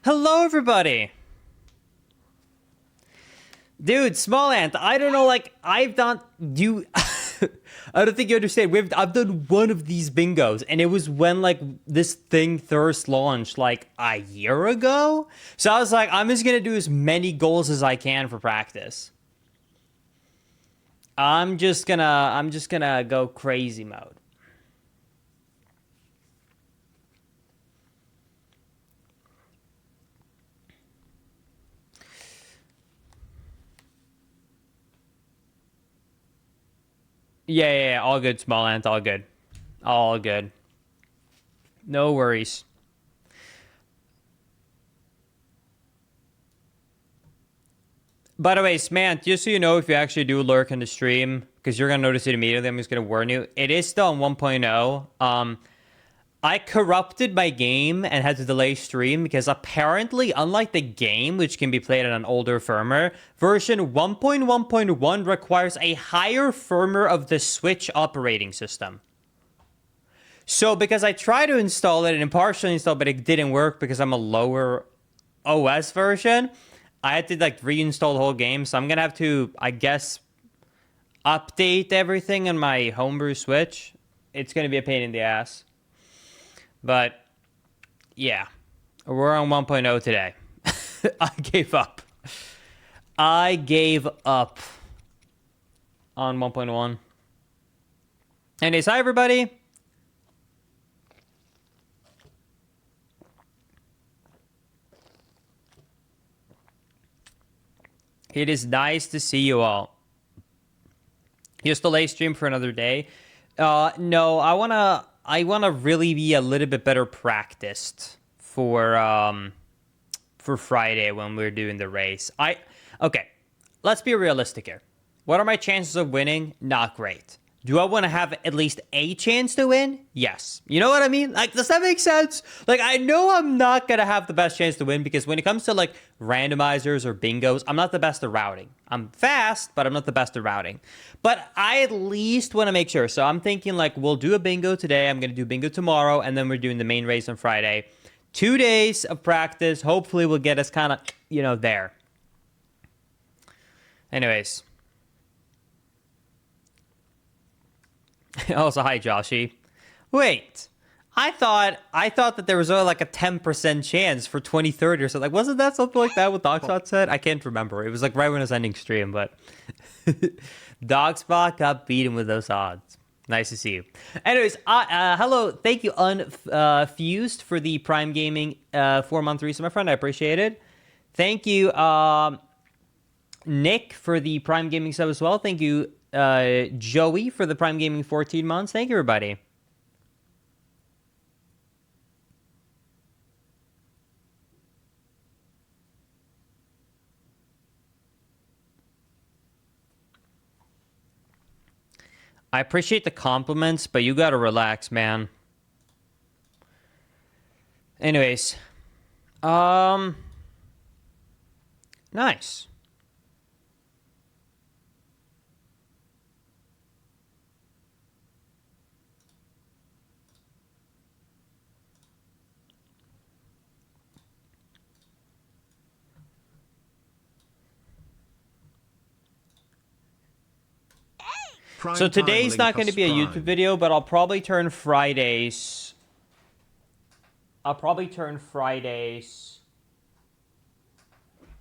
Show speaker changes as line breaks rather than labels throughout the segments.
Hello, everybody. Dude, Smallant, I don't know, like, I've done, you, I don't think you understand. I've done one of these bingos, and it was when, like, this thing first launched, like, a year ago? So I was like, I'm just gonna do as many goals as I can for practice. I'm just gonna go crazy mode. Yeah, all good, Smallant, all good. All good. No worries. By the way, Smant, just so you know, if you actually do lurk in the stream, because you're going to notice it immediately, I'm just going to warn you. It is still on 1.0. I corrupted my game and had to delay stream because apparently, unlike the game, which can be played on an older firmware, version 1.1.1 requires a higher firmware of the Switch operating system. So because I tried to install it and partially installed, but it didn't work because I'm a lower OS version, I had to like reinstall the whole game. So I'm gonna have to, I guess, update everything on my homebrew Switch. It's gonna be a pain in the ass. But yeah, we're on 1.0 today. I gave up. I gave up on 1.1. Anyways, hi everybody. It is nice to see you all. Just delay stream for another day. No, I wanna really be a little bit better practiced for Friday when we're doing the race. Okay, let's be realistic here. What are my chances of winning? Not great. Do I want to have at least a chance to win? Yes. You know what I mean? Like, does that make sense? Like, I know I'm not going to have the best chance to win because when it comes to, like, randomizers or bingos, I'm not the best at routing. I'm fast, but I'm not the best at routing. But I at least want to make sure. So I'm thinking, like, we'll do a bingo today. I'm going to do bingo tomorrow, and then we're doing the main race on Friday. 2 days of practice. Hopefully will get us kind of, there. Anyways. Also, hi, Joshy. Wait, I thought that there was only like a 10% chance for 2030 or something. Like, wasn't that something like that what Dogspot said? I can't remember. It was like right when I was ending stream, but Dogspot got beaten with those odds. Nice to see you. Anyways, hello. Thank you, Unfused, for the Prime Gaming 4-month reason, my friend. I appreciate it. Thank you, Nick, for the Prime Gaming sub as well. Thank you, Joey, for the Prime Gaming 14 months. Thank you, everybody. I appreciate the compliments, but you gotta relax, man. Anyways, nice. So today's not going to be a YouTube video, but I'll probably turn Fridays.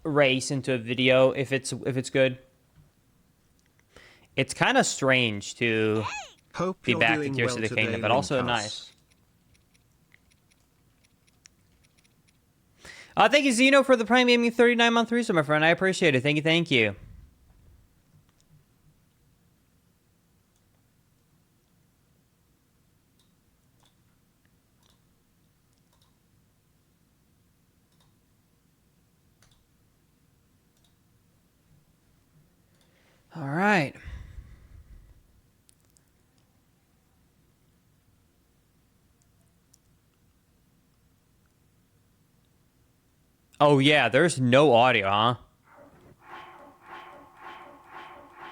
Race into a video if it's good. It's kind of strange to be back at Tears of the Kingdom, but also nice. Thank you, Zeno, for the Prime Gaming 39-month reason, my friend. I appreciate it. Thank you. All right. Oh, yeah, there's no audio, huh?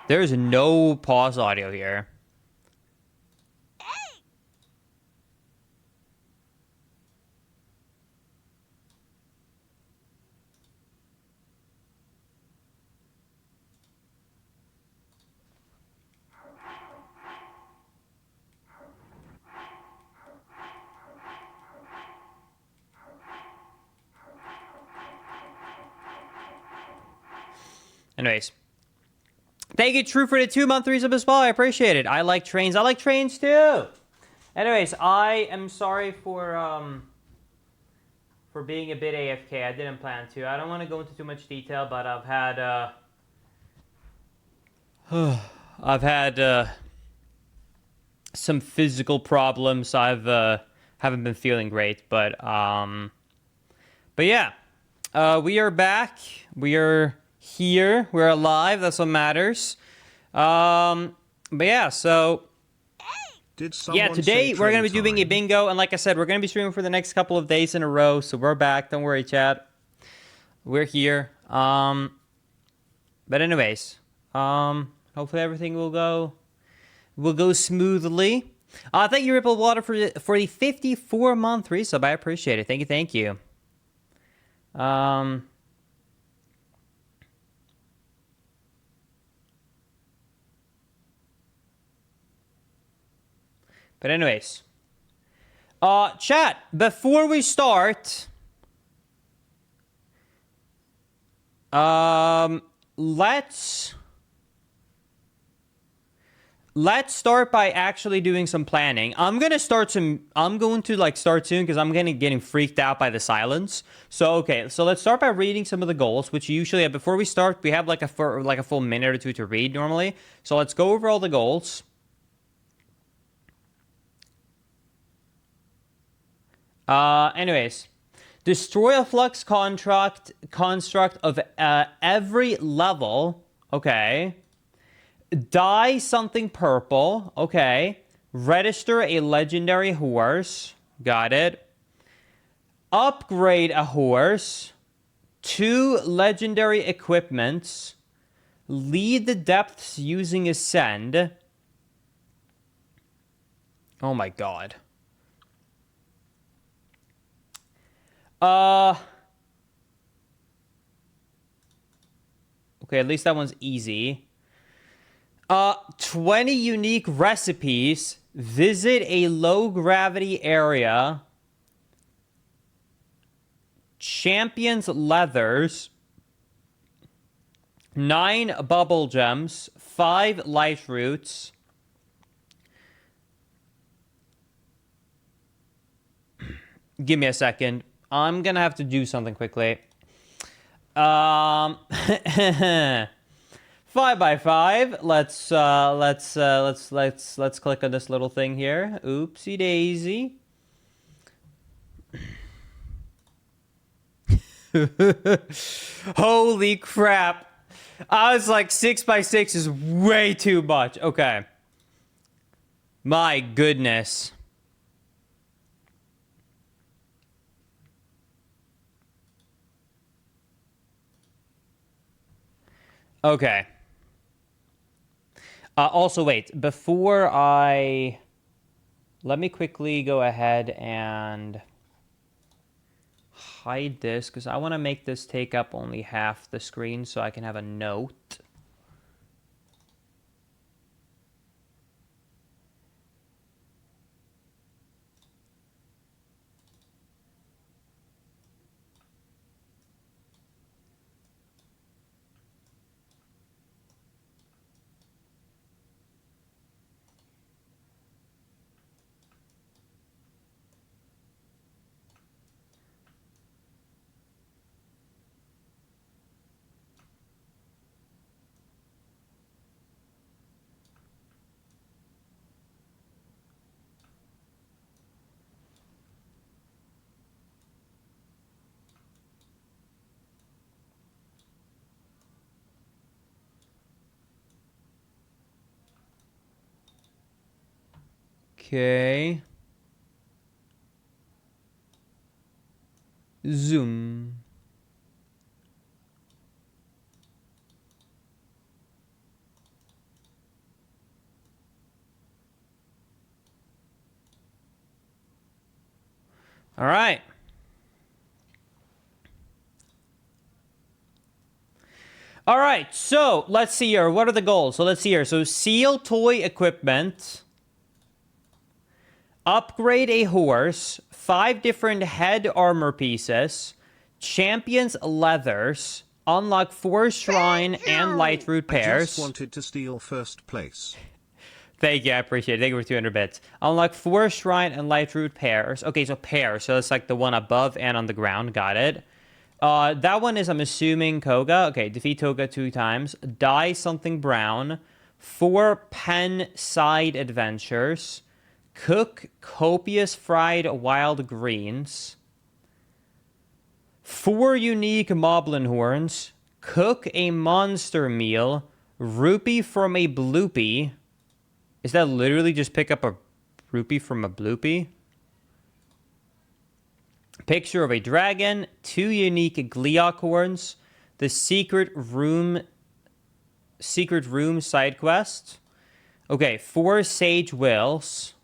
There's no pause audio here. Anyways. Thank you, True, for the 2-month resub as well. I appreciate it. I like trains. I like trains too. Anyways, I am sorry for being a bit AFK. I didn't plan to. I don't want to go into too much detail, but I've had some physical problems. Haven't been feeling great, but yeah, we are back. We are here. We're alive. That's what matters. But yeah, so yeah, today we're going to be doing a bingo, and like I said, we're going to be streaming for the next couple of days in a row, so we're back. Don't worry, chat. We're here. But anyways, hopefully everything will go smoothly. Thank you, Ripple Water, for the 54-month resub. I appreciate it. Thank you. But anyways, chat, before we start, let's start by actually doing some planning. I'm going to start soon because I'm getting freaked out by the silence. So, okay, so let's start by reading some of the goals, which usually, before we start, we have like a full minute or two to read normally. So let's go over all the goals. Anyways, destroy a flux construct of every level. Okay. Dye something purple. Okay. Register a legendary horse. Got it. Upgrade a horse. 2 legendary equipments. Lead the depths using Ascend. Oh my god. Okay, at least that one's easy. 20 unique recipes. Visit a low gravity area. Champions leathers. 9 bubble gems. 5 light roots. Give me a second. I'm gonna have to do something quickly. 5x5. Let's click on this little thing here. Oopsie daisy. Holy crap! I was like 6x6 is way too much. Okay. My goodness. Okay. Also, wait. Let me quickly go ahead and hide this, because I want to make this take up only half the screen so I can have a note. Okay. Zoom. All right. All right, so let's see here. What are the goals? So let's see here. So seal toy equipment. Upgrade a horse. 5 different head armor pieces. Champions leathers. Unlock 4 shrine and light root
I just
pairs.
wanted to steal first place.
Thank you, I appreciate it. Thank you for 200 bits. Unlock 4 shrine and light root pairs. Okay, so pairs. So it's like the one above and on the ground. Got it. That one is, I'm assuming, Koga. Okay, defeat Toga 2 times. Die something brown. 4 pen side adventures. Cook copious fried wild greens. 4 unique moblin horns. Cook a monster meal. Rupee from a bloopy. Is that literally just pick up a rupee from a bloopy? Picture of a dragon. 2 unique Gleok horns. The secret room side quest. Okay, 4 sage wills.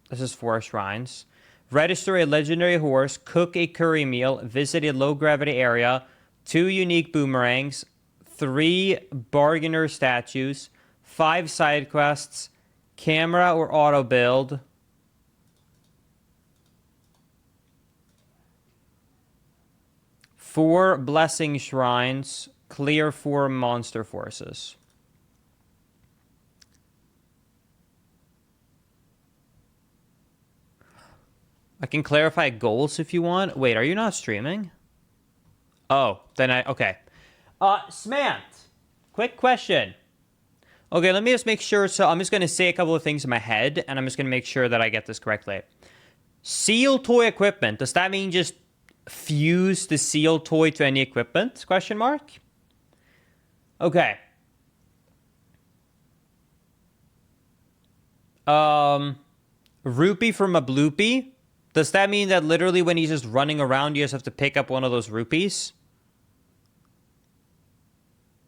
This is 4 shrines. Register a legendary horse. Cook a curry meal. Visit a low gravity area. 2 unique boomerangs. 3 bargainer statues. 5 side quests. Camera or auto build. 4 blessing shrines. Clear 4 monster forces. I can clarify goals if you want. Wait, are you not streaming? Oh, then okay. Smant, quick question. Okay, let me just make sure. So I'm just going to say a couple of things in my head, and I'm just going to make sure that I get this correctly. Seal toy equipment. Does that mean just fuse the seal toy to any equipment? Question mark. Okay. Rupee from a bloopy. Does that mean that literally when he's just running around, you just have to pick up one of those rupees?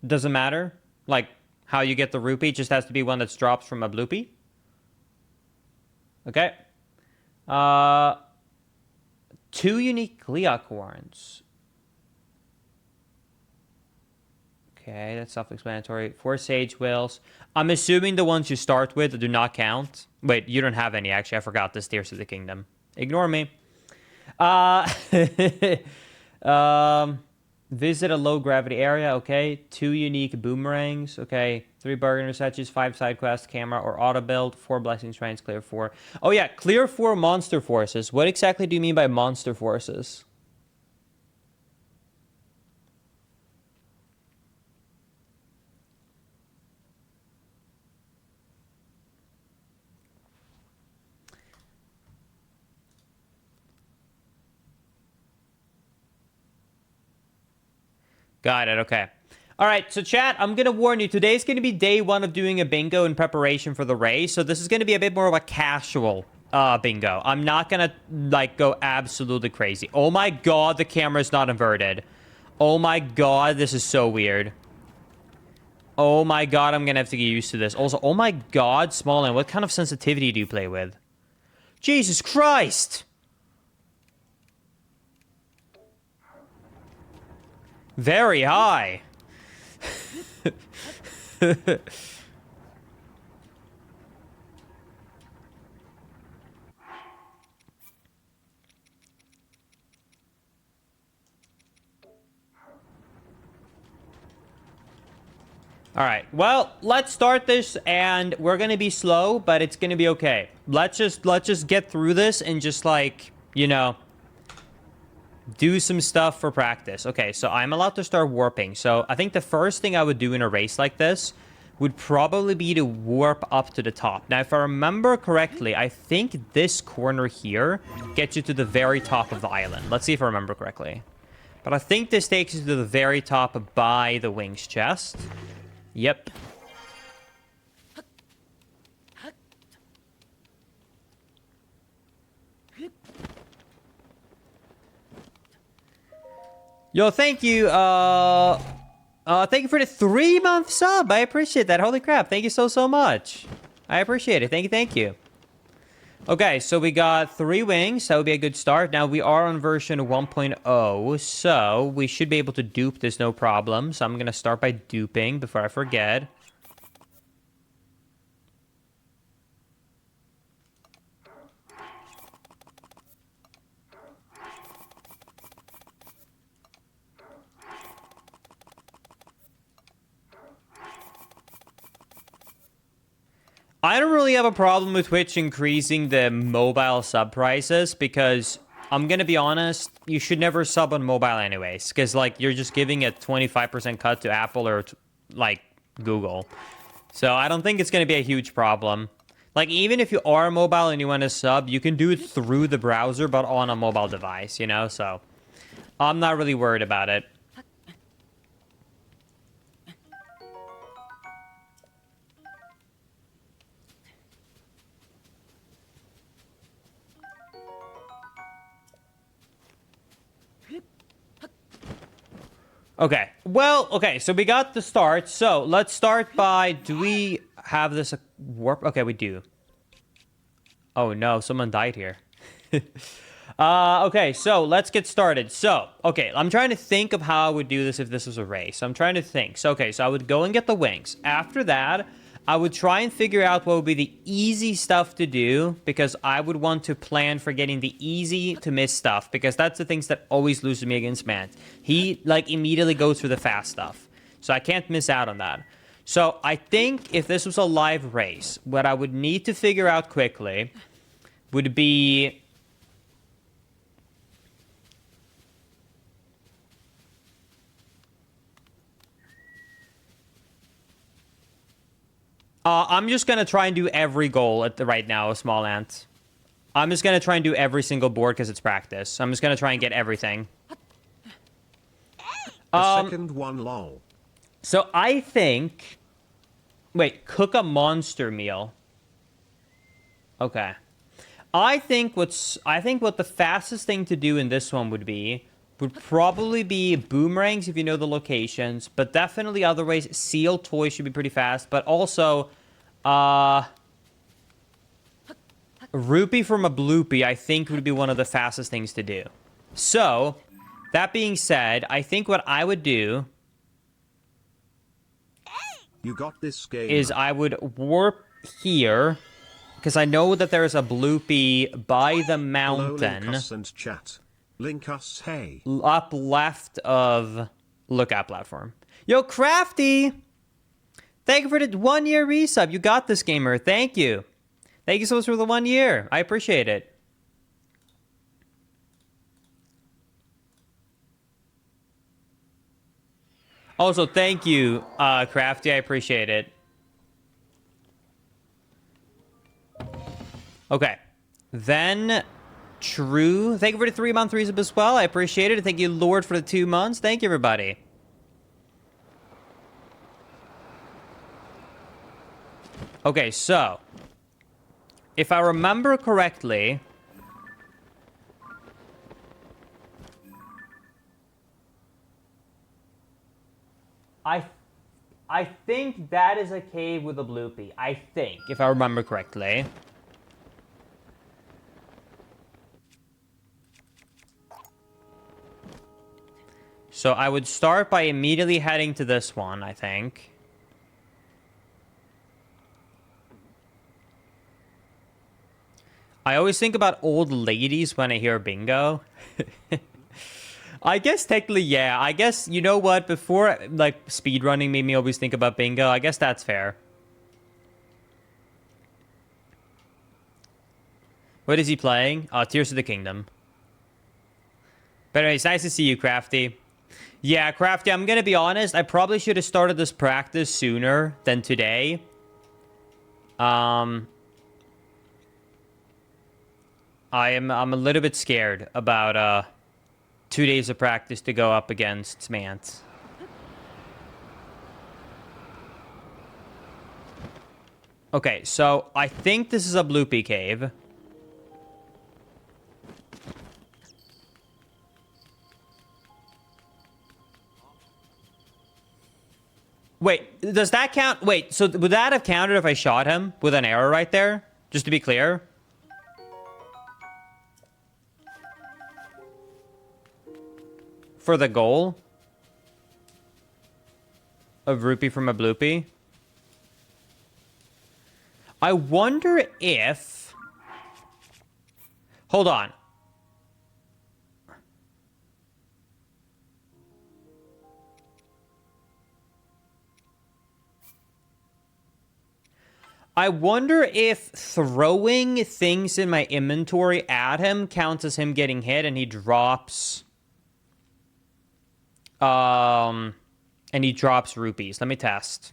Doesn't matter? Like, how you get the rupee just has to be one that's dropped from a bloopy? Okay. 2 unique Gleok horns. Okay, that's self-explanatory. 4 sage wills. I'm assuming the ones you start with do not count. Wait, you don't have any, actually. I forgot the Stairs to the Kingdom. Ignore me. Visit a low-gravity area, okay. 2 unique boomerangs, okay. 3 bargainer statues, 5 side quests, camera or auto build, 4 blessing shrines, clear 4. Oh yeah, clear 4 monster forces. What exactly do you mean by monster forces? Got it, okay. All right, so chat, I'm going to warn you, today's going to be day 1 of doing a bingo in preparation for the race, so this is going to be a bit more of a casual bingo. I'm not going to, like, go absolutely crazy. Oh my god, the camera's not inverted. Oh my god, this is so weird. Oh my god, I'm going to have to get used to this. Also, oh my god, Smallant, what kind of sensitivity do you play with? Jesus Christ! Very high. All right, well, let's start this, and we're gonna be slow, but it's gonna be okay. Let's just get through this and just, like, you know, do some stuff for practice. Okay, so I'm allowed to start warping. So I think the first thing I would do in a race like this would probably be to warp up to the top. Now, if I remember correctly, I think this corner here gets you to the very top of the island. Let's see if I remember correctly. But I think this takes you to the very top by the wings chest. Yep. Yo, thank you. Thank you for the 3-month sub. I appreciate that. Holy crap. Thank you so much. I appreciate it. Thank you. Okay, so we got 3 wings. That would be a good start. Now, we are on version 1.0, so we should be able to dupe this no problem. So I'm going to start by duping before I forget. I don't really have a problem with Twitch increasing the mobile sub prices because I'm gonna be honest, you should never sub on mobile anyways, because like you're just giving a 25% cut to Apple or like Google. So I don't think it's gonna be a huge problem. Like even if you are mobile and you want to sub, you can do it through the browser, but on a mobile device, you know? So I'm not really worried about it. Okay. Well, okay, so we got the start. So let's start by, do we have this warp? Okay, we do. Oh no, someone died here. Okay, so let's get started. So, okay, I'm trying to think of how I would do this if this was a race. I'm trying to think. So, okay, so I would go and get the wings. After that, I would try and figure out what would be the easy stuff to do because I would want to plan for getting the easy to miss stuff because that's the things that always loses me against Mant. He, like, immediately goes for the fast stuff. So I can't miss out on that. So I think if this was a live race, what I would need to figure out quickly would be... I'm just going to try and do every goal at the right now, Smallant. I'm just going to try and do every single board because it's practice. I'm just going to try and get everything.
The second one, lol.
So I think... Wait, cook a monster meal. Okay. I think what the fastest thing to do in this one would probably be boomerangs if you know the locations, but definitely other ways. Seal toys should be pretty fast, but also rupee from a bloopy I think would be one of the fastest things to do. So, that being said, I think what I would do
You got this game.
is I would warp here because I know that there is a bloopy by the mountain.
Hello, link us and chat. Link us, hey.
Up left of lookout platform. Yo, Crafty! Thank you for the 1 year resub. You got this, gamer. Thank you. Thank you so much for the 1 year. I appreciate it. Also, thank you, Crafty. I appreciate it. Okay. Then... True. Thank you for the 3-month resub as well. I appreciate it. Thank you, Lord, for the 2 months. Thank you, everybody. Okay, so. If I remember correctly. I think that is a cave with a bloopy. I think, if I remember correctly. So I would start by immediately heading to this one, I think. I always think about old ladies when I hear bingo. I guess technically, yeah. I guess, you know what? Before, like, speedrunning made me always think about bingo. I guess that's fair. What is he playing? Tears of the Kingdom. But anyway, it's nice to see you, Crafty. Yeah, Crafty, I'm gonna be honest. I probably should have started this practice sooner than today. I'm a little bit scared about 2 days of practice to go up against Smallant. Okay, so I think this is a bloopy cave. Wait, does that count? Wait, so would that have counted if I shot him with an arrow right there? Just to be clear. For the goal of rupee from a bloopy. I wonder if... Hold on. I wonder if throwing things in my inventory at him counts as him getting hit and he drops... and he drops rupees. Let me test.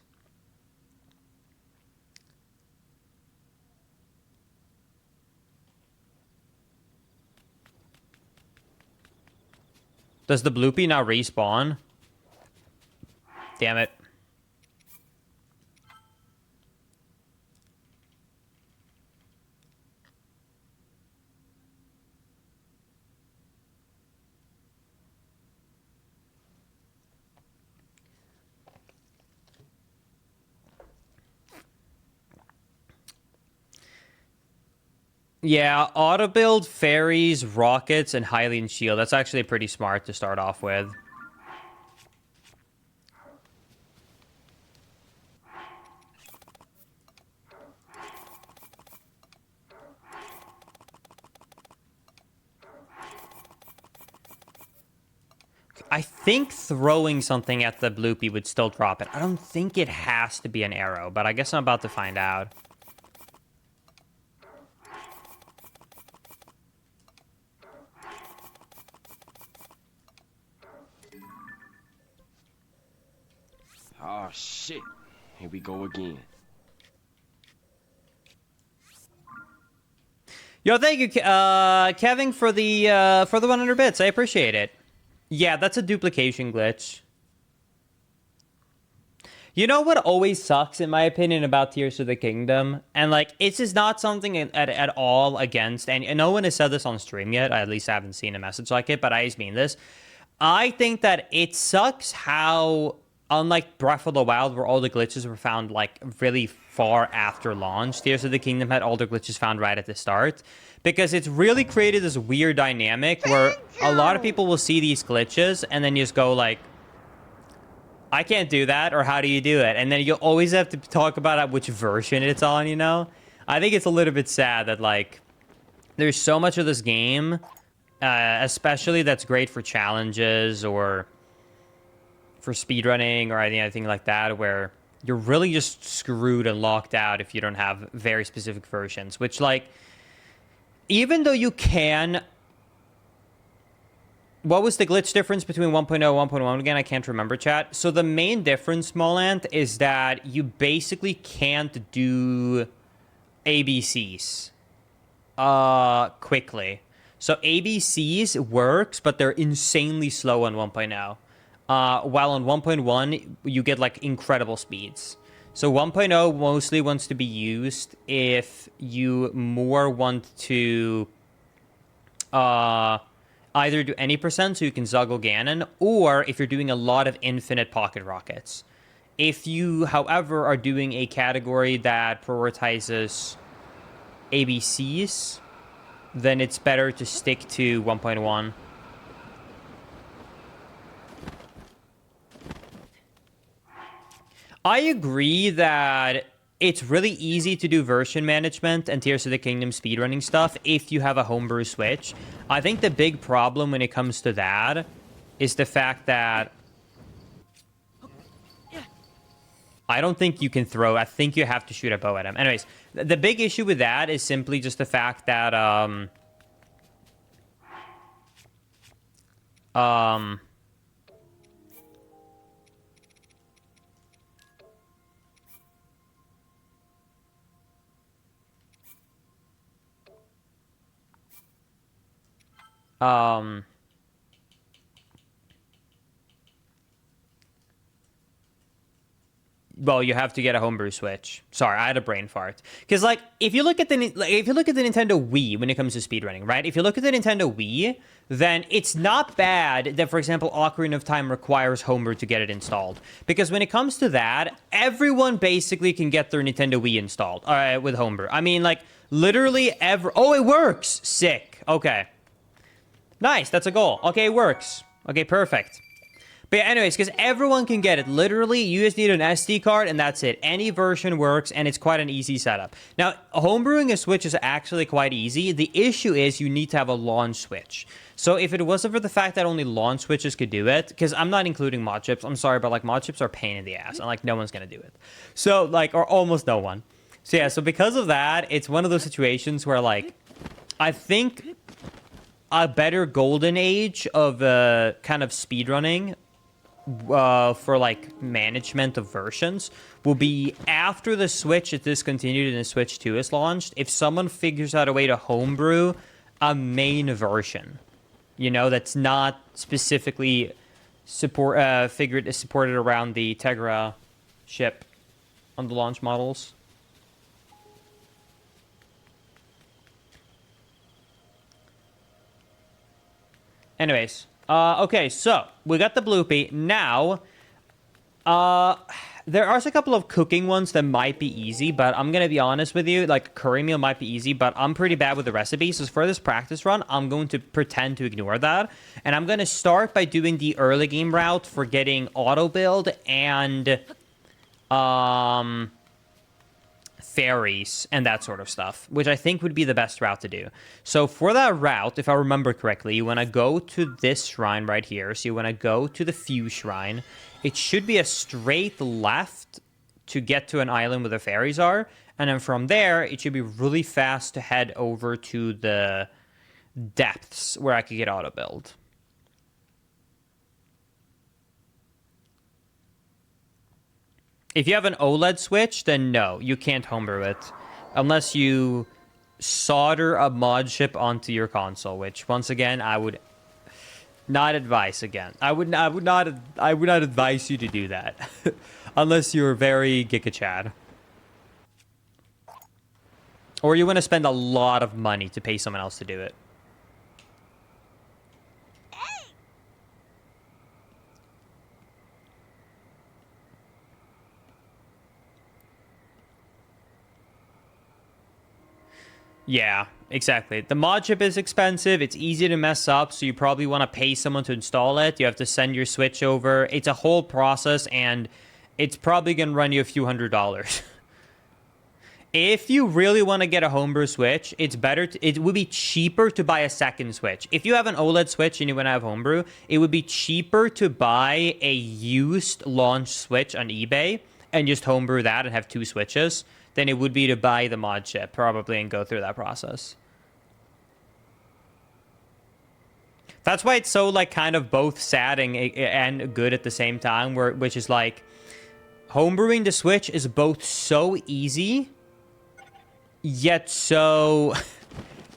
Does the bloopy now respawn? Damn it. Yeah, auto build, fairies, rockets, and Hylian shield. That's actually pretty smart to start off with. I think throwing something at the bloopy would still drop it. I don't think it has to be an arrow, but I guess I'm about to find out.
Oh shit. Here we go again.
Yo, thank you, Kevin, for the 100 bits. I appreciate it. Yeah, that's a duplication glitch. You know what always sucks, in my opinion, about Tears of the Kingdom? And, like, it's just not something at all against, and no one has said this on stream yet. I at least haven't seen a message like it, but I just mean this. I think that it sucks how, unlike Breath of the Wild, where all the glitches were found, like, really far after launch, Tears of the Kingdom had all the glitches found right at the start. Because it's really created this weird dynamic where a lot of people will see these glitches and then you just go like, I can't do that, or how do you do it? And then you'll always have to talk about which version it's on, you know? I think it's a little bit sad that, like, there's so much of this game, especially that's great for challenges or for speedrunning or anything like that, where you're really just screwed and locked out if you don't have very specific versions, which, like, even though you can... What was the glitch difference between 1.0 and 1.1 again? I can't remember, chat. So the main difference, Smallant, is that you basically can't do ABCs quickly. So ABCs works, but they're insanely slow on 1.0. While on 1.1, you get, like, incredible speeds. So 1.0 mostly wants to be used if you more want to either do any percent so you can Zuggle Ganon, or if you're doing a lot of infinite pocket rockets. If you, however, are doing a category that prioritizes ABCs, then it's better to stick to 1.1. I agree that it's really easy to do version management and Tears of the Kingdom speedrunning stuff if you have a homebrew Switch. I think the big problem when it comes to that is the fact that I don't think you can throw. I think you have to shoot a bow at him. Anyways, the big issue with that is simply just the fact that well, you have to get a homebrew Switch. Sorry, I had a brain fart. Because, like, if you look at the Nintendo Wii when it comes to speedrunning, right? If you look at the Nintendo Wii, then it's not bad that, for example, Ocarina of Time requires homebrew to get it installed. Because when it comes to that, everyone basically can get their Nintendo Wii installed with homebrew. I mean, like, literally Oh, it works! Sick. Okay. Nice, that's a goal. Okay, it works. Okay, perfect. But yeah, anyways, because everyone can get it. Literally, you just need an SD card, and that's it. Any version works, and it's quite an easy setup. Now, homebrewing a Switch is actually quite easy. The issue is you need to have a launch Switch. So if it wasn't for the fact that only launch Switches could do it, because I'm not including mod chips, I'm sorry, but, like, mod chips are a pain in the ass, and, like, no one's gonna do it. So, like, or almost no one. So yeah, so because of that, it's one of those situations where like I think a better golden age of kind of speedrunning for like management of versions will be after the Switch is discontinued and the Switch 2 is launched. If someone figures out a way to homebrew a main version, you know, that's not specifically supported around the Tegra chip on the launch models. Anyways, okay, so we got the bloopy. Now, there are a couple of cooking ones that might be easy, but I'm going to be honest with you. Like, curry meal might be easy, but I'm pretty bad with the recipes. So for this practice run, I'm going to pretend to ignore that. And I'm going to start by doing the early game route for getting auto build and fairies and that sort of stuff, which I think would be the best route to do. So for that route, if I remember correctly, you want to go to this shrine right here. So you want to go to the Fuse Shrine. It should be a straight left to get to an island where the fairies are. And then from there, it should be really fast to head over to the depths where I could get auto build. If you have an OLED Switch, then no, you can't homebrew it. Unless you solder a mod chip onto your console, which, once again, I would not advise again. I would not advise you to do that. Unless you're very Giga Chad. Or you want to spend a lot of money to pay someone else to do it. Yeah, exactly. The mod chip is expensive. It's easy to mess up, so you probably want to pay someone to install it. You have to send your Switch over. It's a whole process, and it's probably going to run you a few $100s. If you really want to get a homebrew Switch, it would be cheaper to buy a second Switch. If you have an OLED Switch and you want to have homebrew, it would be cheaper to buy a used launch Switch on eBay and just homebrew that and have two Switches than it would be to buy the mod chip, probably, and go through that process. That's why it's so, like, kind of both sad and good at the same time, which is, like, homebrewing the Switch is both so easy, yet so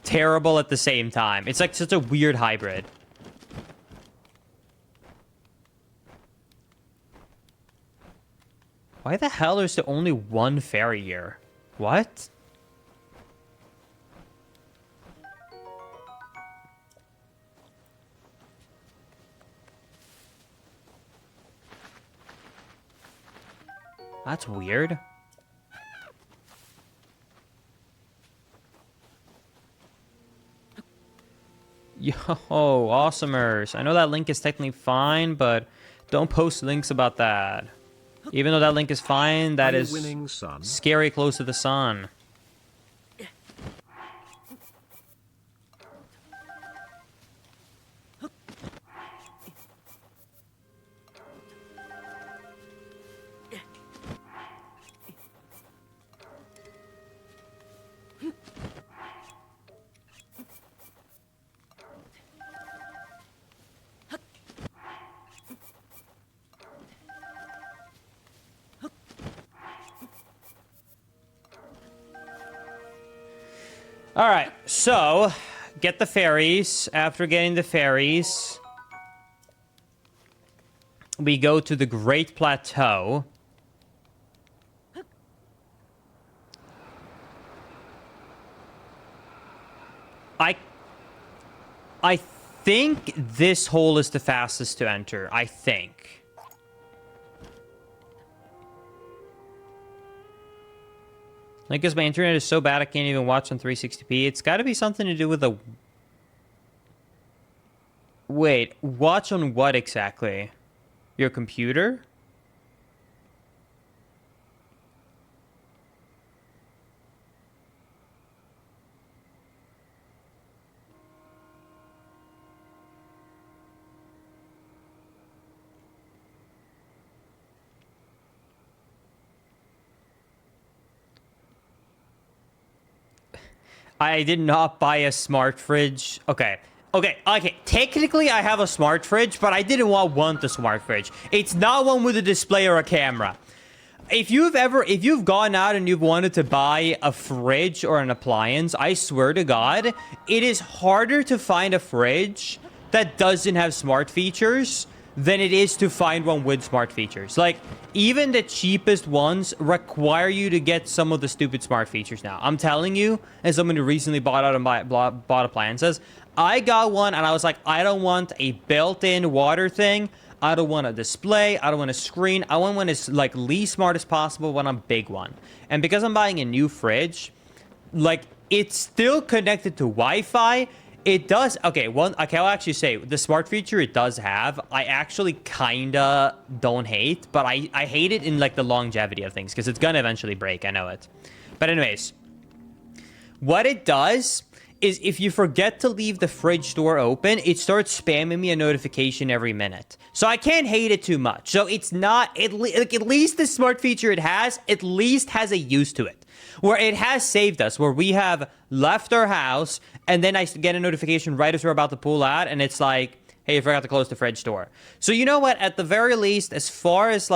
terrible at the same time. It's, like, such a weird hybrid. Why the hell is there only one fairy here? What? That's weird. Yo, awesomers. I know that link is technically fine, but don't post links about that. Even though that link is fine, that is
winning, son?
Scary close to the sun. All right, so get the fairies. After getting the fairies, we go to the Great Plateau. I think this hole is the fastest to enter. I think. I guess my internet is so bad I can't even watch on 360p. It's got to be something to do with the... Wait, watch on what exactly? Your computer? I did not buy a smart fridge. Okay. Technically, I have a smart fridge, but I didn't want the smart fridge. It's not one with a display or a camera. If you've gone out and you've wanted to buy a fridge or an appliance, I swear to God, it is harder to find a fridge that doesn't have smart features than it is to find one with smart features. Like, even the cheapest ones require you to get some of the stupid smart features now. I'm telling you, as someone who recently bought appliances, I got one and I was like, I don't want a built-in water thing. I don't want a display. I don't want a screen. I want one that's like least smart as possible when I'm big one. And because I'm buying a new fridge, like it's still connected to Wi-Fi. It does. Okay, I'll actually say the smart feature it does have, I actually kinda don't hate, but I hate it in like the longevity of things because it's gonna eventually break. I know it. But anyways, what it does is if you forget to leave the fridge door open, it starts spamming me a notification every minute. So I can't hate it too much. So it's not, at least the smart feature it has, at least has a use to it. Where it has saved us, where we have left our house, and then I get a notification right as we're about to pull out, and it's like, hey, you forgot to close the fridge door. So you know what, at the very least, as far as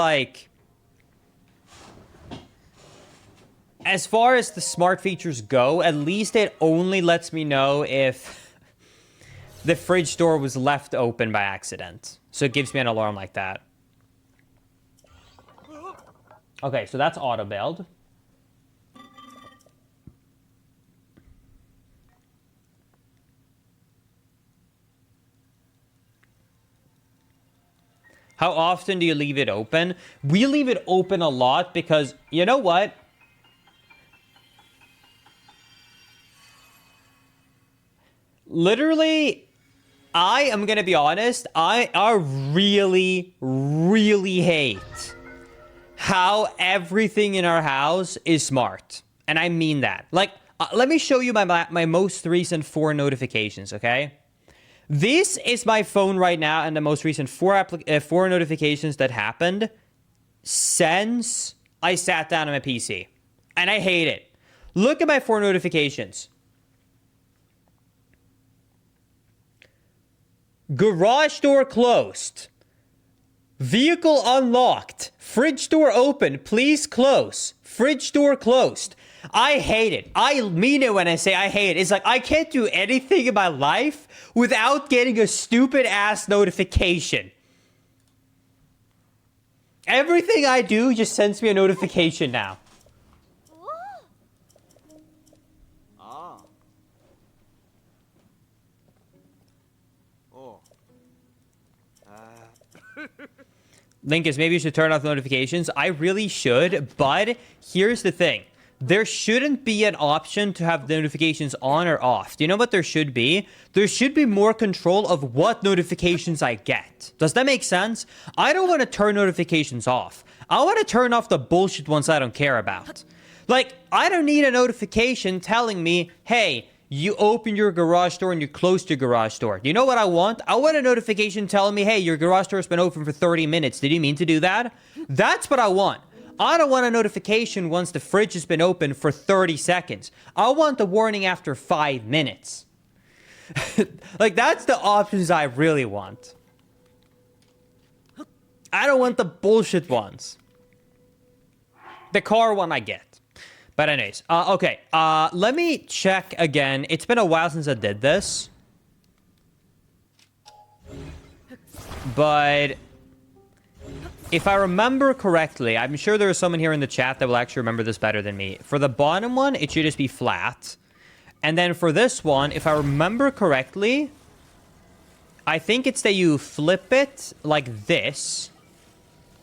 the smart features go, at least it only lets me know if the fridge door was left open by accident. So it gives me an alarm like that. Okay, so that's auto build. How often do you leave it open? We leave it open a lot because, you know what? Literally, I am going to be honest, I really, really hate how everything in our house is smart. And I mean that. Like, let me show you my most recent 4 notifications, okay? This is my phone right now and the most recent 4 notifications that happened since I sat down on my PC. And I hate it. Look at my 4 notifications. Garage door closed. Vehicle unlocked. Fridge door open. Please close. Fridge door closed. I hate it. I mean it when I say I hate it. It's like I can't do anything in my life without getting a stupid ass notification. Everything I do just sends me a notification now. Linkus, maybe you should turn off notifications. I really should, but here's the thing. There shouldn't be an option to have the notifications on or off. Do you know what there should be? There should be more control of what notifications I get. Does that make sense? I don't want to turn notifications off. I want to turn off the bullshit ones I don't care about. Like, I don't need a notification telling me, hey, you opened your garage door and you closed your garage door. You know what I want? I want a notification telling me, hey, your garage door has been open for 30 minutes. Did you mean to do that? That's what I want. I don't want a notification once the fridge has been open for 30 seconds. I want the warning after 5 minutes. Like, that's the options I really want. I don't want the bullshit ones. The car one I get. But anyways, okay, let me check again. It's been a while since I did this. But if I remember correctly, I'm sure there is someone here in the chat that will actually remember this better than me. For the bottom one, it should just be flat. And then for this one, if I remember correctly, I think it's that you flip it like this.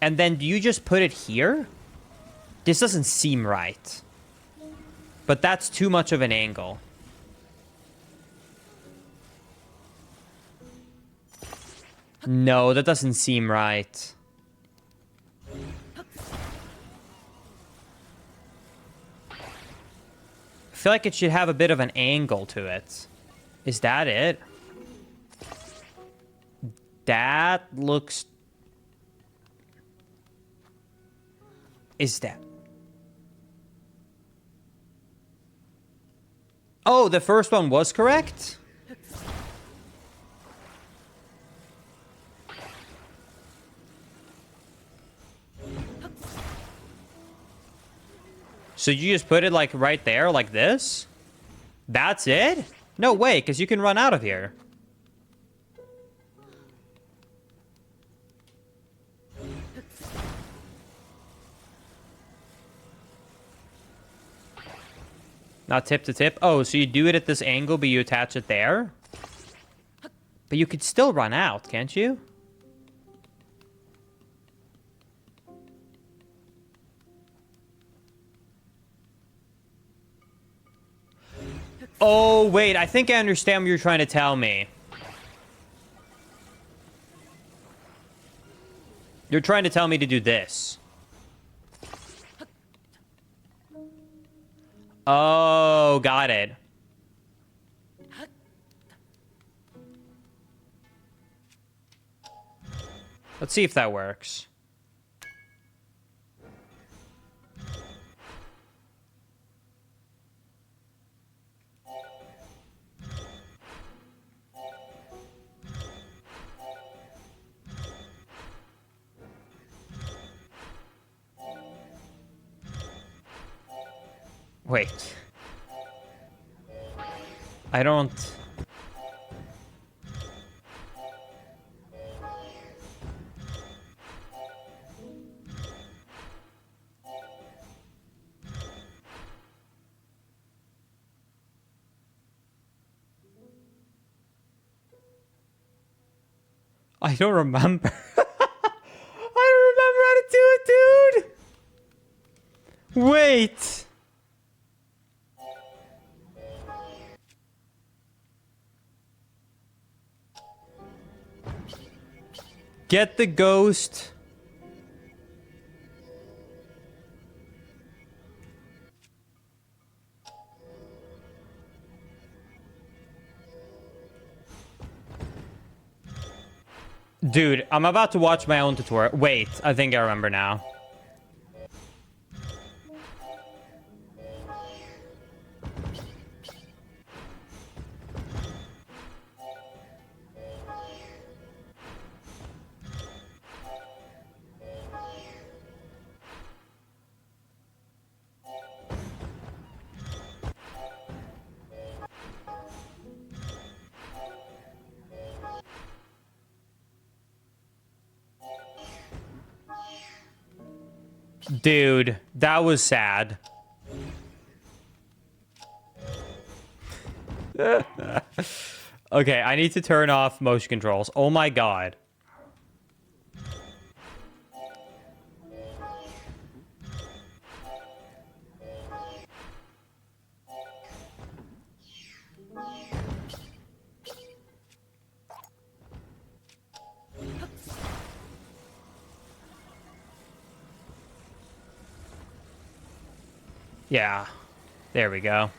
And then do you just put it here? This doesn't seem right. But that's too much of an angle. No, that doesn't seem right. I feel like it should have a bit of an angle to it. Is that it? That looks... Is that... Oh, the first one was correct? So you just put it like right there, like this? That's it? No way, because you can run out of here. Not tip to tip. Oh, so you do it at this angle, but you attach it there? But you could still run out, can't you? Oh, wait. I think I understand what you're trying to tell me. You're trying to tell me to do this. Oh, got it. Let's see if that works. Wait. I don't... I don't remember. I don't remember how to do it, dude! Wait! Get the ghost. Dude, I'm about to watch my own tutorial. Wait, I think I remember now. Dude, that was sad. Okay, I need to turn off motion controls. Oh my god. Yeah, there we go.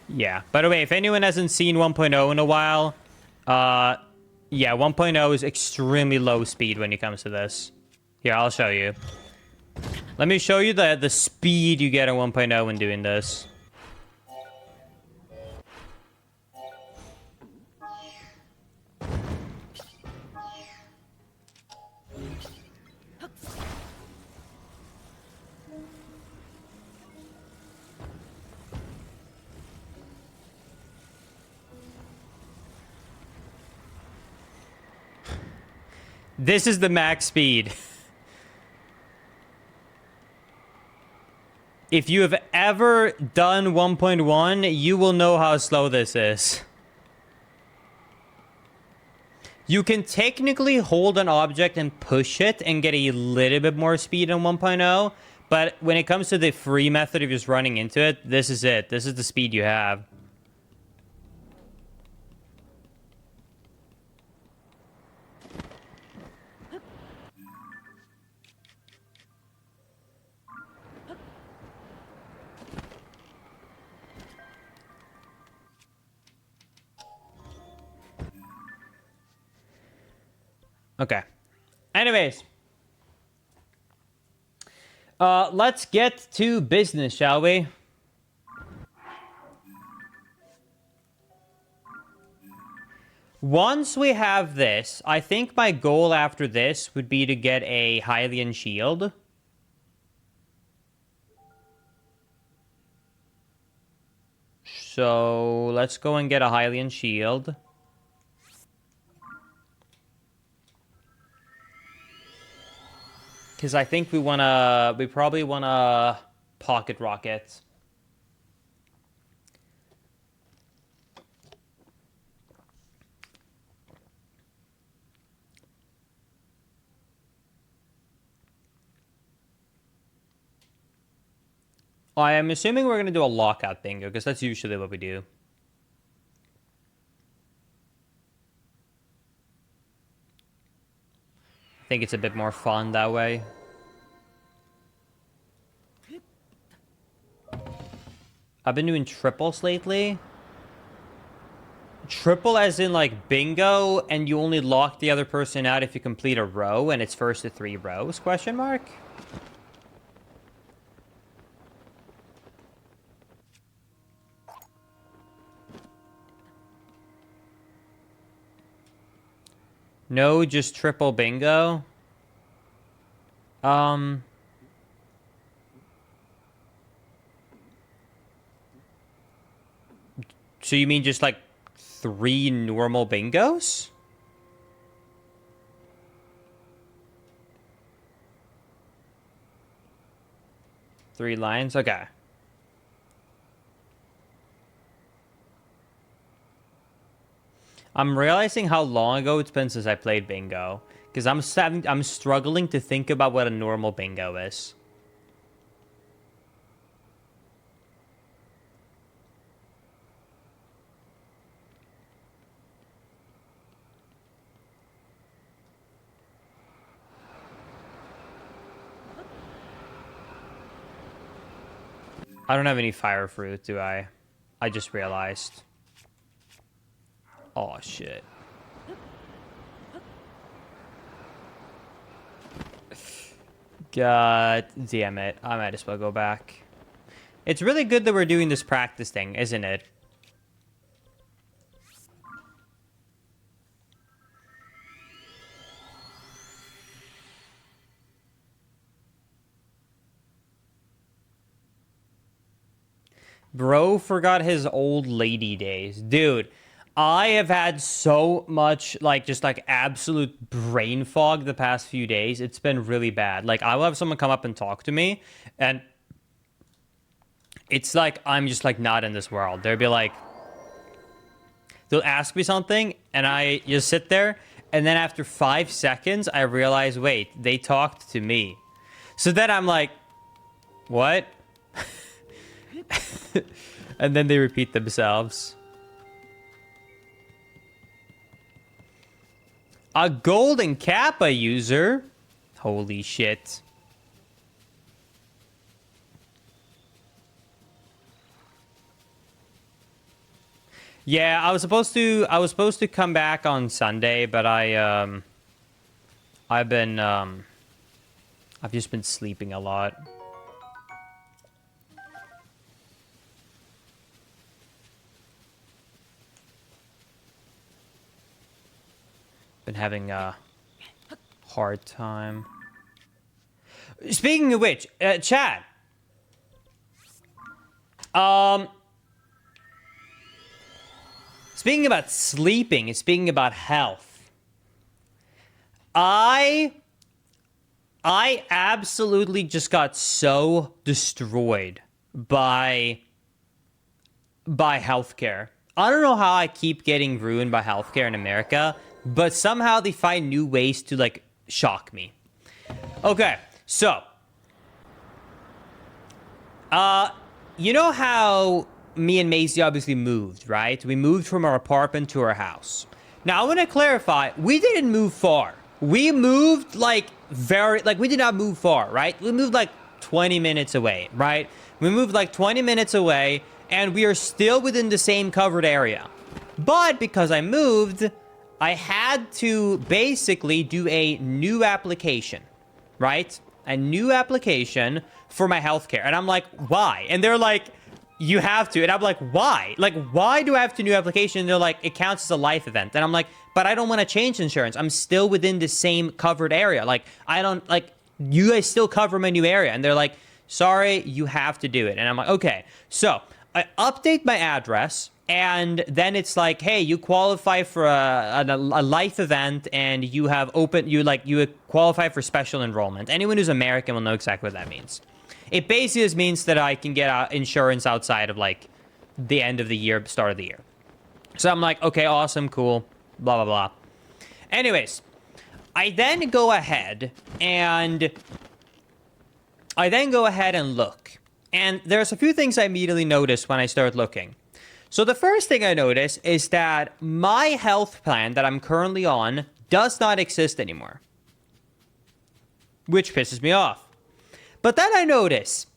Yeah, by the way, if anyone hasn't seen 1.0 in a while, yeah, 1.0 is extremely low speed when it comes to this. Here, I'll show you. Let me show you the speed you get in 1.0 when doing this. This is the max speed. If you have ever done 1.1, you will know how slow this is. You can technically hold an object and push it and get a little bit more speed in 1.0, but when it comes to the free method of just running into it, this is it. This is the speed you have. Okay. Anyways. Let's get to business, shall we? Once we have this, I think my goal after this would be to get a Hylian shield. So let's go and get a Hylian shield. Because I think we probably wanna pocket rocket. I am assuming we're gonna do a lockout bingo, because that's usually what we do. I think it's a bit more fun that way. I've been doing triples lately. Triple as in like bingo, and you only lock the other person out if you complete a row, and it's first to 3 rows, question mark? No, just triple bingo. So you mean just like 3 normal bingos? Three lines? Okay. I'm realizing how long ago it's been since I played bingo. Because I'm struggling to think about what a normal bingo is. I don't have any fire fruit, do I? I just realized. Oh, shit. God damn it. I might as well go back. It's really good that we're doing this practice thing, isn't it? Bro forgot his old lady days. Dude, I have had so much, like, just, like, absolute brain fog the past few days. It's been really bad. Like, I will have someone come up and talk to me, and it's like I'm just, like, not in this world. They'll be like... They'll ask me something, and I just sit there, and then after 5 seconds, I realize, wait, they talked to me. So then I'm like, what? And then they repeat themselves. A golden Kappa user? Holy shit. Yeah, I was supposed to come back on Sunday, but I've just been sleeping a lot. Been having a hard time. Speaking of which, chat. Speaking about sleeping and speaking about health, I absolutely just got so destroyed by healthcare. I don't know how I keep getting ruined by healthcare in America, but somehow they find new ways to, like, shock me. Okay, so you know how me and Maisie obviously moved, right? We moved from our apartment to our house. Now, I want to clarify, we didn't move far. We moved, like, we did not move far, right? We moved, like, 20 minutes away, right? We moved, like, 20 minutes away, and we are still within the same covered area. But because I moved, I had to basically do a new application, right? A new application for my healthcare. And I'm like, why? And they're like, you have to. And I'm like, why? Like, why do I have to new application? And they're like, it counts as a life event. And I'm like, but I don't want to change insurance. I'm still within the same covered area. Like, I don't, like, you guys still cover my new area. And they're like, sorry, you have to do it. And I'm like, okay. So I update my address. And then it's like, hey, you qualify for a life event, and you have you qualify for special enrollment. Anyone who's American will know exactly what that means. It basically just means that I can get insurance outside of like the end of the year, start of the year. So I'm like, okay, awesome, cool, blah, blah, blah. Anyways, I then go ahead and look. And there's a few things I immediately noticed when I started looking. So the first thing I notice is that my health plan that I'm currently on does not exist anymore, which pisses me off. But then I notice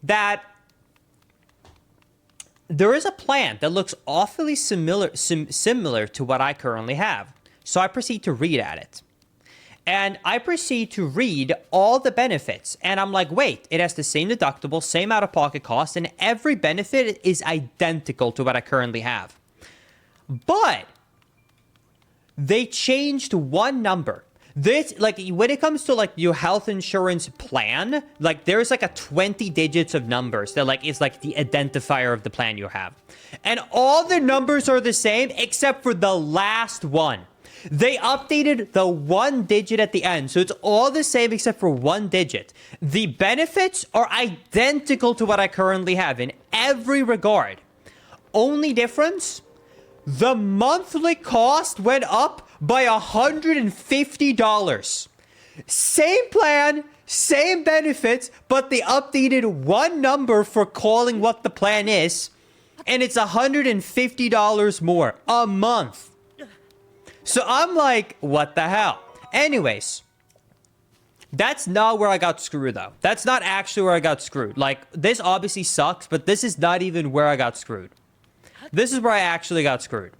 that there is a plan that looks awfully similar to what I currently have. So I proceed to read at it. And I proceed to read all the benefits. And I'm like, wait, it has the same deductible, same out-of-pocket cost, and every benefit is identical to what I currently have. But they changed one number. This, like, when it comes to, like, your health insurance plan, like, there's, like, a 20 digits of numbers that, like, is, like, the identifier of the plan you have. And all the numbers are the same except for the last one. They updated the one digit at the end, so it's all the same except for one digit. The benefits are identical to what I currently have in every regard. Only difference, the monthly cost went up by $150. Same plan, same benefits, but they updated one number for calling what the plan is, and it's $150 more a month. So I'm like, what the hell? Anyways, that's not where I got screwed, though. That's not actually where I got screwed. Like, this obviously sucks, but this is not even where I got screwed. This is where I actually got screwed.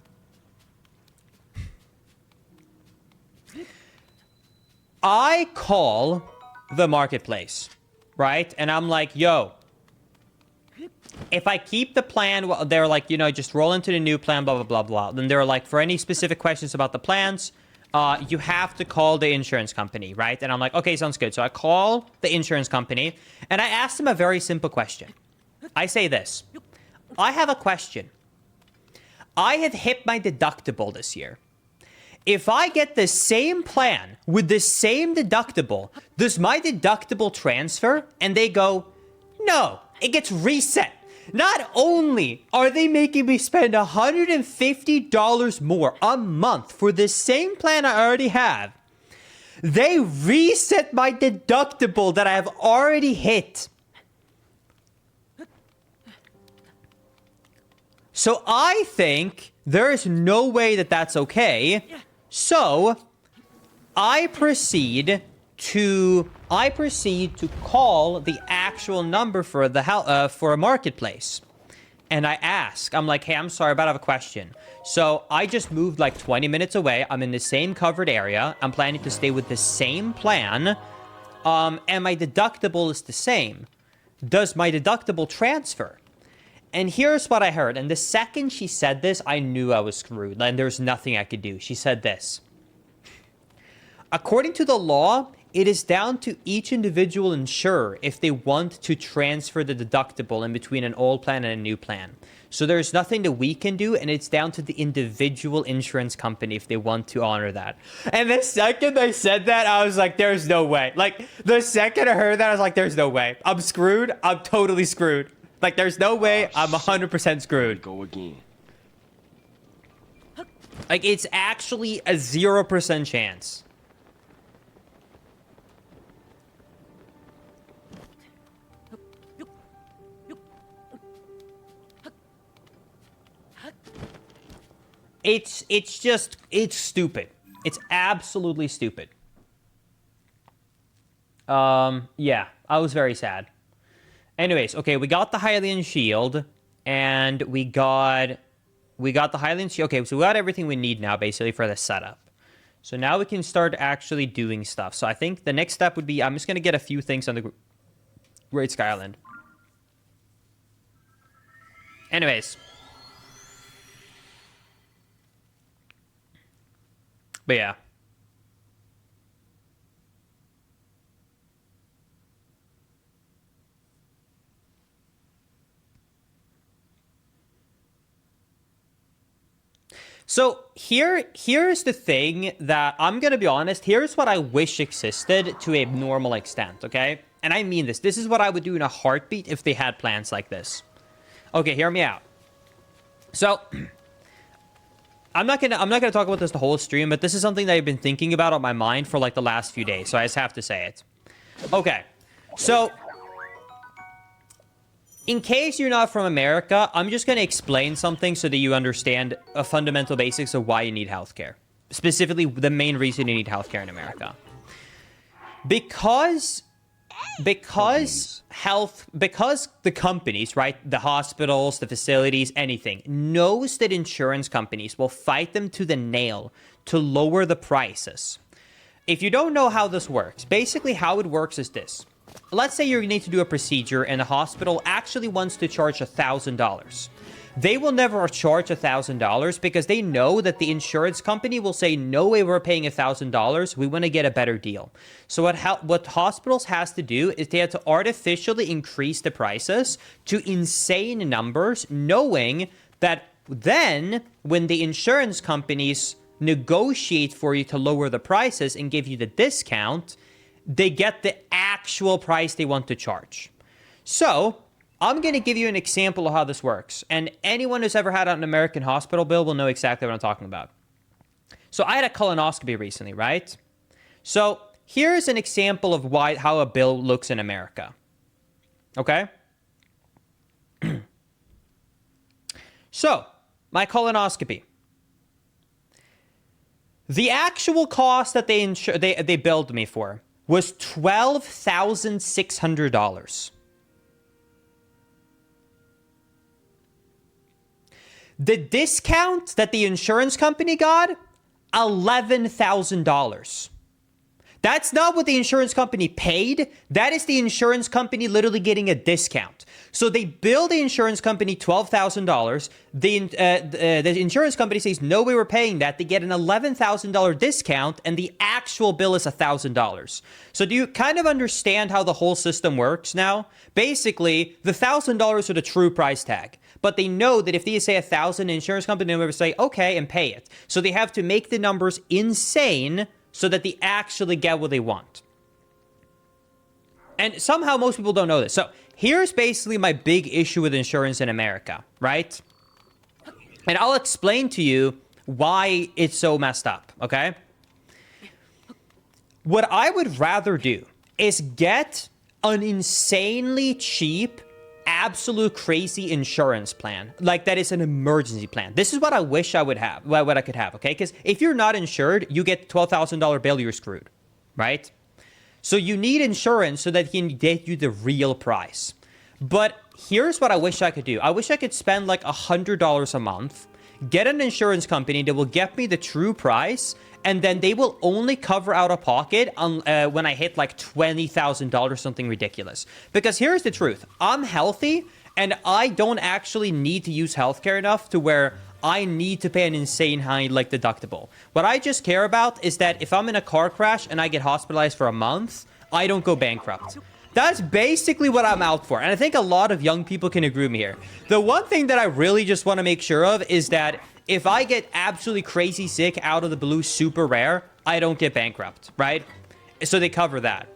I call the marketplace, right? And I'm like, yo, if I keep the plan, well, they're like, you know, just roll into the new plan, blah, blah, blah, blah. Then they're like, for any specific questions about the plans, you have to call the insurance company, right? And I'm like, okay, sounds good. So I call the insurance company, and I ask them a very simple question. I say this. I have a question. I have hit my deductible this year. If I get the same plan with the same deductible, does my deductible transfer? And they go, no, it gets reset. Not only are they making me spend $150 more a month for the same plan I already have, they reset my deductible that I have already hit. So I think there is no way that that's okay. So I proceed to call the actual number for the for a marketplace, and I ask, I'm like, hey, I'm sorry, but I have a question. So I just moved like 20 minutes away. I'm in the same covered area. I'm planning to stay with the same plan, and my deductible is the same. Does my deductible transfer? And here's what I heard. And the second she said this, I knew I was screwed. And there's nothing I could do. She said this. According to the law, it is down to each individual insurer if they want to transfer the deductible in between an old plan and a new plan. So there's nothing that we can do, and it's down to the individual insurance company if they want to honor that. And the second I said that, I was like, there's no way. Like, the second I heard that, I was like, there's no way. I'm screwed. I'm totally screwed. Like, there's no way. I'm 100% screwed.
Go again.
Like, it's actually a 0% chance. It's stupid. It's absolutely stupid. Yeah, I was very sad. Anyways, okay, we got the Hylian shield, and we got the Hylian shield. Okay, so we got everything we need now, basically, for the setup. So now we can start actually doing stuff. So I think the next step would be, I'm just going to get a few things on the Great Sky Island. Anyways. But yeah. So here's the thing that I'm going to be honest. Here's what I wish existed to a normal extent, okay? And I mean this. This is what I would do in a heartbeat if they had plans like this. Okay, hear me out. So I'm not gonna talk about this the whole stream, but this is something that I've been thinking about on my mind for like the last few days, so I just have to say it. Okay, so in case you're not from America, I'm just gonna explain something so that you understand a fundamental basics of why you need healthcare. Specifically, the main reason you need healthcare in America. Because the companies, right, the hospitals, the facilities, anything, knows that insurance companies will fight them to the nail to lower the prices. If you don't know how this works, basically how it works is this. Let's say you need to do a procedure and the hospital actually wants to charge $1,000. They will never charge $1,000 because they know that the insurance company will say, no way we're paying $1,000. We want to get a better deal. So what hospitals has to do is they have to artificially increase the prices to insane numbers, knowing that then when the insurance companies negotiate for you to lower the prices and give you the discount, they get the actual price they want to charge. So I'm going to give you an example of how this works. And anyone who's ever had an American hospital bill will know exactly what I'm talking about. So I had a colonoscopy recently, right? So here's an example of how a bill looks in America. Okay? So, my colonoscopy. The actual cost that they billed me for was $12,600. The discount that the insurance company got, $11,000. That's not what the insurance company paid. That is the insurance company literally getting a discount. So they bill the insurance company $12,000. The insurance company says, no way we're paying that. They get an $11,000 discount, and the actual bill is $1,000. So do you kind of understand how the whole system works now? Basically, the $1,000 are the true price tag. But they know that if they say 1,000, insurance company will say, okay, and pay it. So they have to make the numbers insane so that they actually get what they want. And somehow most people don't know this. So here's basically my big issue with insurance in America, right? And I'll explain to you why it's so messed up, okay? What I would rather do is get an insanely cheap, absolute crazy insurance plan, like that is an emergency plan. This is what I wish I would have, what I could have, okay? Because if you're not insured, you get $12,000 bill, you're screwed, right? So you need insurance so that he can get you the real price. But here's what I wish I could do. I wish I could spend like $100 a month, get an insurance company that will get me the true price, and then they will only cover out of pocket when I hit like $20,000, something ridiculous. Because here's the truth. I'm healthy, and I don't actually need to use healthcare enough to where I need to pay an insane high like deductible. What I just care about is that if I'm in a car crash and I get hospitalized for a month, I don't go bankrupt. That's basically what I'm out for. And I think a lot of young people can agree with me here. The one thing that I really just want to make sure of is that if I get absolutely crazy sick out of the blue, super rare, I don't get bankrupt, right? So they cover that.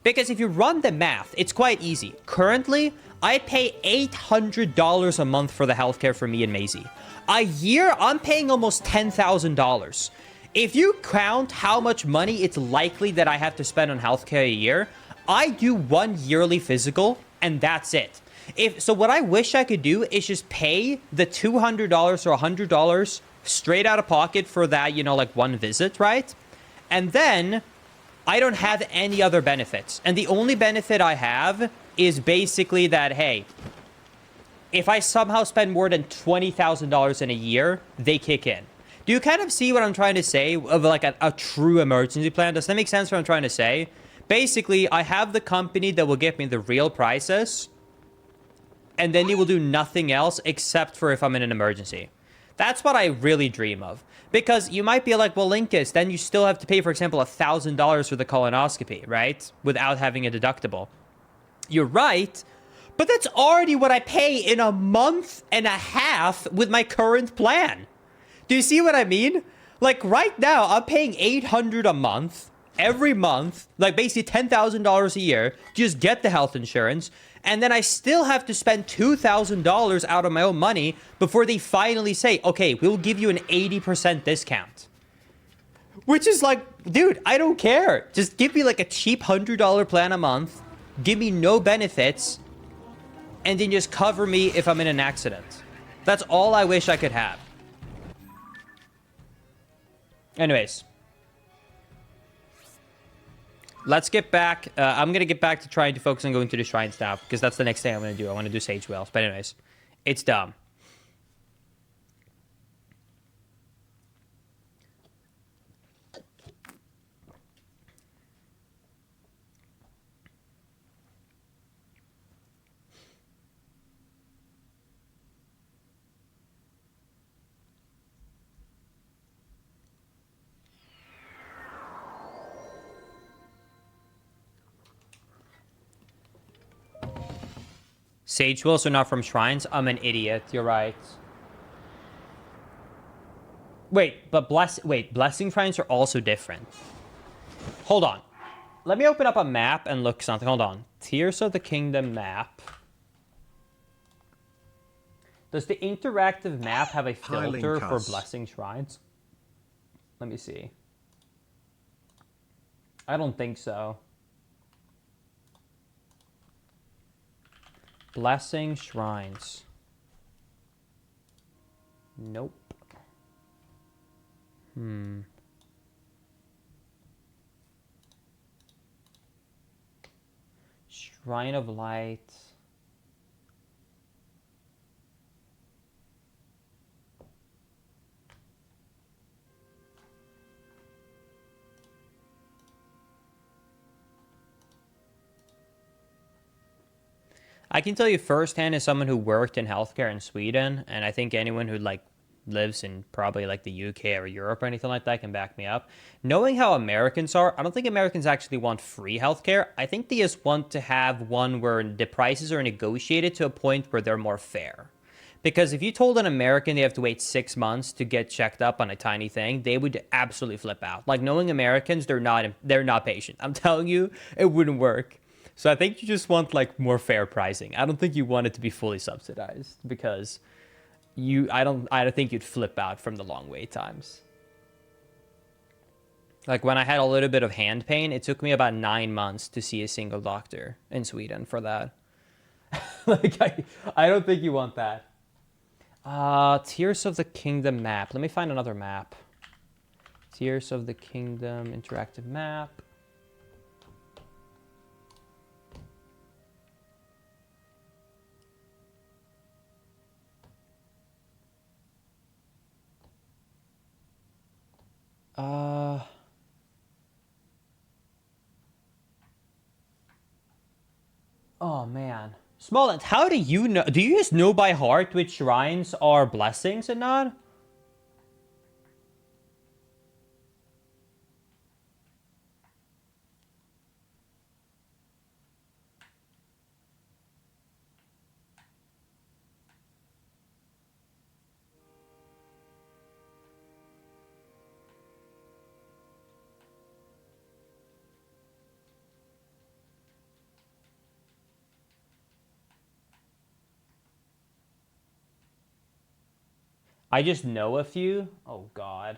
Because if you run the math, it's quite easy. Currently, I pay $800 a month for the healthcare for me and Maisie. A year, I'm paying almost $10,000. If you count how much money it's likely that I have to spend on healthcare a year, I do one yearly physical, and that's it. So what I wish I could do is just pay the $200 or $100 straight out of pocket for that, you know, like one visit, right? And then I don't have any other benefits. And the only benefit I have is basically that, hey, if I somehow spend more than $20,000 in a year, they kick in. Do you kind of see what I'm trying to say of like a true emergency plan? Does that make sense what I'm trying to say? Basically, I have the company that will give me the real prices. and then they will do nothing else except for if I'm in an emergency. That's what I really dream of. Because you might be like, well, Linkus, then you still have to pay, for example, $1,000 for the colonoscopy, right? Without having a deductible. You're right, but that's already what I pay in a month and a half with my current plan. Do you see what I mean? Like right now, I'm paying $800 a month, every month, like basically $10,000 a year, just get the health insurance. And then I still have to spend $2,000 out of my own money before they finally say, okay, we'll give you an 80% discount. Which is like, dude, I don't care. Just give me like a cheap $100 plan a month. Give me no benefits. And then just cover me if I'm in an accident. That's all I wish I could have. Anyways. Let's get back. I'm going to get back to trying to focus on going to the shrines now, because that's the next thing I'm going to do. I want to do Sage Wells. But anyways, it's dumb. Sage Wells are not from shrines? I'm an idiot. You're right. Wait, but blessing shrines are also different. Hold on. Let me open up a map and look something. Hold on. Tears of the Kingdom map. Does the interactive map have a filter for blessing shrines? Let me see. I don't think so. Blessing shrines. Nope. Shrine of Light. I can tell you firsthand as someone who worked in healthcare in Sweden, and I think anyone who like lives in probably like the UK or Europe or anything like that can back me up. Knowing how Americans are, I don't think Americans actually want free healthcare. I think they just want to have one where the prices are negotiated to a point where they're more fair. Because if you told an American they have to wait 6 months to get checked up on a tiny thing, they would absolutely flip out. Like knowing Americans, they're not patient. I'm telling you, it wouldn't work. So I think you just want like more fair pricing. I don't think you want it to be fully subsidized because I don't think you'd flip out from the long wait times. Like when I had a little bit of hand pain, it took me about 9 months to see a single doctor in Sweden for that. Like I don't think you want that. Tears of the Kingdom map. Let me find another map. Tears of the Kingdom interactive map. Oh man. Smallant, how do you know? Do you just know by heart which shrines are blessings and not? I just know a few. Oh god.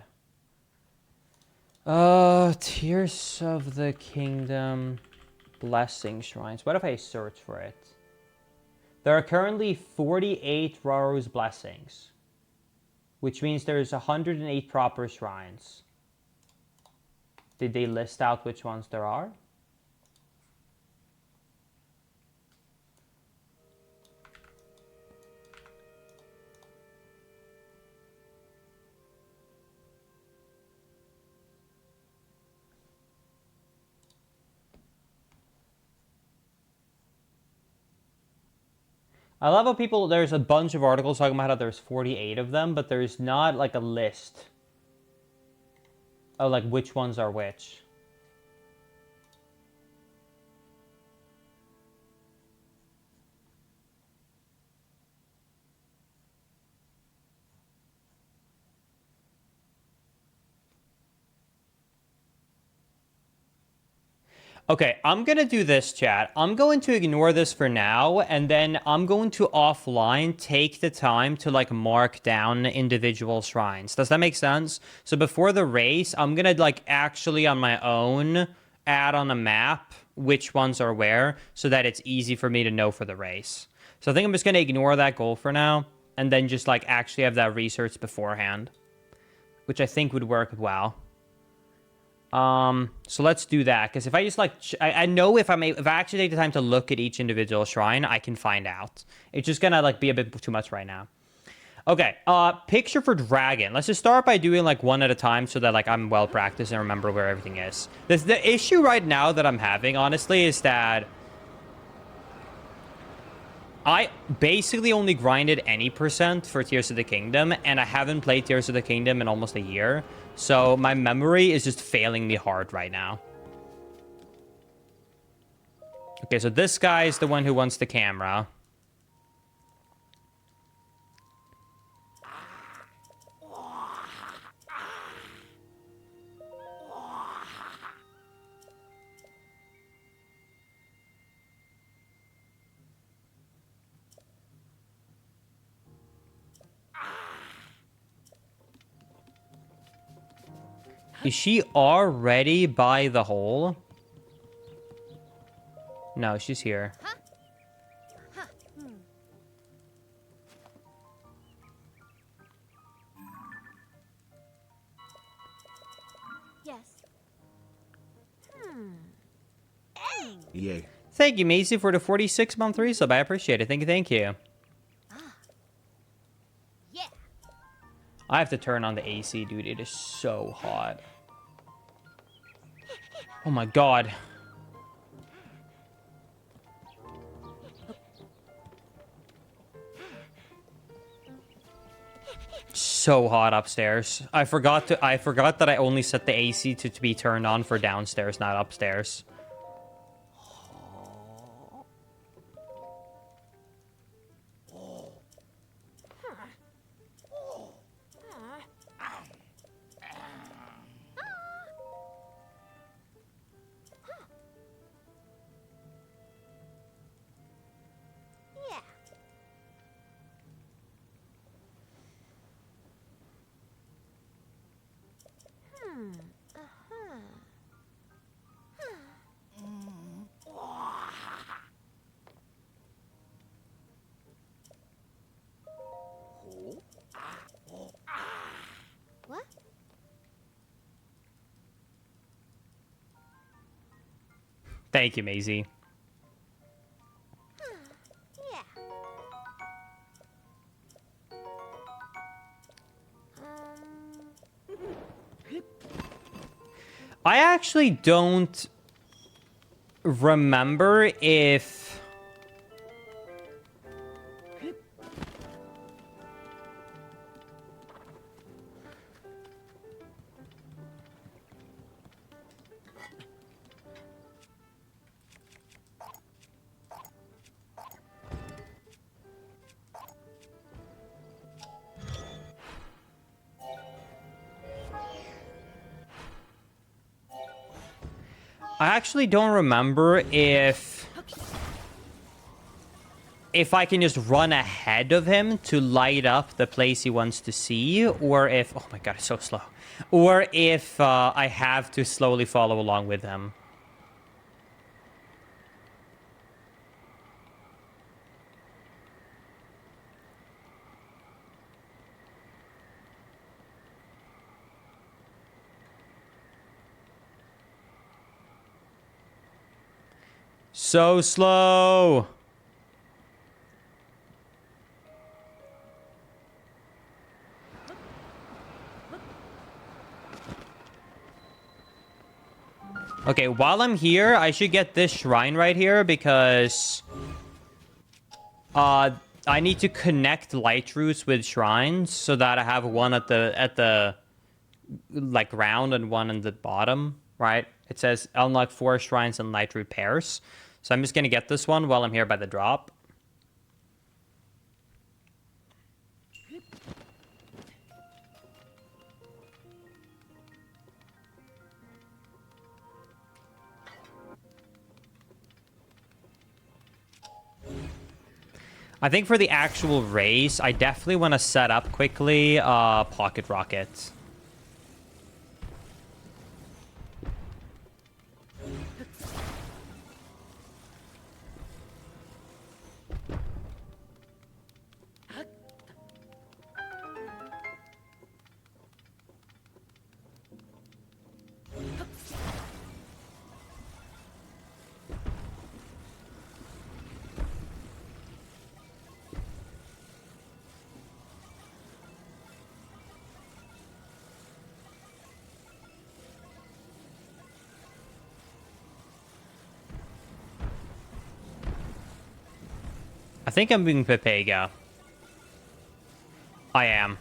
Tears of the Kingdom blessing shrines. What if I search for it? There are currently 48 Roro's blessings, which means there's 108 proper shrines. Did they list out which ones there are? I love how people, there's a bunch of articles talking about how there's 48 of them, but there's not like a list of like which ones are which. Okay, I'm going to do this, chat. I'm going to ignore this for now, and then I'm going to offline take the time to, like, mark down individual shrines. Does that make sense? So before the race, I'm going to, like, actually on my own add on a map which ones are where so that it's easy for me to know for the race. So I think I'm just going to ignore that goal for now, and then just, like, actually have that research beforehand, which I think would work well. So let's do that, because if I just like, I know if I actually take the time to look at each individual shrine, I can find out. It's just gonna like be a bit too much right now. Okay, picture for dragon. Let's just start by doing like one at a time so that like I'm well practiced and remember where everything is. The issue right now that I'm having, honestly, is that I basically only grinded any percent for Tears of the Kingdom, and I haven't played Tears of the Kingdom in almost a year. So my memory is just failing me hard right now. Okay, so this guy is the one who wants the camera. Is she already by the hole? No, she's here.
Yes.
Yay.
Thank you, Macy, for the 46-month resub. I appreciate it. Thank you, thank you.
Yeah.
I have to turn on the AC, dude. It is so hot. Oh my god. So hot upstairs. I forgot that I only set the AC to be turned on for downstairs, not upstairs.
Yeah. What?
Thank you, Maisie.
Yeah.
I actually don't remember if... I actually don't remember if I can just run ahead of him to light up the place he wants to see, or if... Oh my god, it's so slow. Or if I have to slowly follow along with him. So slow. Okay, while I'm here, I should get this shrine right here because I need to connect light roots with shrines so that I have one at the like ground and one in the bottom, right? It says unlock 4 shrines and light root pairs. So I'm just gonna get this one while I'm here by the drop. I think for the actual race, I definitely want to set up quickly pocket rockets. I think I'm being Pepega. I am.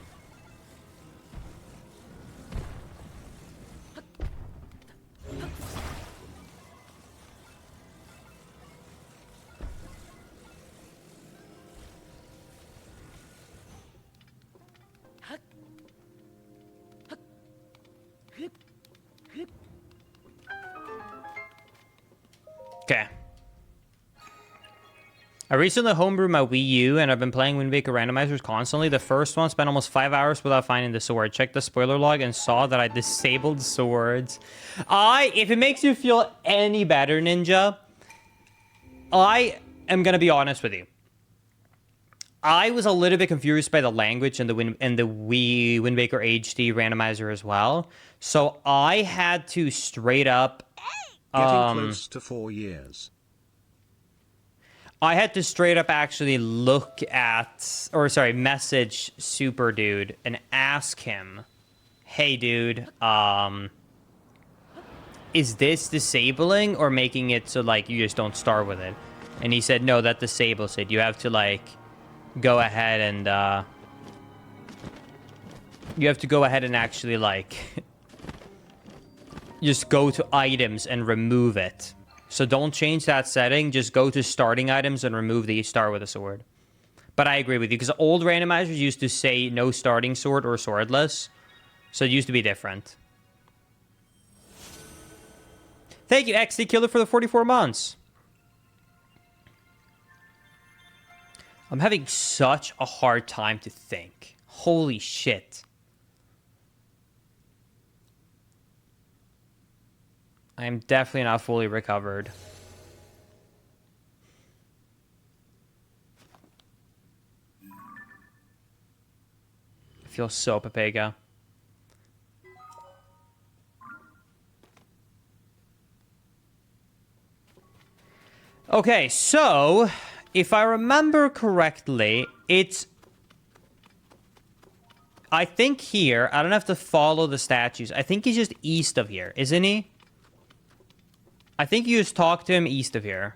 Okay. I recently homebrewed my Wii U, and I've been playing Wind Waker randomizers constantly. The first one spent almost 5 hours without finding the sword. Checked the spoiler log and saw that I disabled swords. If it makes you feel any better, Ninja, I am gonna be honest with you. I was a little bit confused by the language in the Wii Wind Waker HD randomizer as well. So I had to straight up
Getting close to 4 years.
I had to straight up actually look at, or sorry, message Super Dude and ask him, hey dude, is this disabling or making it so like you just don't start with it? And he said, no, that disables it. You have to like go ahead and actually like just go to items and remove it. So don't change that setting. Just go to starting items and remove the start with a sword. But I agree with you, because old randomizers used to say no starting sword or swordless. So it used to be different. Thank you, XD Killer, for the 44 months. I'm having such a hard time to think. Holy shit. I am definitely not fully recovered. I feel so Pepega. Okay, so if I remember correctly, it's... I think here, I don't have to follow the statues. I think he's just east of here, isn't he? I think you just talk to him east of here.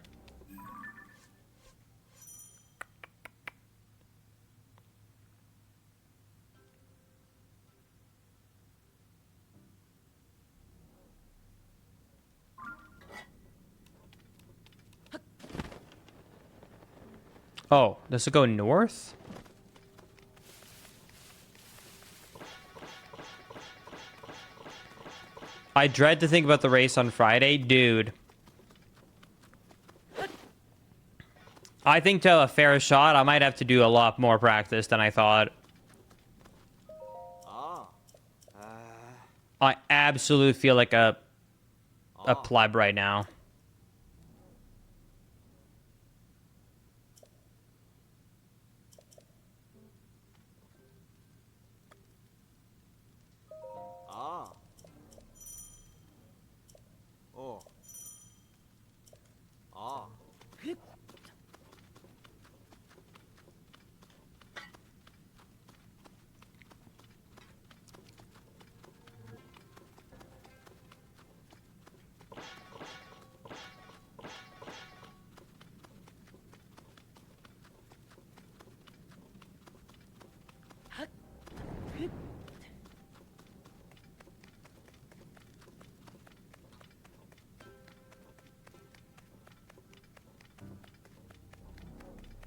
Oh, does it go north? I dread to think about the race on Friday. Dude. I think to have a fair shot, I might have to do a lot more practice than I thought. I absolutely feel like a pleb right now.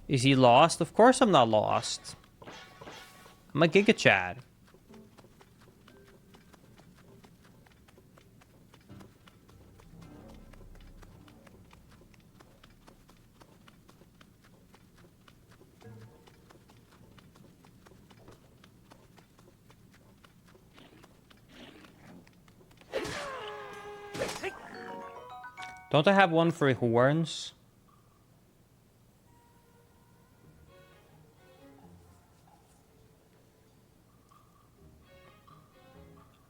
Is he lost? Of course I'm not lost. I'm a Giga Chad. Don't I have one for horns?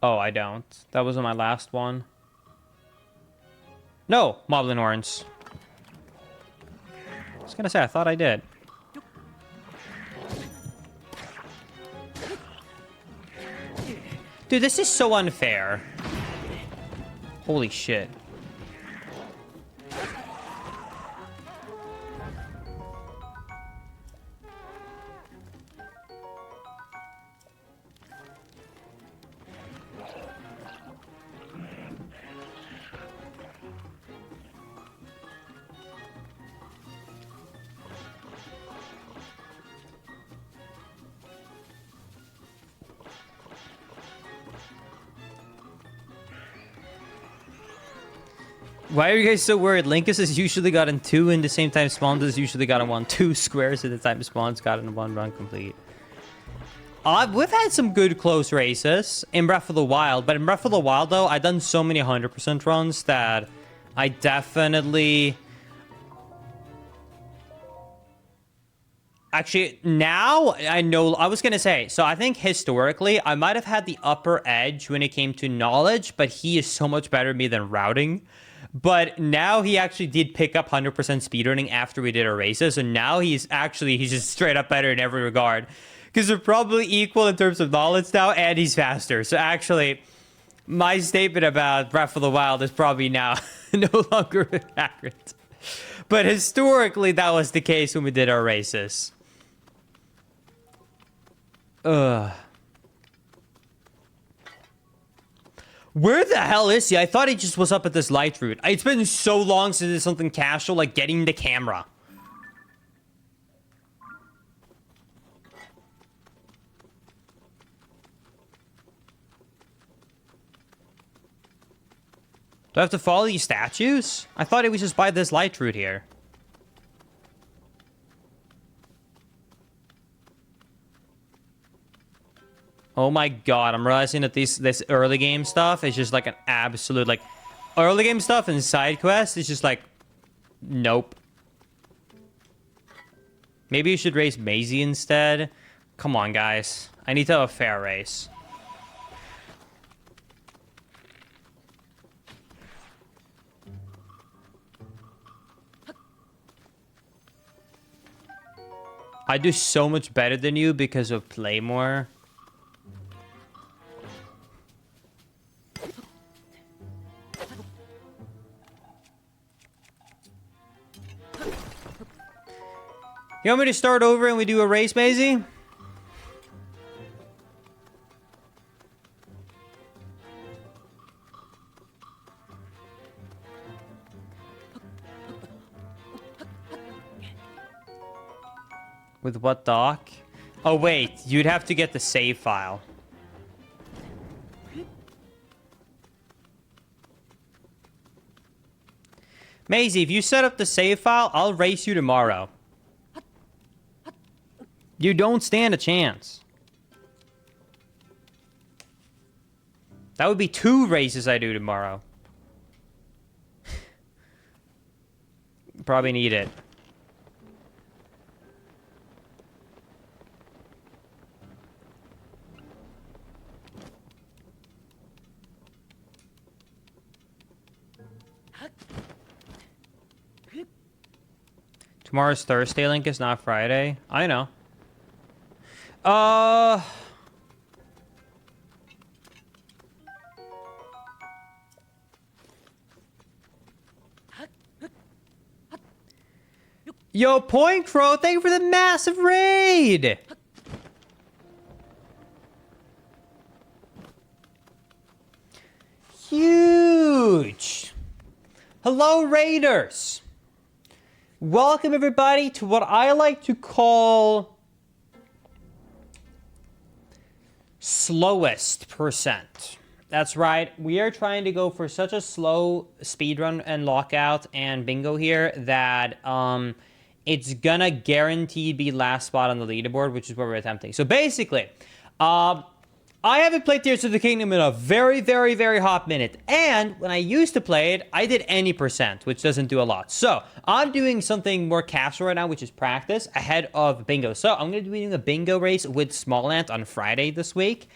Oh, I don't. That wasn't my last one. No, Moblin horns. I was gonna say, I thought I did. Dude, this is so unfair. Holy shit. Why are you guys so worried? Linkus has usually gotten 2 in the same time Smallant has usually gotten 1. 2 squares at the time Smallant's gotten 1 run complete. We've had some good close races in Breath of the Wild, but in Breath of the Wild, though, I've done so many 100% runs that I definitely... Actually, now I know... I was going to say, so I think historically, I might have had the upper edge when it came to knowledge, but he is so much better at me than routing. But now he actually did pick up 100% speedrunning after we did our races. So now he's just straight up better in every regard. Because they're probably equal in terms of knowledge now, and he's faster. So actually, my statement about Breath of the Wild is probably now no longer accurate. But historically, that was the case when we did our races. Ugh. Where the hell is he? I thought he just was up at this light route. It's been so long since it's something casual, like getting the camera. Do I have to follow these statues? I thought it was just by this light route here. Oh my god, I'm realizing that this early game stuff is just like an absolute, like, early game stuff and side quests is just like, nope. Maybe you should race Maisie instead. Come on, guys. I need to have a fair race. I do so much better than you because of play more. You want me to start over and we do a race, Maisie? With what doc? Oh, wait. You'd have to get the save file. Maisie, if you set up the save file, I'll race you tomorrow. You don't stand a chance. That would be 2 races I do tomorrow. Probably need it. Tomorrow's Thursday, Link, is not Friday. I know. Yo, Point Crow, thank you for the massive raid! Huge! Hello, Raiders! Welcome, everybody, to what I like to call slowest percent. That's right. We are trying to go for such a slow speedrun and lockout and bingo here that it's gonna guaranteed be last spot on the leaderboard, which is what we're attempting. So basically, I haven't played Tears of the Kingdom in a very, very, very hot minute. And when I used to play it, I did any percent, which doesn't do a lot. So I'm doing something more casual right now, which is practice ahead of bingo. So I'm going to be doing a bingo race with Smallant on Friday this week.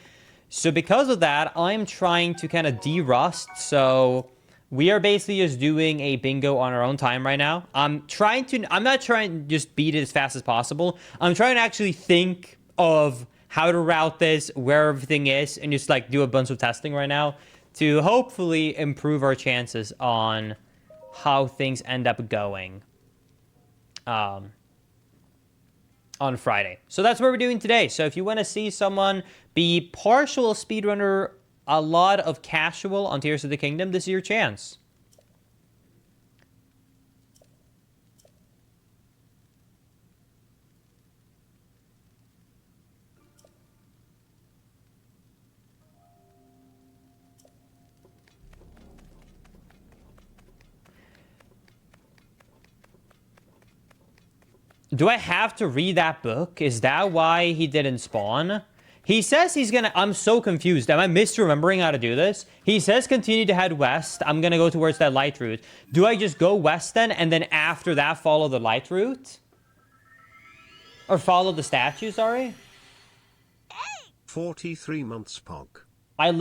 So because of that, I'm trying to kind of de-rust. So we are basically just doing a bingo on our own time right now. I'm not trying to just beat it as fast as possible. I'm trying to actually think of how to route this, where everything is, and just like do a bunch of testing right now to hopefully improve our chances on how things end up going on Friday. So that's what we're doing today. So if you want to see someone be partial speedrunner, a lot of casual on Tears of the Kingdom, this is your chance. Do I have to read that book? Is that why he didn't spawn? He says he's gonna... I'm so confused. Am I misremembering how to do this? He says continue to head west. I'm gonna go towards that light route. Do I just go west then, and then after that follow the light route? Or follow the statue, sorry?
43 months Pog.
I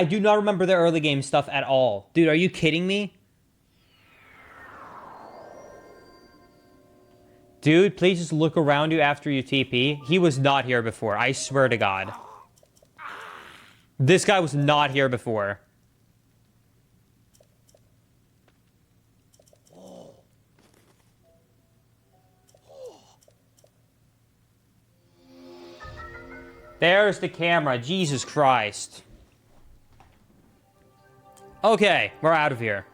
do not remember the early game stuff at all. Dude, are you kidding me? Dude, please just look around you after you TP. He was not here before. I swear to God. This guy was not here before. There's the camera. Jesus Christ. Okay, we're out of here.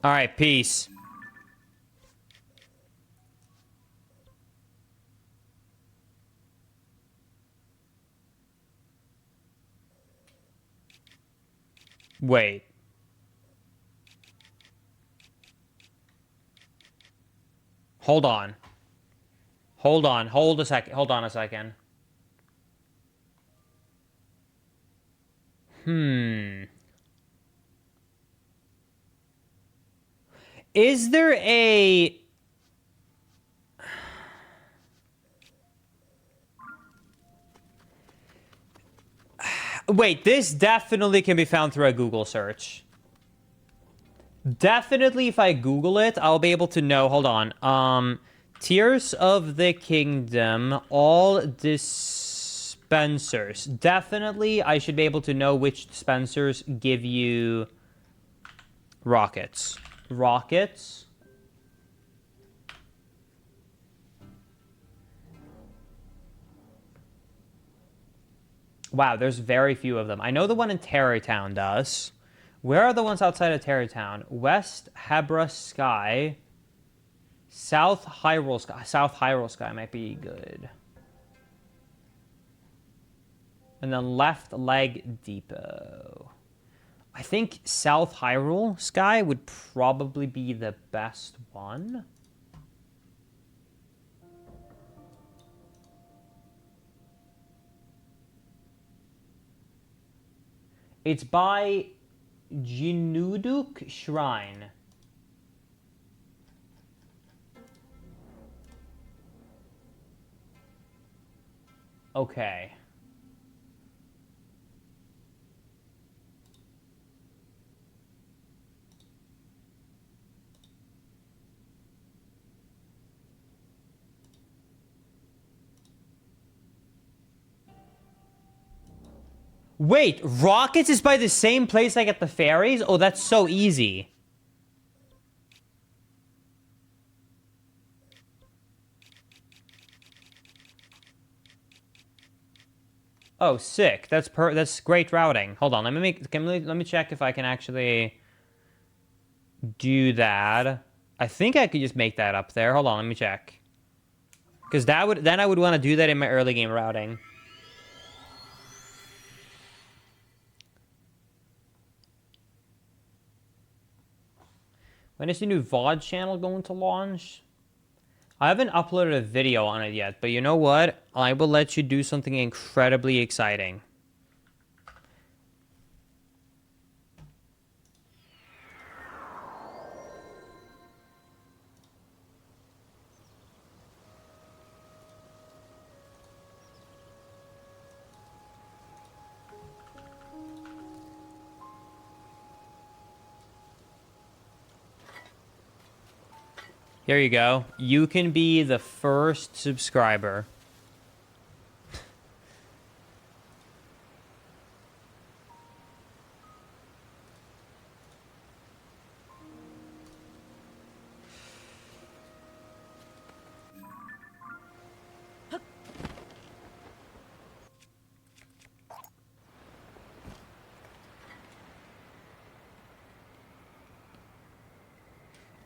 All right, peace. Wait. Hold on. Hold on. Hold a second. Hold on a second. Is there a... Wait, this definitely can be found through a Google search. Definitely, if I Google it, I'll be able to know. Hold on. Tears of the Kingdom, all dispensers. Definitely, I should be able to know which dispensers give you rockets. Rockets. Wow, there's very few of them. I know the one in Terrytown does. Where are the ones outside of Terrytown? West Hebra Sky. South Hyrule Sky. South Hyrule Sky might be good. And then Left Leg Depot. I think South Hyrule Sky would probably be the best one. It's by Jinuduk Shrine. Okay. Wait, Rockets is by the same place I get the fairies? Oh, that's so easy. Oh, sick. That's great routing. Hold on. Let me check if I can actually do that. I think I could just make that up there. Hold on, let me check. Because I would want to do that in my early game routing. When is the new VOD channel going to launch? I haven't uploaded a video on it yet, but you know what? I will let you do something incredibly exciting. Here you go. You can be the first subscriber.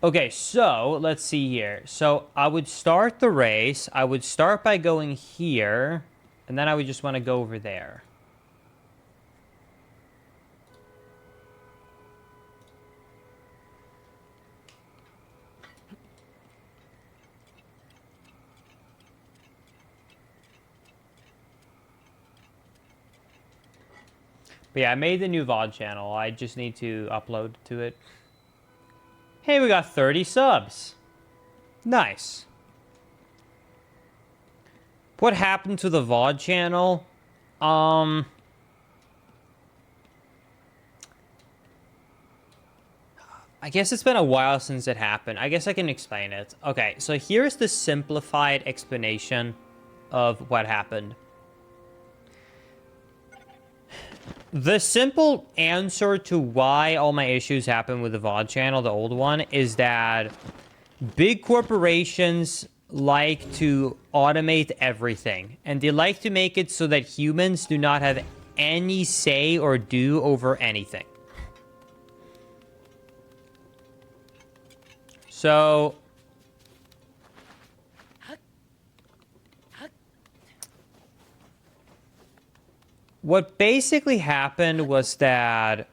Okay, so let's see here. So I would start the race. I would start by going here, and then I would just want to go over there. But yeah, I made the new VOD channel. I just need to upload to it. Hey, we got 30 subs. Nice. What happened to the VOD channel? I guess it's been a while since it happened. I guess I can explain it. Okay, so here's the simplified explanation of what happened. The simple answer to why all my issues happen with the VOD channel, the old one, is that big corporations like to automate everything. And they like to make it so that humans do not have any say or do over anything. So what basically happened was that...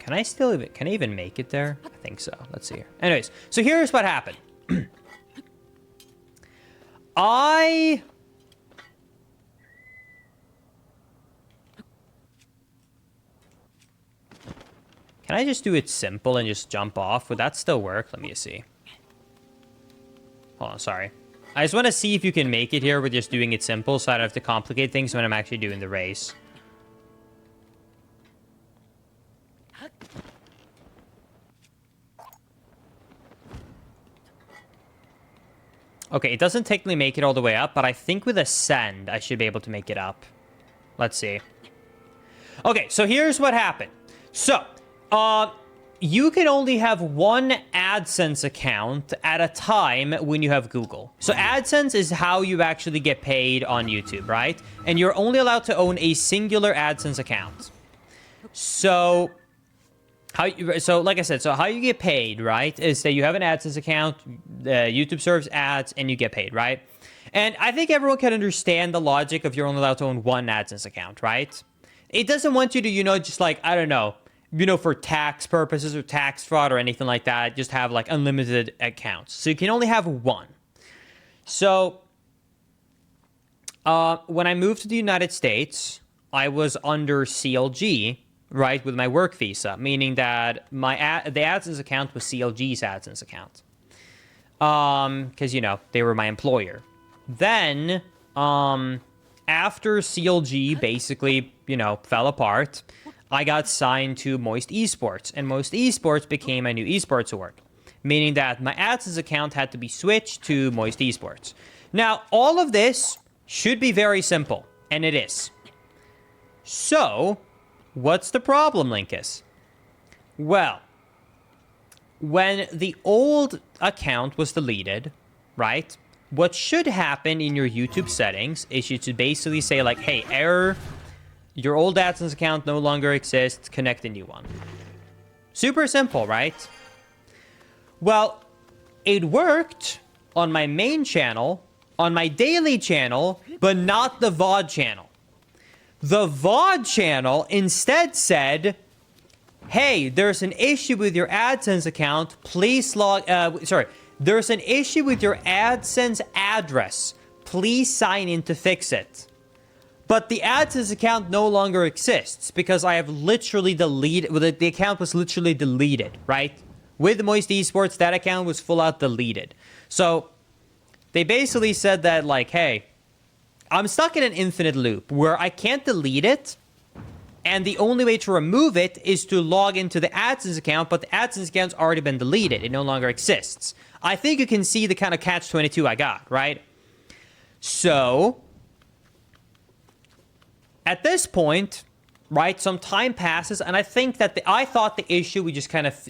Can I even make it there? I think so. Let's see here. Anyways, so here's what happened. Can I just do it simple and just jump off? Would that still work? Let me see. Hold on, sorry. I just want to see if you can make it here with just doing it simple so I don't have to complicate things when I'm actually doing the race. Okay, it doesn't technically make it all the way up, but I think with Ascend, I should be able to make it up. Let's see. Okay, so here's what happened. So, you can only have one AdSense account at a time when you have Google. So AdSense is how you actually get paid on YouTube, right? And you're only allowed to own a singular AdSense account. So, like I said, so how you get paid, right, is that you have an AdSense account, YouTube serves ads, and you get paid, right? And I think everyone can understand the logic of you're only allowed to own one AdSense account, right? It doesn't want you to, just like, I don't know, for tax purposes or tax fraud or anything like that, just have like unlimited accounts. So you can only have one. So when I moved to the United States, I was under CLG, right, with my work visa, meaning that the AdSense account was CLG's AdSense account. Because, they were my employer. Then, after CLG basically, fell apart, I got signed to Moist Esports, and Moist Esports became my new esports org, meaning that my AdSense account had to be switched to Moist Esports. Now, all of this should be very simple, and it is. So, what's the problem, Linkus? Well, when the old account was deleted, right, what should happen in your YouTube settings is you should basically say like, hey, error, your old AdSense account no longer exists, connect a new one. Super simple, right? Well, it worked on my main channel, on my daily channel, but not the VOD channel. The VOD channel instead said, hey, there's an issue with your AdSense account, please there's an issue with your AdSense address, please sign in to fix it. But the AdSense account no longer exists because I have literally deleted, well, the account was literally deleted, right? With Moist Esports, that account was full out deleted. So they basically said that like, hey, I'm stuck in an infinite loop where I can't delete it, and the only way to remove it is to log into the AdSense account, but the AdSense account's already been deleted. It no longer exists. I think you can see the kind of catch-22 I got, right? So, at this point, right, some time passes, and I think that I thought the issue would just kind of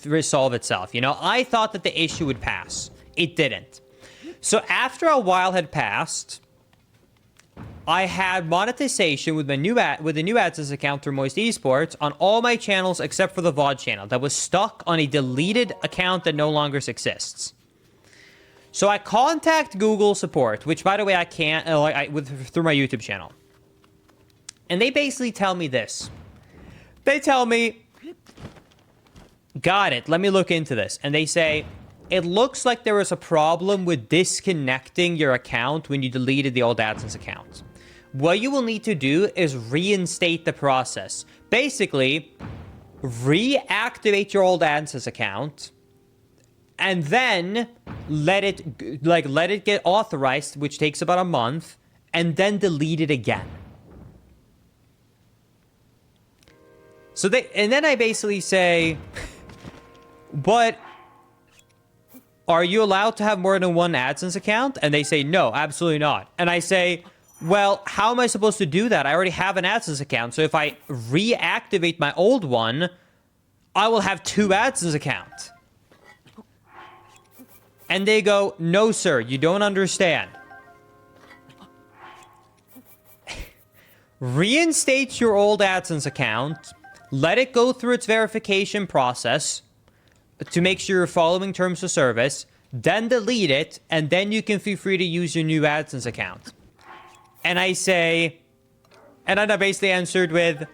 resolve itself, you know? I thought that the issue would pass. It didn't. So after a while had passed, I had monetization with the new AdSense account through Moist Esports on all my channels except for the VOD channel that was stuck on a deleted account that no longer exists. So I contact Google support, which by the way I can't through my YouTube channel, and they basically tell me this. They tell me, got it, let me look into this, and they say, it looks like there was a problem with disconnecting your account when you deleted the old AdSense account. What you will need to do is reinstate the process. Basically, reactivate your old AdSense account, and then let it get authorized, which takes about a month, and then delete it again. So then I basically say, but are you allowed to have more than one AdSense account? And they say, no, absolutely not. And I say, well, how am I supposed to do that? I already have an AdSense account. So if I reactivate my old one, I will have two AdSense accounts. And they go, no, sir, you don't understand. Reinstate your old AdSense account. Let it go through its verification process to make sure you're following terms of service. Then delete it. And then you can feel free to use your new AdSense account. And I say, and then I basically answered with,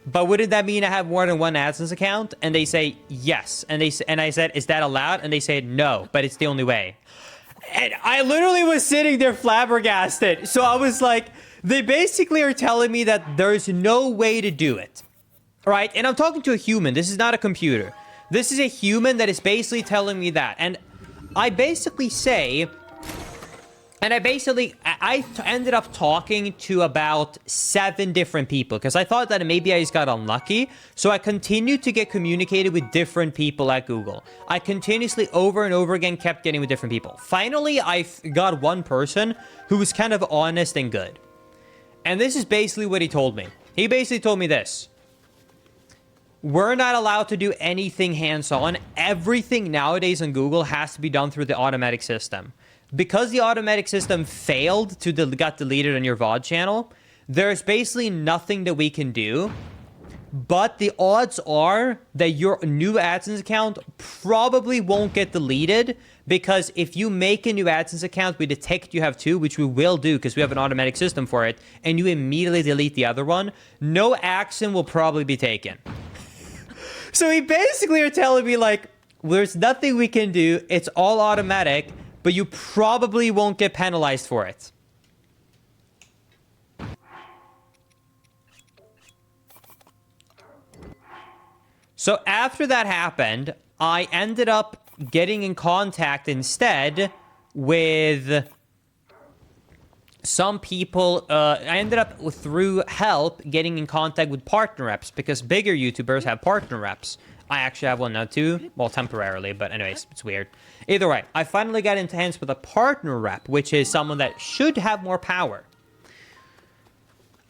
but wouldn't that mean I have more than one AdSense account? And they say, yes. And I said, is that allowed? And they said, no, but it's the only way. And I literally was sitting there flabbergasted. So I was like, they basically are telling me that there's no way to do it. Right? And I'm talking to a human. This is not a computer. This is a human that is basically telling me that. And I basically say, and I ended up talking to about 7 different people because I thought that maybe I just got unlucky. So I continued to get communicated with different people at Google. I continuously over and over again kept getting with different people. Finally, I got one person who was kind of honest and good. And this is basically what he told me. He basically told me this. We're not allowed to do anything hands-on. Everything nowadays on Google has to be done through the automatic system. Because the automatic system failed to got deleted on your VOD channel, there's basically nothing that we can do. But the odds are that your new AdSense account probably won't get deleted, because if you make a new AdSense account, we detect you have 2, which we will do because we have an automatic system for it, and you immediately delete the other one, no action will probably be taken. So he basically are telling me, like, there's nothing we can do, it's all automatic, but you probably won't get penalized for it. So after that happened, I ended up getting in contact instead with some people. I ended up, through help, getting in contact with partner reps, because bigger YouTubers have partner reps. I actually have one now too. Well, temporarily, but anyways, it's weird. Either way, I finally got into hands with a partner rep, which is someone that should have more power.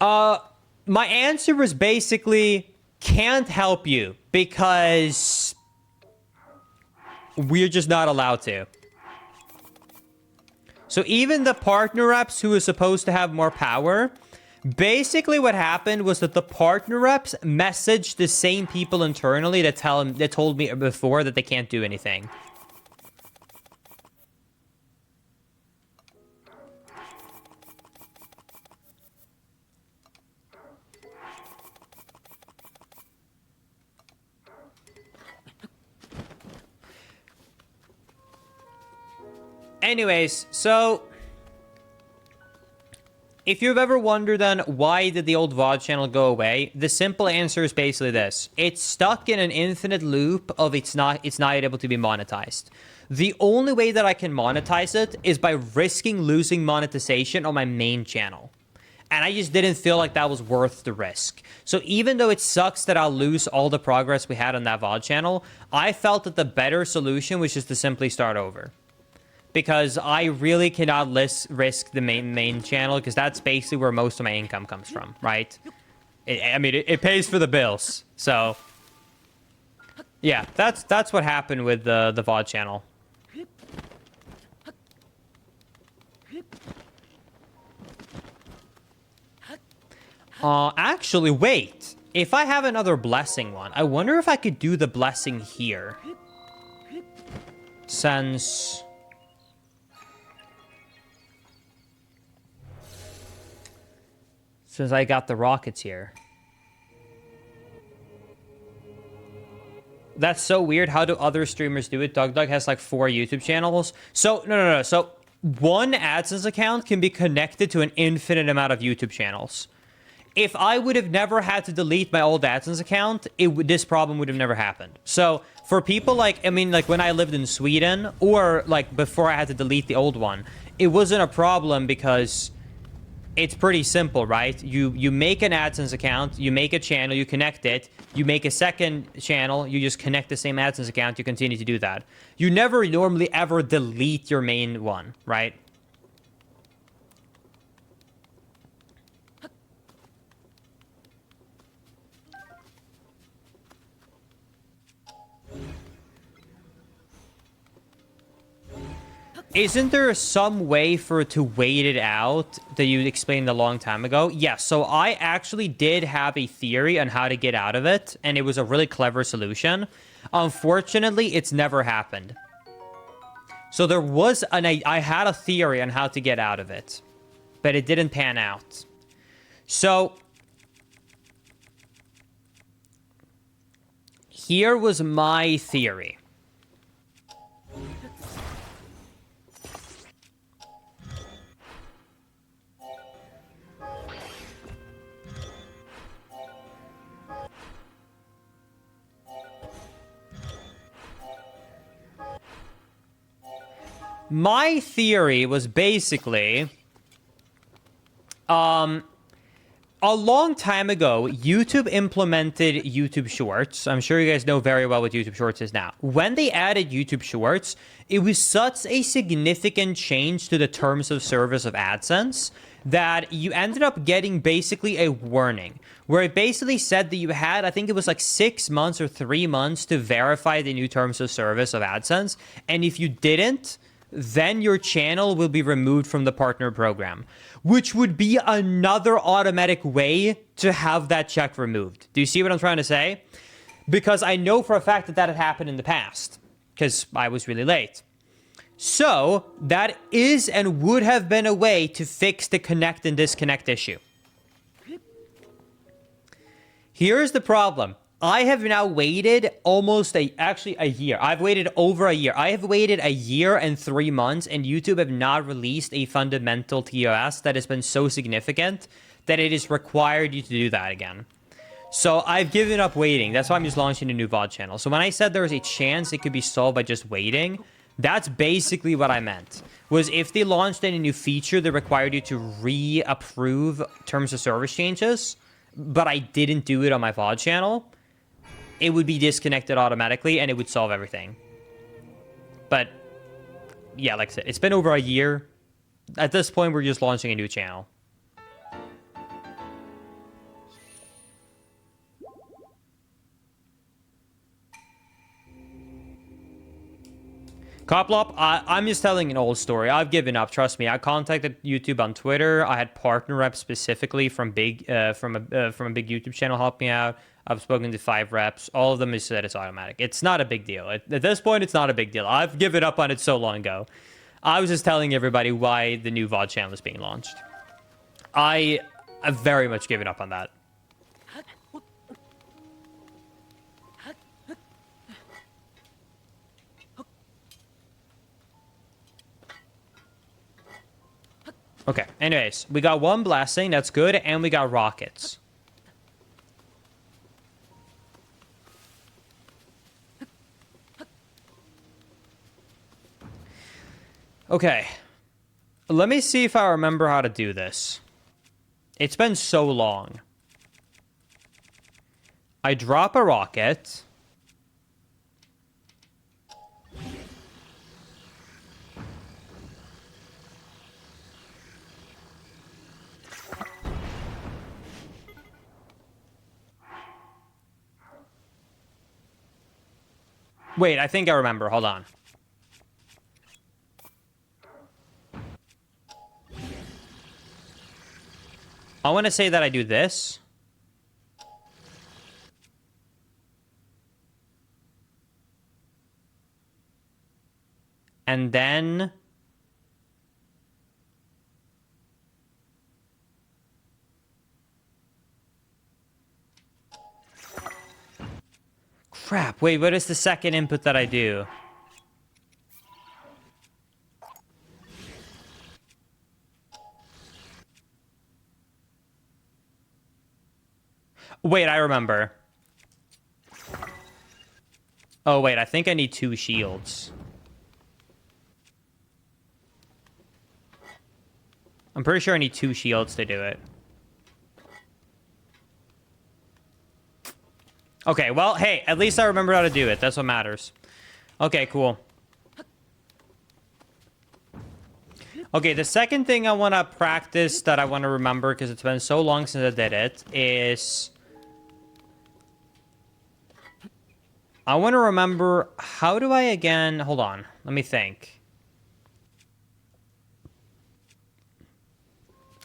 My answer was basically, can't help you because we're just not allowed to. So even the partner reps who is supposed to have more power, basically what happened was that the partner reps messaged the same people internally that told me before that they can't do anything. Anyways, so if you've ever wondered then why did the old VOD channel go away, the simple answer is basically this. It's stuck in an infinite loop of it's not able to be monetized. The only way that I can monetize it is by risking losing monetization on my main channel. And I just didn't feel like that was worth the risk. So even though it sucks that I'll lose all the progress we had on that VOD channel, I felt that the better solution was just to simply start over. Because I really cannot risk the main channel, because that's basically where most of my income comes from, right? It pays for the bills. So, yeah, that's what happened with the VOD channel. Actually, wait. If I have another blessing one, I wonder if I could do the blessing here. Since I got the rockets here. That's so weird. How do other streamers do it? Doug has like 4 YouTube channels. So, no. So, one AdSense account can be connected to an infinite amount of YouTube channels. If I would have never had to delete my old AdSense account, this problem would have never happened. So, for people like when I lived in Sweden, or like before I had to delete the old one, it wasn't a problem because it's pretty simple, right? You make an AdSense account, you make a channel, you connect it, you make a second channel, you just connect the same AdSense account, you continue to do that. You never normally ever delete your main one, right? Isn't there some way for it to wait it out that you explained a long time ago? Yes, so I actually did have a theory on how to get out of it, and it was a really clever solution. Unfortunately, it's never happened. So I had a theory on how to get out of it, but it didn't pan out. So here was my theory. My theory was basically, a long time ago, YouTube implemented YouTube Shorts. I'm sure you guys know very well what YouTube Shorts is now. When they added YouTube Shorts, it was such a significant change to the terms of service of AdSense that you ended up getting basically a warning where it basically said that you had, I think it was like 6 months or 3 months to verify the new terms of service of AdSense. And if you didn't, then your channel will be removed from the partner program, which would be another automatic way to have that check removed. Do you see what I'm trying to say? Because I know for a fact that had happened in the past, because I was really late. So that is and would have been a way to fix the connect and disconnect issue. Here's the problem. I have now waited actually a year. I've waited over a year. I have waited a year and 3 months, and YouTube have not released a fundamental TOS that has been so significant that it has required you to do that again. So I've given up waiting. That's why I'm just launching a new VOD channel. So when I said there was a chance it could be solved by just waiting, that's basically what I meant. Was if they launched any new feature that required you to re-approve terms of service changes, but I didn't do it on my VOD channel, it would be disconnected automatically and it would solve everything. But yeah, like I said, it's been over a year. At this point, we're just launching a new channel. Coplop, I'm just telling an old story. I've given up. Trust me. I contacted YouTube on Twitter. I had partner reps specifically from from a big YouTube channel help me out. I've spoken to 5 reps. All of them have said it's automatic. It's not a big deal. At this point, it's not a big deal. I've given up on it so long ago. I was just telling everybody why the new VOD channel is being launched. I've very much given up on that. Okay, anyways, we got 1 blessing, that's good, and we got rockets. Okay, let me see if I remember how to do this. It's been so long. I drop a rocket. Wait, I think I remember. Hold on. I want to say that I do this. And then... Crap, wait, what is the second input that I do? Wait, I remember. Oh, wait, I think I need 2 shields. I'm pretty sure I need 2 shields to do it. Okay, well, hey, at least I remember how to do it. That's what matters. Okay, cool. Okay, the second thing I want to practice that I want to remember, because it's been so long since I did it, is... I want to remember... How do I again... Hold on. Let me think.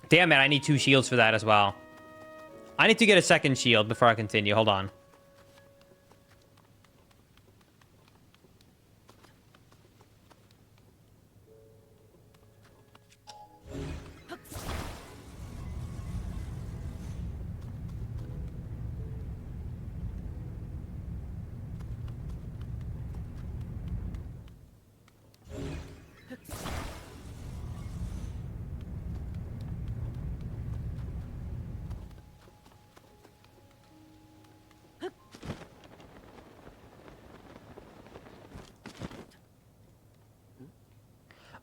Damn it, I need 2 shields for that as well. I need to get a second shield before I continue. Hold on.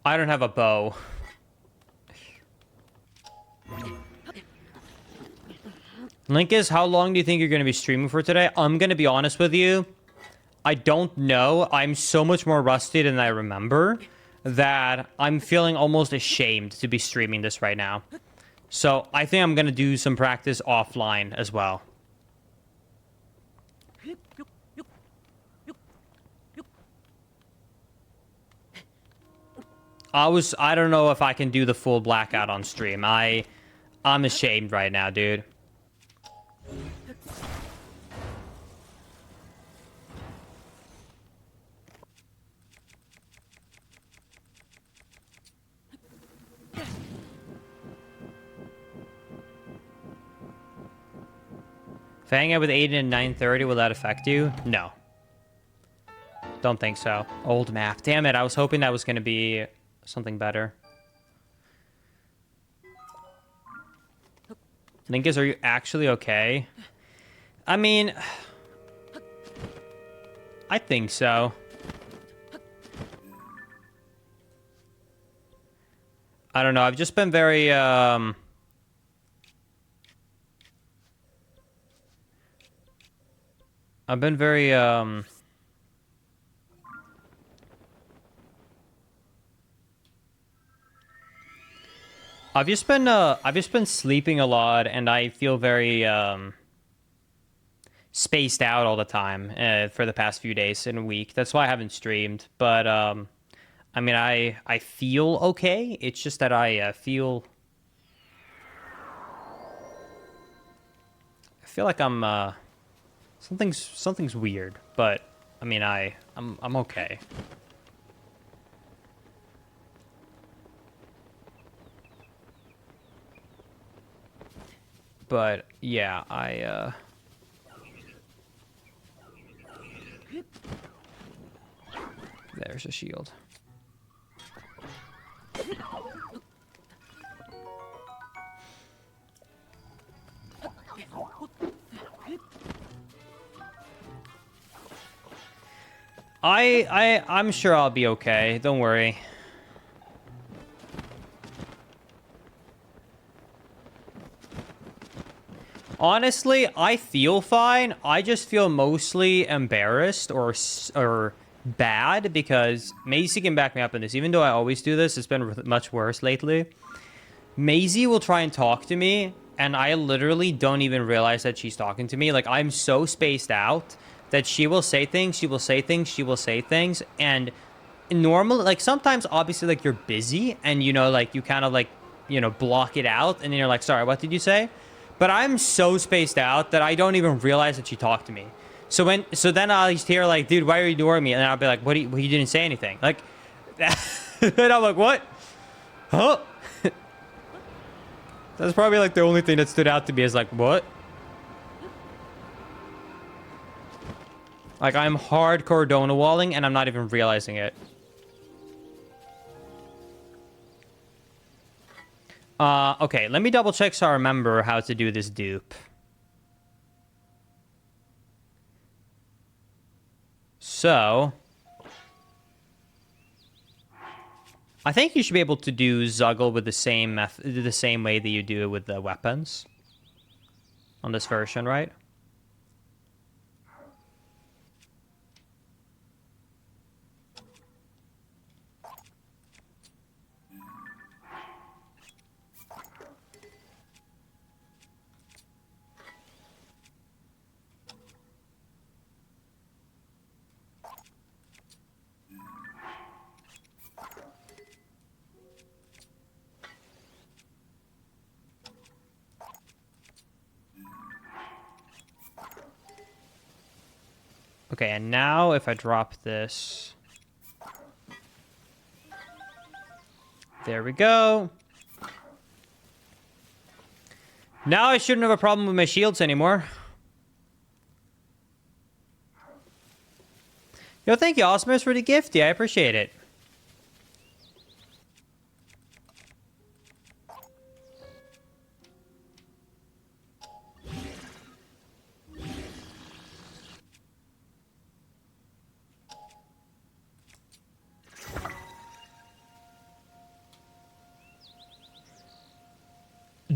I don't have a bow. Linkus, how long do you think you're going to be streaming for today? I'm going to be honest with you. I don't know. I'm so much more rusty than I remember that I'm feeling almost ashamed to be streaming this right now. So I think I'm going to do some practice offline as well. I don't know if I can do the full blackout on stream. I'm ashamed right now, dude. If I hang out with Aiden at 9:30, will that affect you? No. Don't think so. Old map. Damn it, I was hoping that was going to be something better. Linkus, are you actually okay? I mean... I think so. I don't know, I've just been very, I've been very, I've just been sleeping a lot, and I feel very, spaced out all the time, for the past few days and a week. That's why I haven't streamed, but, I mean, I feel okay. It's just that I feel like I'm something's weird, but I mean, I'm okay. But yeah, there's a shield. I'm sure I'll be okay. Don't worry. Honestly, I feel fine. I just feel mostly embarrassed or bad because Maisie can back me up in this. Even though I always do this, it's been much worse lately. Maisie will try and talk to me, and I literally don't even realize that she's talking to me. Like, I'm so spaced out that she will say things, she will say things, she will say things, and normally, like, sometimes, obviously, like, you're busy, and, you know, like, you kind of, like, you know, block it out, and then you're like, sorry, what did you say? But I'm so spaced out that I don't even realize that she talked to me. So then I'll just hear, like, dude, why are you ignoring me? And then I'll be like, what, you didn't say anything. Like, and I'm like, what? Huh? That's probably, like, the only thing that stood out to me is, like, what? Like, I'm hardcore donut walling, and I'm not even realizing it. Okay, let me double check so I remember how to do this dupe. So, I think you should be able to do Zuggle with the same the same way that you do it with the weapons on this version, right? Okay, and now if I drop this... There we go. Now I shouldn't have a problem with my shields anymore. Yo, thank you, Osmos, for the gifty. I appreciate it.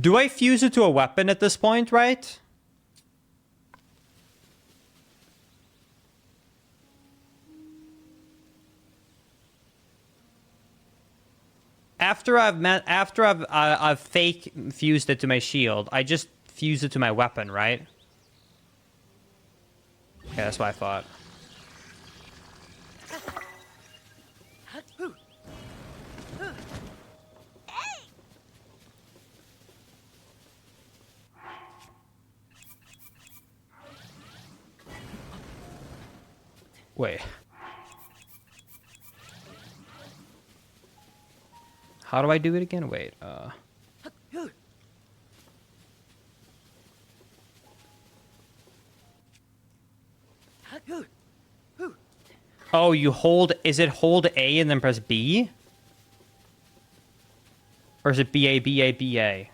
Do I fuse it to a weapon at this point, right? After I've fake fused it to my shield, I just fuse it to my weapon, right? Okay, that's what I thought. Wait. How do I do it again? Wait, Oh, you hold... Is it hold A and then press B? Or is it B-A, B-A, B-A?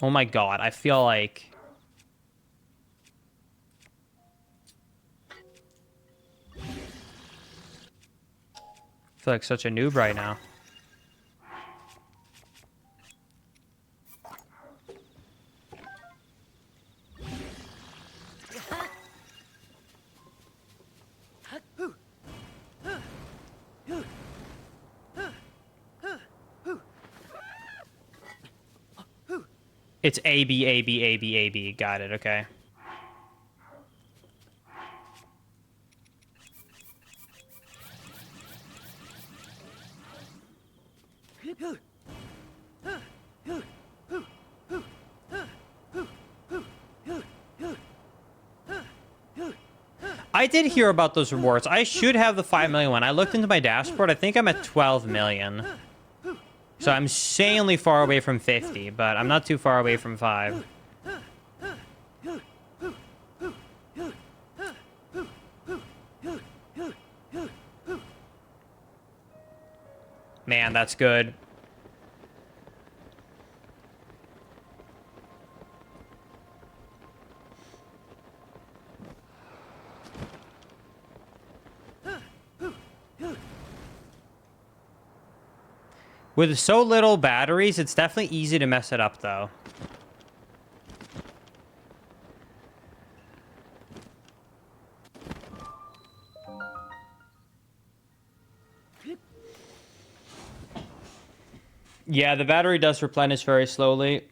Oh my god, I feel like... I feel like such a noob right now. It's A, B, A, B, A, B, A, B. Got it, okay. I did hear about those rewards. I should have the 5 million one. I looked into my dashboard. I think I'm at 12 million. So I'm insanely far away from 50, but I'm not too far away from 5. Man, that's good. With so little batteries, it's definitely easy to mess it up, though. Yeah, the battery does replenish very slowly.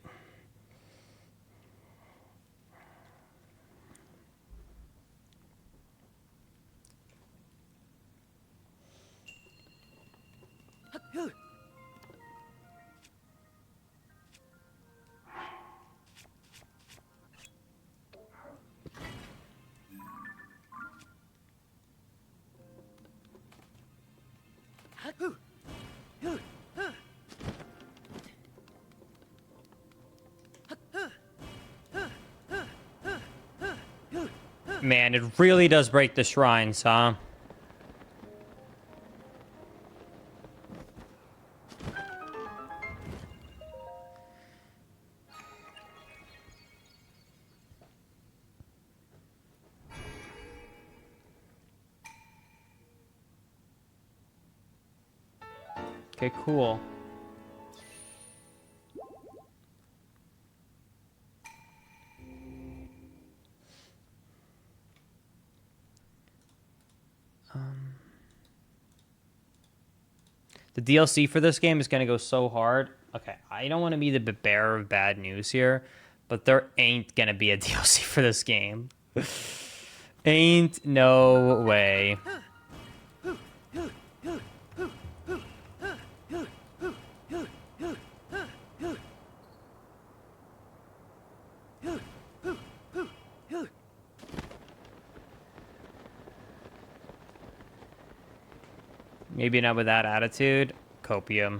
Man, it really does break the shrines, huh? Okay, cool. The DLC for this game is going to go so hard. Okay, I don't want to be the bearer of bad news here, but there ain't going to be a DLC for this game. Ain't no way. Maybe not with that attitude. Copium.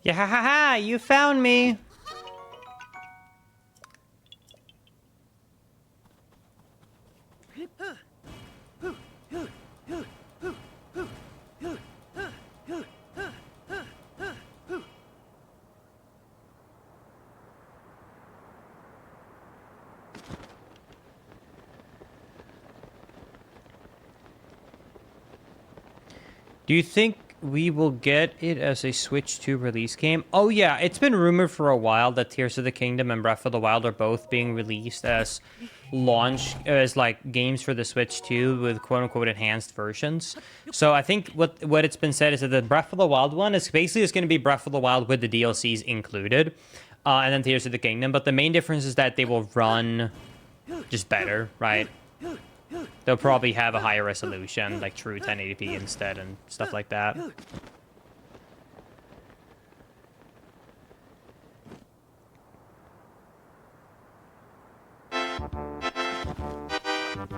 Yeah, ha ha ha! You found me! Do you think we will get it as a Switch 2 release game? Oh yeah, it's been rumored for a while that Tears of the Kingdom and Breath of the Wild are both being released as as like games for the Switch 2 with quote-unquote enhanced versions. So I think what it's been said is that the Breath of the Wild one is basically going to be Breath of the Wild with the DLCs included, and then Tears of the Kingdom. But the main difference is that they will run just better, right? They'll probably have a higher resolution, like true 1080p instead and stuff like that.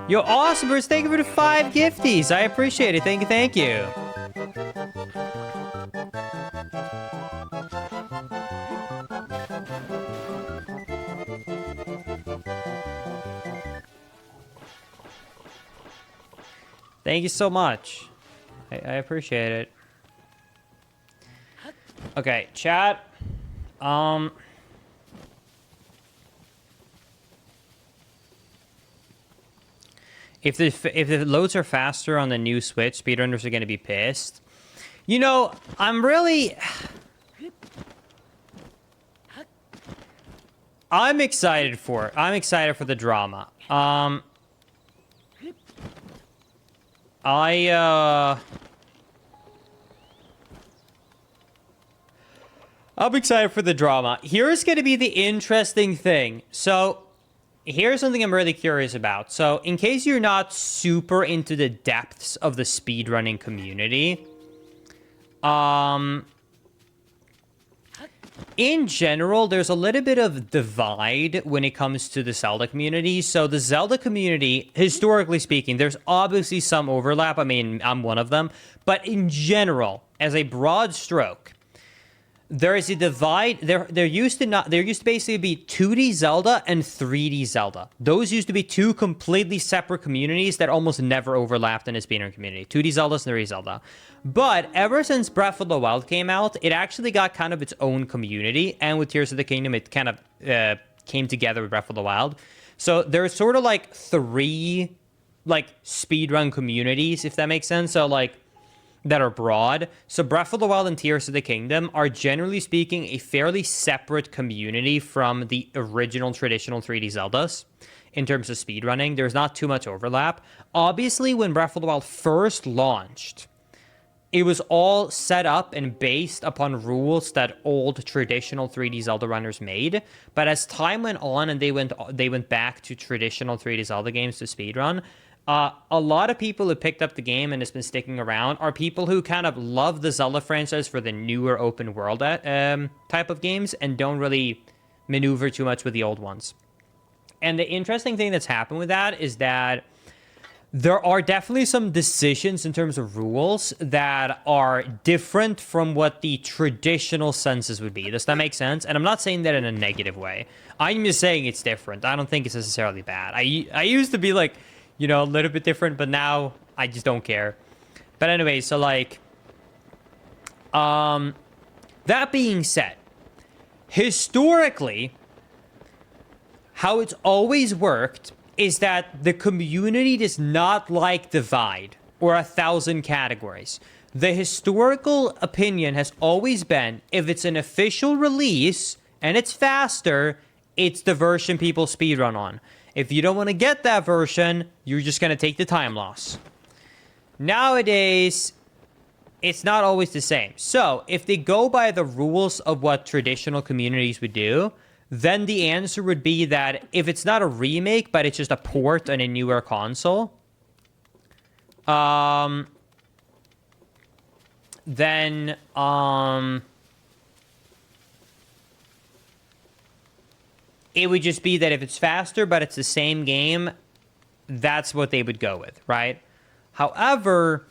Yo, awesome, Bruce. Thank you for the 5 gifties. I appreciate it. Thank you, thank you. Thank you so much. I appreciate it. Okay, chat. If the loads are faster on the new Switch, speedrunners are going to be pissed. You know, I'm excited for the drama. I'm excited for the drama. Here's going to be the interesting thing. So, here's something I'm really curious about. So, in case you're not super into the depths of the speedrunning community, in general, there's a little bit of divide when it comes to the Zelda community. So the Zelda community, historically speaking, there's obviously some overlap. I mean, I'm one of them. But in general, as a broad stroke, there is a divide. There used to basically be 2D Zelda and 3D Zelda. Those used to be two completely separate communities that almost never overlapped in the speedrun community. 2D Zelda and 3D Zelda. But ever since Breath of the Wild came out, it actually got kind of its own community. And with Tears of the Kingdom, it kind of came together with Breath of the Wild. So there's sort of like 3 like speedrun communities, if that makes sense. So like that are broad. So Breath of the Wild and Tears of the Kingdom are, generally speaking, a fairly separate community from the original traditional 3D Zeldas in terms of speedrunning. There's not too much overlap. Obviously, when Breath of the Wild first launched, it was all set up and based upon rules that old traditional 3D Zelda runners made. But as time went on and they went back to traditional 3D Zelda games to speedrun, a lot of people who picked up the game and has been sticking around are people who kind of love the Zelda franchise for the newer open world type of games and don't really maneuver too much with the old ones. And the interesting thing that's happened with that is that there are definitely some decisions in terms of rules that are different from what the traditional senses would be. Does that make sense? And I'm not saying that in a negative way. I'm just saying it's different. I don't think it's necessarily bad. I used to be like, you know, a little bit different, but now I just don't care. But anyway, so like, that being said, historically, how it's always worked is that the community does not like divide or 1,000 categories. The historical opinion has always been, if it's an official release and it's faster, it's the version people speedrun on. If you don't want to get that version, you're just going to take the time loss. Nowadays, it's not always the same. So, if they go by the rules of what traditional communities would do, then the answer would be that if it's not a remake, but it's just a port on a newer console, then, it would just be that if it's faster, but it's the same game, that's what they would go with, right? However,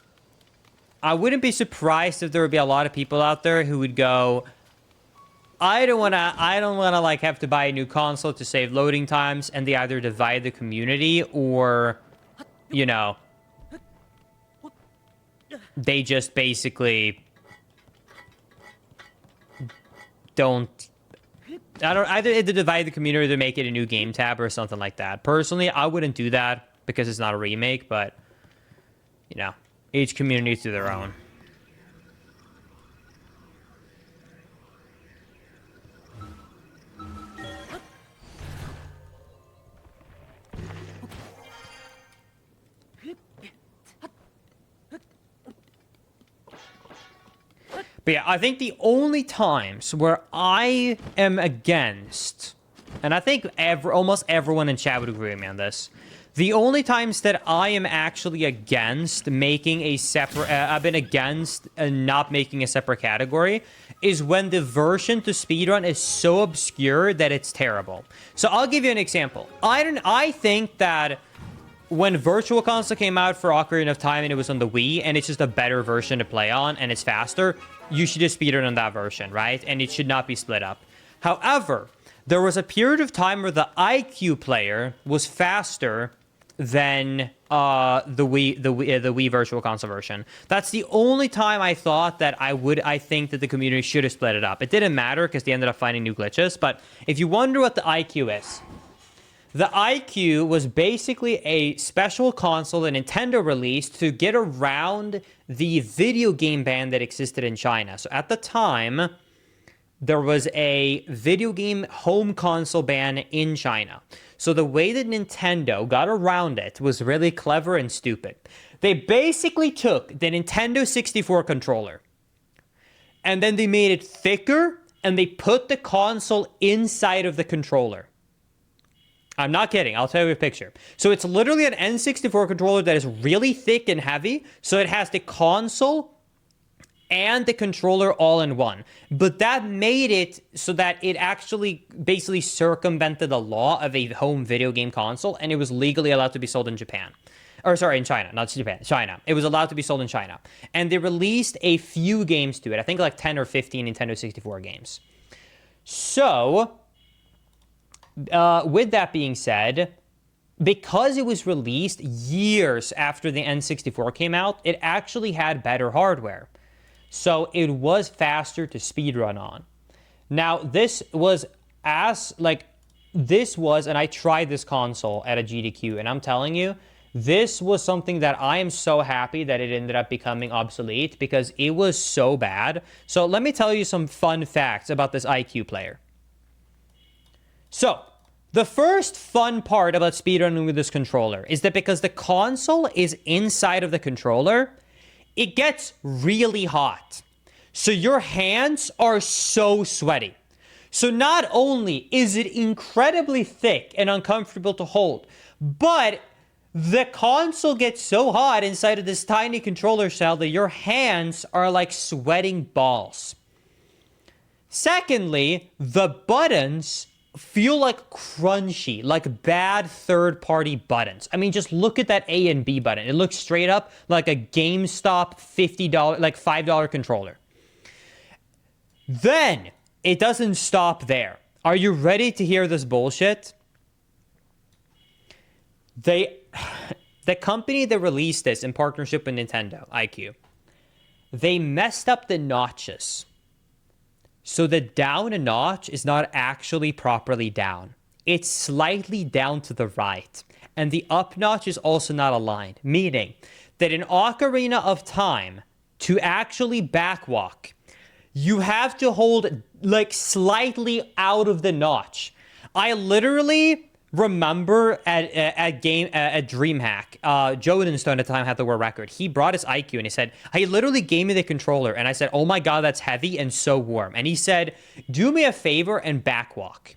I wouldn't be surprised if there would be a lot of people out there who would go, I don't wanna like have to buy a new console to save loading times, and they either divide the community or, you know, they just basically don't. Either divide the community or to make it a new game tab or something like that. Personally, I wouldn't do that because it's not a remake, but, you know, each community to their own. But yeah, I think the only times where I am against, and I think almost everyone in chat would agree with me on this, the only times that I am actually against making a separate, I've been against not making a separate category, is when the version to speedrun is so obscure that it's terrible. So I'll give you an example. I think that when Virtual Console came out for Ocarina of Time and it was on the Wii, and it's just a better version to play on and it's faster, you should just speedrun on that version, right? And it should not be split up. However, there was a period of time where the IQ player was faster than the Wii Virtual Console version. That's the only time I thought that I think that the community should have split it up. It didn't matter because they ended up finding new glitches. But if you wonder what the IQ is, The IQ was basically a special console that Nintendo released to get around the video game ban that existed in China. So at the time, there was a video game home console ban in China. So the way that Nintendo got around it was really clever and stupid. They basically took the Nintendo 64 controller and then they made it thicker and they put the console inside of the controller. I'm not kidding. I'll tell you a picture. So it's literally an N64 controller that is really thick and heavy. So it has the console and the controller all in one. But that made it so that it actually basically circumvented the law of a home video game console, and it was legally allowed to be sold in Japan. Or sorry, in China, not Japan, China. It was allowed to be sold in China. And they released a few games to it. I think like 10 or 15 Nintendo 64 games. So, with that being said, because it was released years after the N64 came out, it actually had better hardware. So it was faster to speedrun on. Now, this was, and I tried this console at a GDQ, and I'm telling you, this was something that I am so happy that it ended up becoming obsolete because it was so bad. So let me tell you some fun facts about this IQ player. So, the first fun part about speedrunning with this controller is that because the console is inside of the controller, it gets really hot. So your hands are so sweaty. So not only is it incredibly thick and uncomfortable to hold, but the console gets so hot inside of this tiny controller shell that your hands are like sweating balls. Secondly, the buttons feel like crunchy, like bad third-party buttons. I mean, just look at that A and B button. It looks straight up like a GameStop $50, like $5 controller. Then, it doesn't stop there. Are you ready to hear this bullshit? The company that released this in partnership with Nintendo, IQ, they messed up the notches. So the down a notch is not actually properly down. It's slightly down to the right. And the up notch is also not aligned. Meaning that in Ocarina of Time, to actually backwalk, you have to hold like slightly out of the notch. I literally remember at DreamHack, Joe Stone at the time had the world record. He brought his IQ and he said, he literally gave me the controller and I said, oh my God, that's heavy and so warm. And he said, do me a favor and backwalk.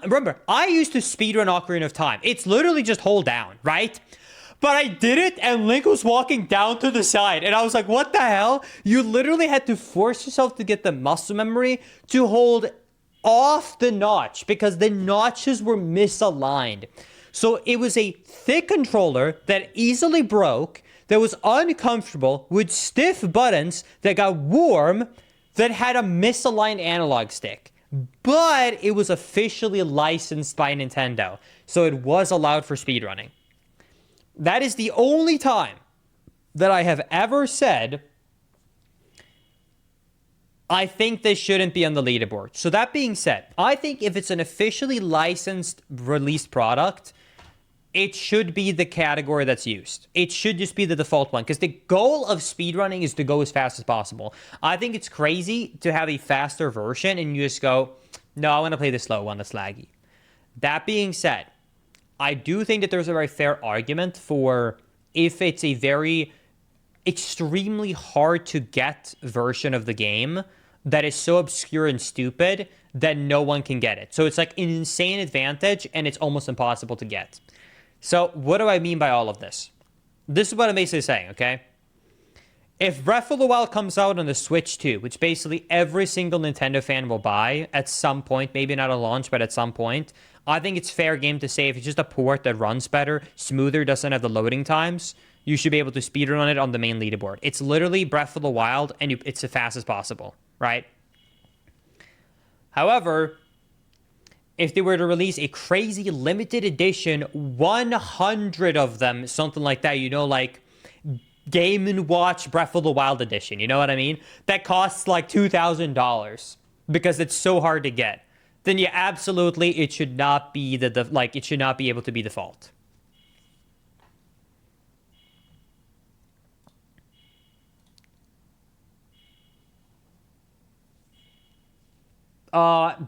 Remember, I used to speedrun Ocarina of Time. It's literally just hold down, right? But I did it and Link was walking down to the side. And I was like, what the hell? You literally had to force yourself to get the muscle memory to hold off the notch because the notches were misaligned. So it was a thick controller that easily broke, that was uncomfortable, with stiff buttons that got warm, that had a misaligned analog stick. But it was officially licensed by Nintendo, so it was allowed for speedrunning. That is the only time that I have ever said I think this shouldn't be on the leaderboard. So that being said, I think if it's an officially licensed released product, it should be the category that's used. It should just be the default one because the goal of speedrunning is to go as fast as possible. I think it's crazy to have a faster version and you just go, no, I want to play the slow one that's laggy. That being said, I do think that there's a very fair argument for if it's a very extremely hard to get version of the game that is so obscure and stupid that no one can get it. So it's like an insane advantage and it's almost impossible to get. So what do I mean by all of this? This is what I'm basically saying, okay? If Breath of the Wild comes out on the Switch 2, which basically every single Nintendo fan will buy at some point, maybe not at launch, but at some point, I think it's fair game to say if it's just a port that runs better, smoother, doesn't have the loading times, you should be able to speedrun it on the main leaderboard. It's literally Breath of the Wild, and it's as fast as possible, right? However, if they were to release a crazy limited edition, 100 of them, something like that, you know, like Game & Watch Breath of the Wild edition, you know what I mean? That costs like $2,000 because it's so hard to get. then yeah, absolutely, it should not be it should not be able to be default.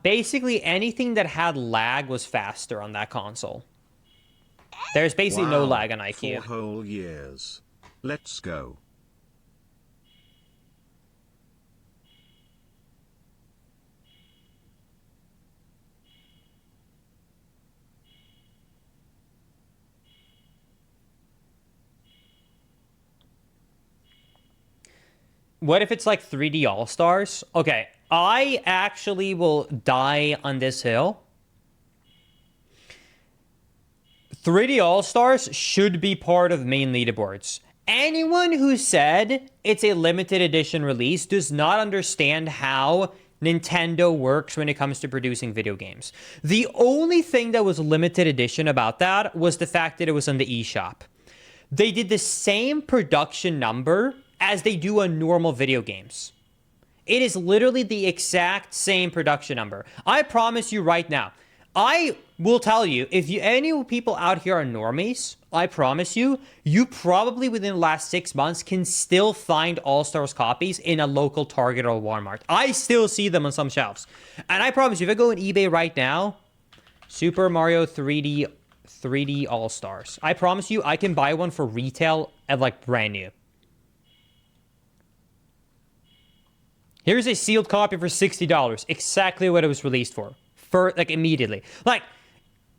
Basically anything that had lag was faster on that console. There's basically no lag on IQ.
4 whole years. Let's go.
What if it's like 3D All-Stars? Okay, I actually will die on this hill. 3D All-Stars should be part of main leaderboards. Anyone who said it's a limited edition release does not understand how Nintendo works when it comes to producing video games. The only thing that was limited edition about that was the fact that it was on the eShop. They did the same production number as they do on normal video games. It is literally the exact same production number. I promise you right now. I will tell you, if any people out here are normies, I promise you, you probably within the last 6 months can still find All-Stars copies in a local Target or Walmart. I still see them on some shelves. And I promise you, if I go on eBay right now, Super Mario 3D All-Stars. I promise you, I can buy one for retail at like brand new. Here's a sealed copy for $60. Exactly what it was released for. Like immediately. Like,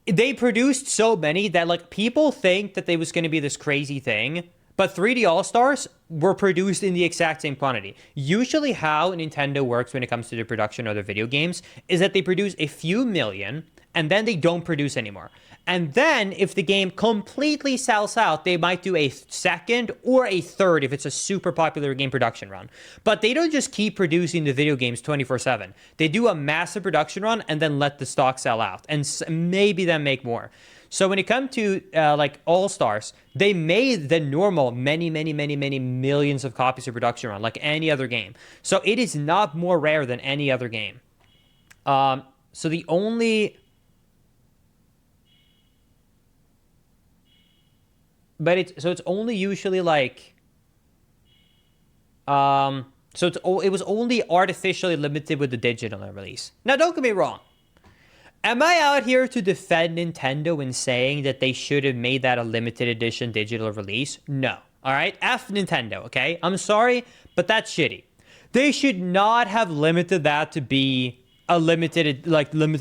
they produced so many that like people think that they was going to be this crazy thing, but 3D All-Stars were produced in the exact same quantity. Usually how Nintendo works when it comes to the production of their video games is that they produce a few million and then they don't produce anymore. And then if the game completely sells out, they might do a second or a third if it's a super popular game production run. But they don't just keep producing the video games 24/7. They do a massive production run and then let the stock sell out and maybe then make more. So when it comes to like All-Stars, they made the normal many millions of copies of production run like any other game. So it is not more rare than any other game. So the only... But it's only usually like, it was only artificially limited with the digital release. Now, don't get me wrong. Am I out here to defend Nintendo in saying that they should have made that a limited edition digital release? No. All right, F Nintendo. Okay, I'm sorry, but that's shitty. They should not have limited that to be a limited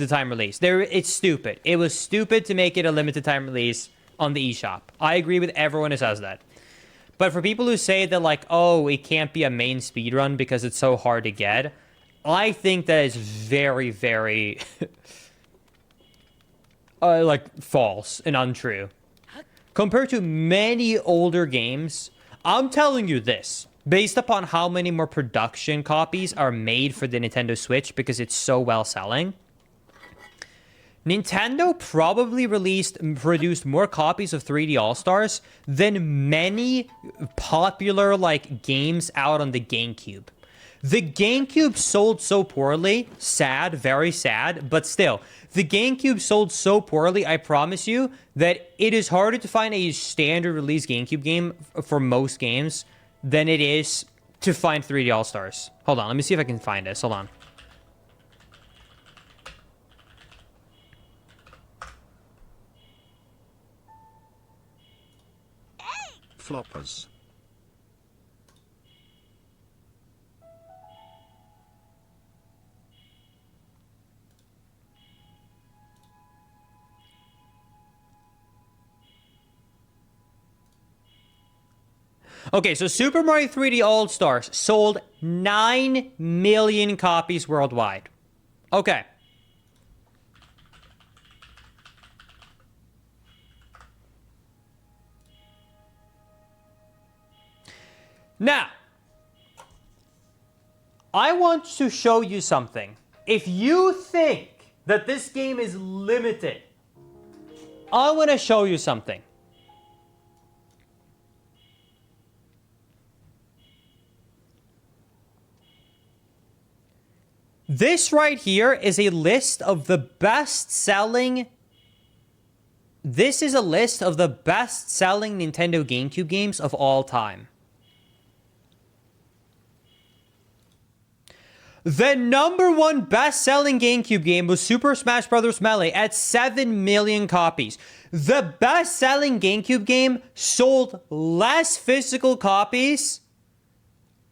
time release. It's stupid. It was stupid to make it a limited time release on the eShop. I agree with everyone who says that. But for people who say that like, oh, it can't be a main speedrun because it's so hard to get, I think that is very, very like false and untrue. Compared to many older games, I'm telling you this, based upon how many more production copies are made for the Nintendo Switch because it's so well selling, Nintendo probably produced more copies of 3D All-Stars than many popular like games out on the GameCube. The GameCube sold so poorly, sad, very sad, but still, the GameCube sold so poorly, I promise you, that it is harder to find a standard release GameCube game for most games than it is to find 3D All-Stars. Hold on, let me see if I can find this. Hold on.
Floppers.
Okay, so Super Mario 3D All-Stars sold 9 million copies worldwide. Okay. Now, I want to show you something. If you think that this game is limited, I want to show you something. This right here is a list of the best-selling... This is a list of the best-selling Nintendo GameCube games of all time. The number one best-selling GameCube game was Super Smash Bros. Melee at 7 million copies. The best-selling GameCube game sold less physical copies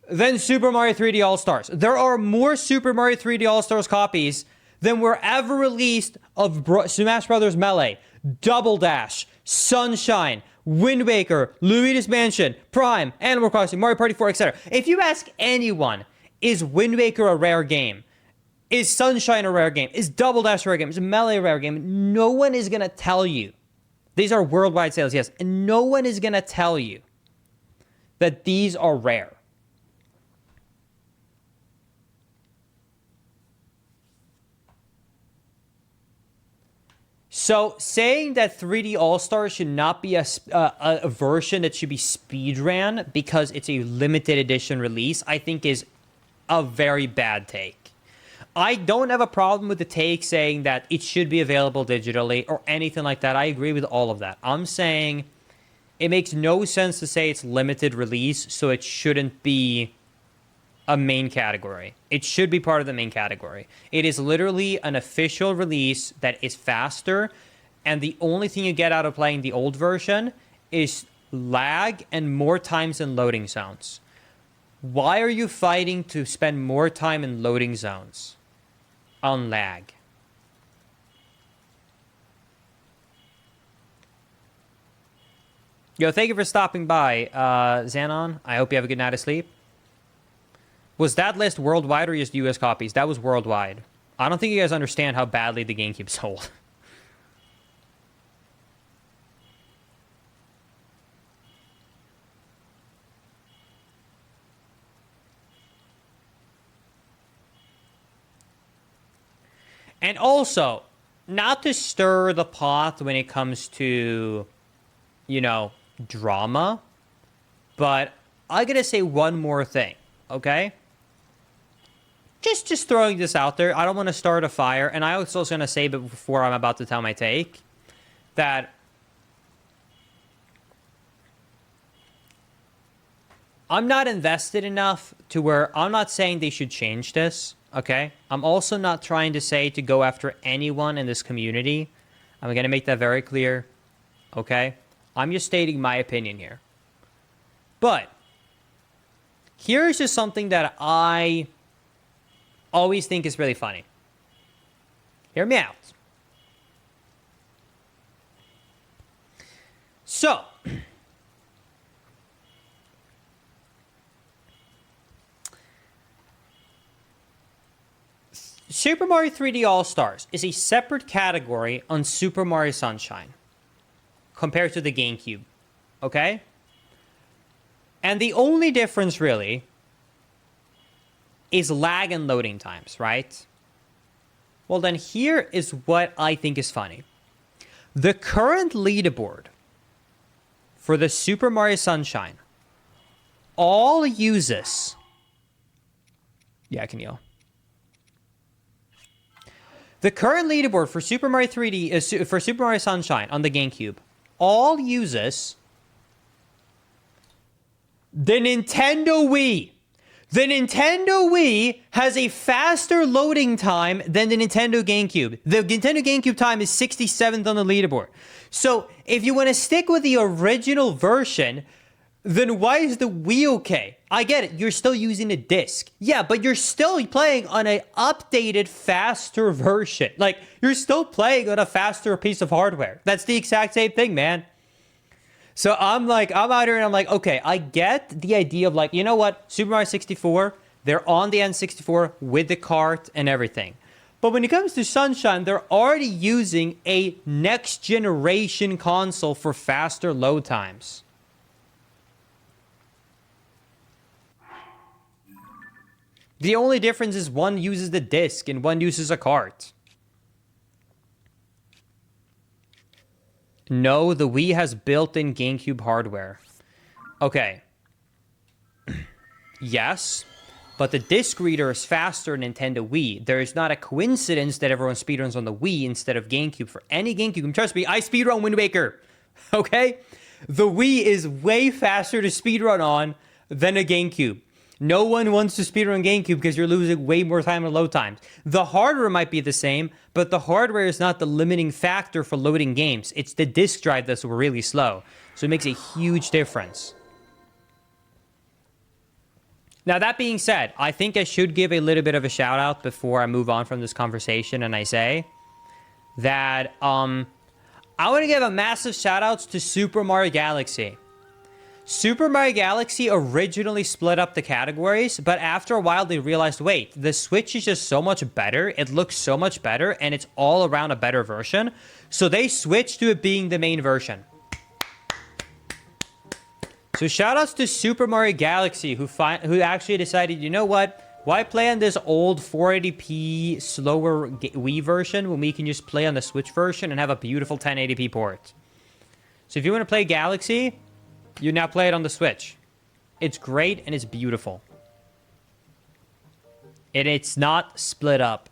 than Super Mario 3D All-Stars. There are more Super Mario 3D All-Stars copies than were ever released of Smash Bros. Melee, Double Dash, Sunshine, Wind Waker, Luigi's Mansion, Prime, Animal Crossing, Mario Party 4, etc. If you ask anyone, is Wind Waker a rare game? Is Sunshine a rare game? Is Double Dash a rare game? Is Melee a rare game? No one is going to tell you. These are worldwide sales, yes. And no one is going to tell you that these are rare. So saying that 3D All-Stars should not be a version that should be speedran because it's a limited edition release, I think is a very bad take. I don't have a problem with the take saying that it should be available digitally or anything like that. I agree with all of that. I'm saying it makes no sense to say it's limited release, so it shouldn't be a main category. It should be part of the main category. It is literally an official release that is faster, and the only thing you get out of playing the old version is lag and more times in loading zones. Why are you fighting to spend more time in loading zones on lag? Yo, thank you for stopping by, Xanon. I hope you have a good night of sleep. Was that list worldwide or just US copies? That was worldwide. I don't think you guys understand how badly the GameCube sold. And also, not to stir the pot when it comes to, you know, drama, but I gotta say one more thing, okay? Just throwing this out there. I don't want to start a fire, and I was also gonna say before I'm about to tell my take that I'm not invested enough to where I'm not saying they should change this. Okay, I'm also not trying to say to go after anyone in this community. I'm going to make that very clear. Okay, I'm just stating my opinion here. But here's just something that I always think is really funny. Hear me out. So, Super Mario 3D All-Stars is a separate category on Super Mario Sunshine compared to the GameCube, okay? And the only difference, really, is lag and loading times, right? Well, then here is what I think is funny. The current leaderboard for the Super Mario Sunshine all uses... Yeah, I can yell. The current leaderboard for Super Mario 3D is for Super Mario Sunshine on the GameCube all uses the Nintendo Wii. The Nintendo Wii has a faster loading time than the Nintendo GameCube. The Nintendo GameCube time is 67th on the leaderboard. So if you want to stick with the original version, then why is the Wii okay? I get it. You're still using a disc. Yeah, but you're still playing on an updated, faster version. Like, you're still playing on a faster piece of hardware. That's the exact same thing, man. So I'm out here and I'm like, okay, I get the idea of like, you know what? Super Mario 64, they're on the N64 with the cart and everything. But when it comes to Sunshine, they're already using a next generation console for faster load times. The only difference is one uses the disc and one uses a cart. No, the Wii has built-in GameCube hardware. Okay. Yes, but the disc reader is faster than Nintendo Wii. There is not a coincidence that everyone speedruns on the Wii instead of GameCube. For any GameCube, trust me, I speedrun Wind Waker. Okay? The Wii is way faster to speedrun on than a GameCube. No one wants to speedrun GameCube because you're losing way more time and load times. The hardware might be the same, but the hardware is not the limiting factor for loading games. It's the disk drive that's really slow. So it makes a huge difference. Now, that being said, I think I should give a little bit of a shout out before I move on from this conversation, and I say that I want to give a massive shout outs to Super Mario Galaxy. Super Mario Galaxy originally split up the categories, but after a while they realized, wait, the Switch is just so much better, it looks so much better, and it's all around a better version. So they switched to it being the main version. So shoutouts to Super Mario Galaxy who actually decided, you know what? Why play on this old 480p slower Wii version when we can just play on the Switch version and have a beautiful 1080p port? So if you want to play Galaxy, you now play it on the Switch. It's great and it's beautiful. And it's not split up.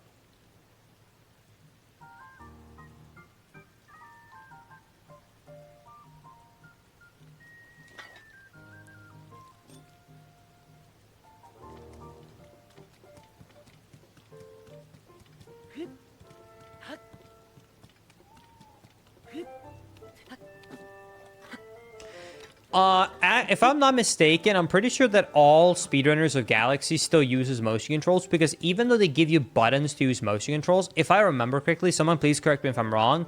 If I'm not mistaken, I'm pretty sure that all speedrunners of Galaxy still uses motion controls, because even though they give you buttons to use motion controls, if I remember correctly, someone please correct me if I'm wrong,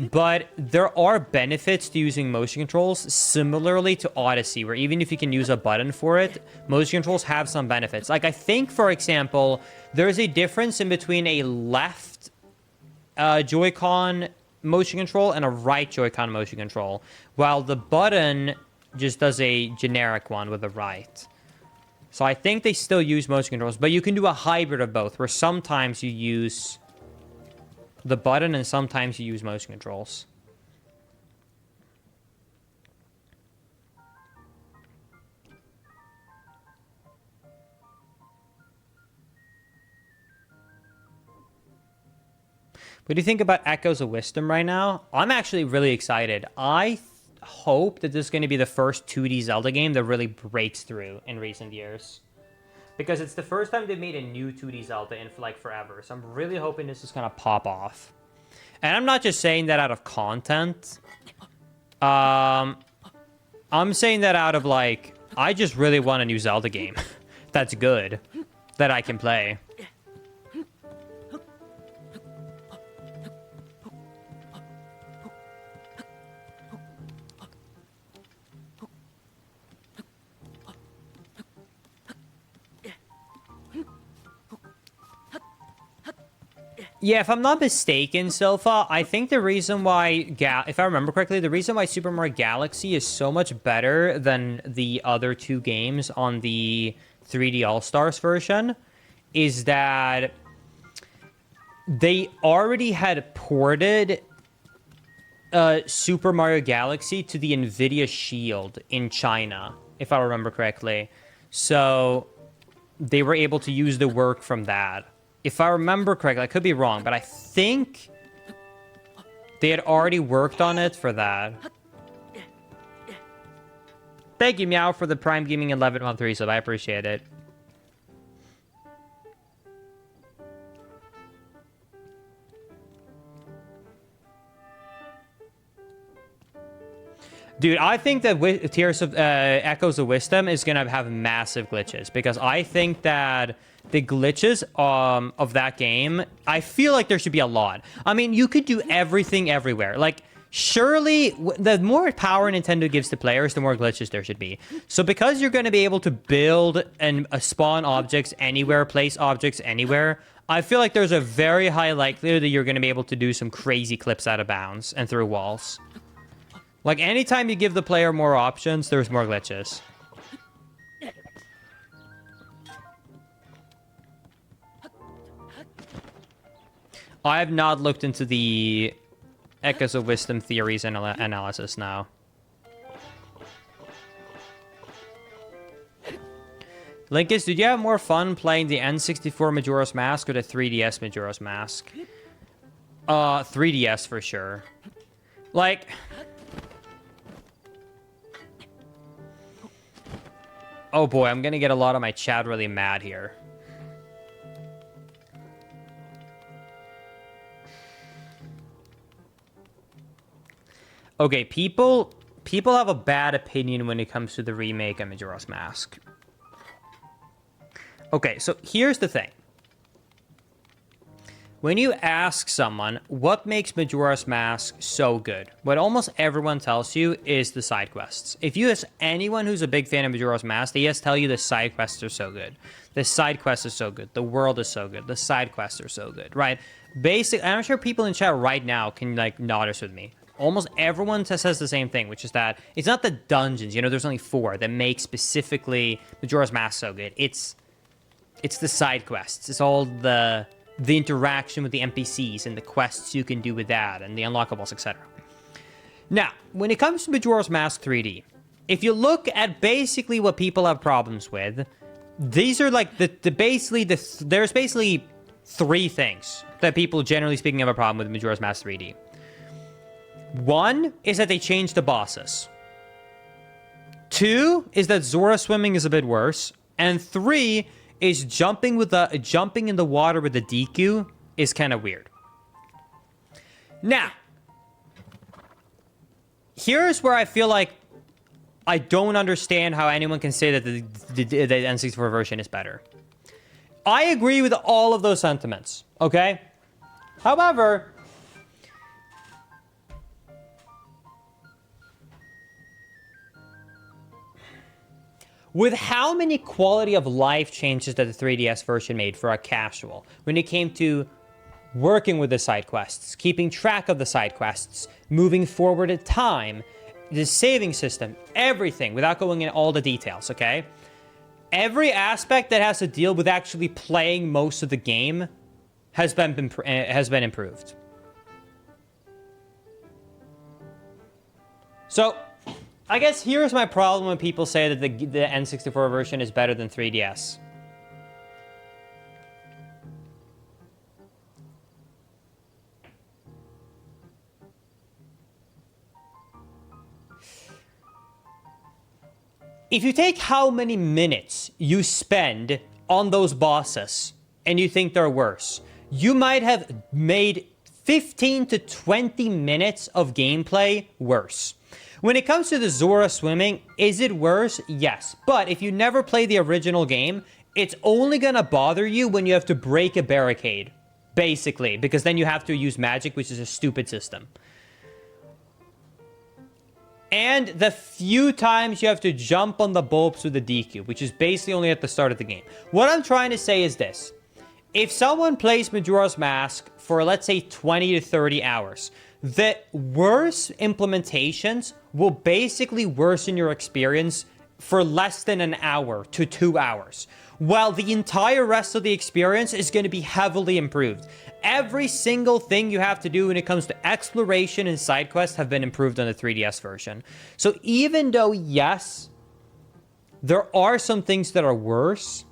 but there are benefits to using motion controls similarly to Odyssey, where even if you can use a button for it, motion controls have some benefits. Like, I think, for example, there's a difference in between a left Joy-Con motion control and a right Joy-Con motion control, while the button just does a generic one with the right. So I think they still use motion controls, but you can do a hybrid of both, where sometimes you use the button and sometimes you use motion controls. What do you think about Echoes of Wisdom right now? I'm actually really excited. I hope that this is going to be the first 2D Zelda game that really breaks through in recent years, because it's the first time they've made a new 2D Zelda in like forever. So I'm really hoping this is going to pop off. And I'm not just saying that out of content. I'm saying that out of like, I just really want a new Zelda game that's good, that I can play. Yeah, if I'm not mistaken, Silpha, I think the reason why, if I remember correctly, the reason why Super Mario Galaxy is so much better than the other two games on the 3D All-Stars version is that they already had ported Super Mario Galaxy to the NVIDIA Shield in China, if I remember correctly. So they were able to use the work from that. If I remember correctly, I could be wrong, but I think they had already worked on it for that. Thank you, Meow, for the Prime Gaming 11-month resub. I appreciate it. Dude, I think that Tears of Echoes of Wisdom is going to have massive glitches, because I think that the glitches of that game, I feel like there should be a lot. I mean, you could do everything everywhere. Like, surely, the more power Nintendo gives to players, the more glitches there should be. So because you're going to be able to build and spawn objects anywhere, place objects anywhere, I feel like there's a very high likelihood that you're going to be able to do some crazy clips out of bounds and through walls. Like, anytime you give the player more options, there's more glitches. I have not looked into the Echoes of Wisdom theories and analysis now. Linkus, did you have more fun playing the N64 Majora's Mask or the 3DS Majora's Mask? 3DS for sure. Like... Oh boy, I'm gonna get a lot of my chat really mad here. Okay, people have a bad opinion when it comes to the remake of Majora's Mask. Okay, so here's the thing. When you ask someone what makes Majora's Mask so good, what almost everyone tells you is the side quests. If you ask anyone who's a big fan of Majora's Mask, they just tell you the side quests are so good. The side quests are so good. The world is so good. The side quests are so good, right? I'm sure people in chat right now can like nod us with me. Almost everyone says the same thing, which is that it's not the dungeons. You know, there's only 4 that make specifically Majora's Mask so good. It's the side quests. It's all the interaction with the NPCs and the quests you can do with that and the unlockables, etc. Now, when it comes to Majora's Mask 3D, if you look at basically what people have problems with, these are like there's basically 3 things that people generally speaking have a problem with Majora's Mask 3D. 1 is that they changed the bosses. 2 is that Zora swimming is a bit worse. And 3 is jumping in the water with the DQ is kind of weird. Now, here's where I feel like I don't understand how anyone can say that the N64 version is better. I agree with all of those sentiments, okay? However, with how many quality of life changes that the 3DS version made for a casual, when it came to working with the side quests, keeping track of the side quests, moving forward in time, the saving system, everything, without going into all the details, okay? Every aspect that has to deal with actually playing most of the game has been improved. So, I guess here's my problem when people say that the N64 version is better than 3DS. If you take how many minutes you spend on those bosses and you think they're worse, you might have made 15 to 20 minutes of gameplay worse. When it comes to the Zora swimming, is it worse? Yes. But if you never play the original game, it's only gonna bother you when you have to break a barricade, basically, because then you have to use magic, which is a stupid system. And the few times you have to jump on the bulbs with the DQ, which is basically only at the start of the game. What I'm trying to say is this. If someone plays Majora's Mask for, let's say, 20 to 30 hours, the worse implementations will basically worsen your experience for less than an hour to 2 hours, while the entire rest of the experience is going to be heavily improved. Every single thing you have to do when it comes to exploration and side quests have been improved on the 3DS version. So even though, yes, there are some things that are worse,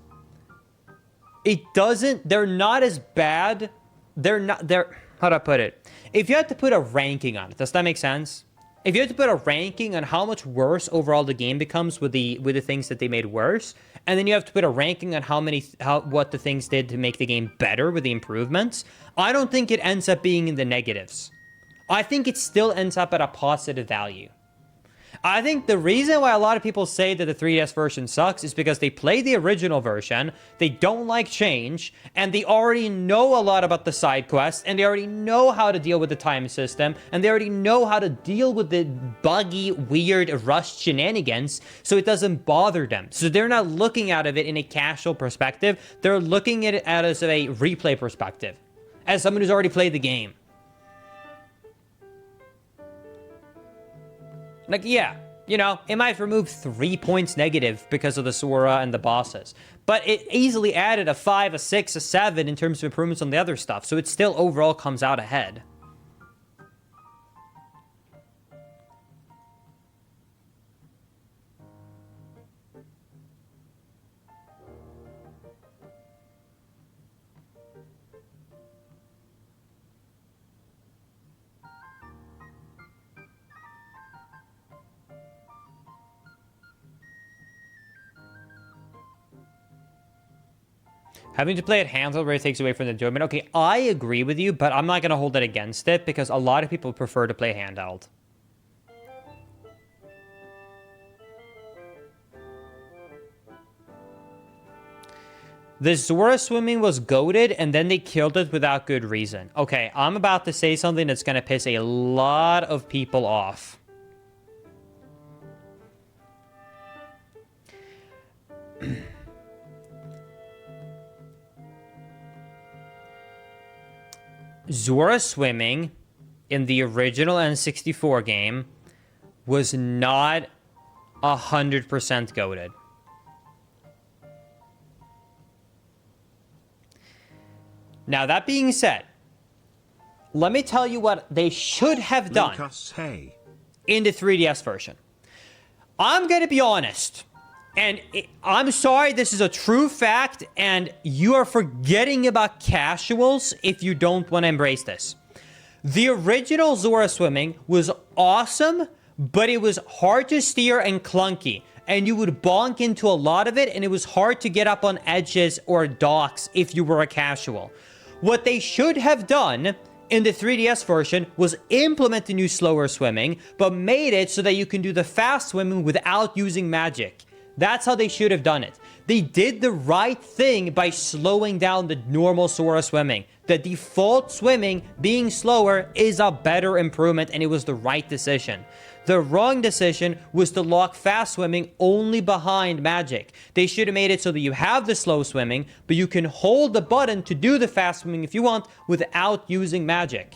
they're not as bad. How do I put it? If you had to put a ranking on it, does that make sense? If you had to put a ranking on how much worse overall the game becomes with the things that they made worse, and then you have to put a ranking on what the things did to make the game better with the improvements, I don't think it ends up being in the negatives. I think it still ends up at a positive value. I think the reason why a lot of people say that the 3DS version sucks is because they play the original version, they don't like change, and they already know a lot about the side quests, and they already know how to deal with the time system, and they already know how to deal with the buggy, weird, rushed shenanigans, so it doesn't bother them. So they're not looking out of it in a casual perspective, they're looking at it as a replay perspective, as someone who's already played the game. Like, yeah, you know, it might remove 3 points negative because of the Sora and the bosses. But it easily added a 5, a 6, a 7 in terms of improvements on the other stuff. So it still overall comes out ahead. Having to play it handheld really takes away from the enjoyment. Okay, I agree with you, but I'm not going to hold it against it because a lot of people prefer to play handheld. The Zora swimming was goated, and then they killed it without good reason. Okay, I'm about to say something that's going to piss a lot of people off. Zora swimming in the original N64 game was not 100% goated. Now, that being said, let me tell you what they should have done
Lucas, hey.
in the 3DS version. I'm going to be honest, and I'm sorry, this is a true fact, and you are forgetting about casuals if you don't want to embrace this. The original Zora swimming was awesome, but it was hard to steer and clunky, and you would bonk into a lot of it, and it was hard to get up on edges or docks if you were a casual. What they should have done in the 3DS version was implement the new slower swimming, but made it so that you can do the fast swimming without using magic. That's how they should have done it. They did the right thing by slowing down the normal Zora swimming. The default swimming being slower is a better improvement, and it was the right decision. The wrong decision was to lock fast swimming only behind magic. They should have made it so that you have the slow swimming, but you can hold the button to do the fast swimming if you want without using magic.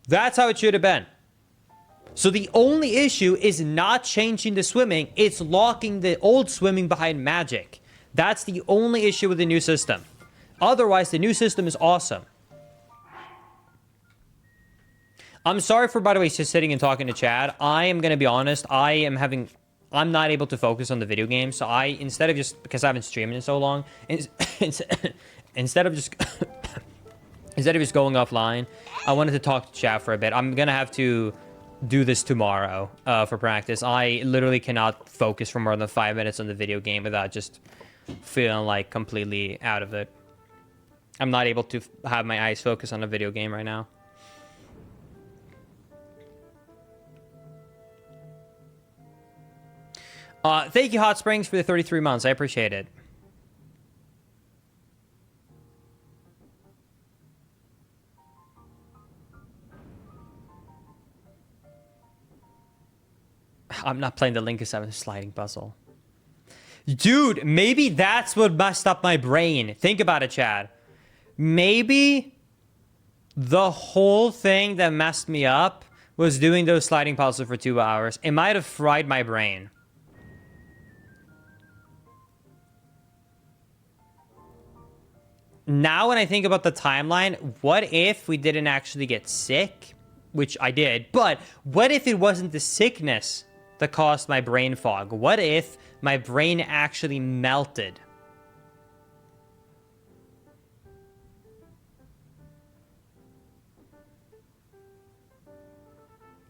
That's how it should have been. So the only issue is not changing the swimming, it's locking the old swimming behind magic. That's the only issue with the new system. Otherwise, the new system is awesome. I'm sorry for, by the way, just sitting and talking to Chad. I am going to be honest, I'm not able to focus on the video game, so instead of just, because I haven't streamed in so long, instead of just going offline, I wanted to talk to Chad for a bit. I'm going to have to do this tomorrow for practice. I literally cannot focus for more than 5 minutes on the video game without just feeling like completely out of it. I'm not able to have my eyes focus on a video game right now. Thank you, Hot Springs, for the 33 months. I appreciate it. I'm not playing the Link 7 sliding puzzle. Dude, maybe that's what messed up my brain. Think about it, Chad. Maybe the whole thing that messed me up was doing those sliding puzzles for 2 hours. It might have fried my brain. Now when I think about the timeline, what if we didn't actually get sick? Which I did, but what if it wasn't the sickness that caused my brain fog? What if my brain actually melted?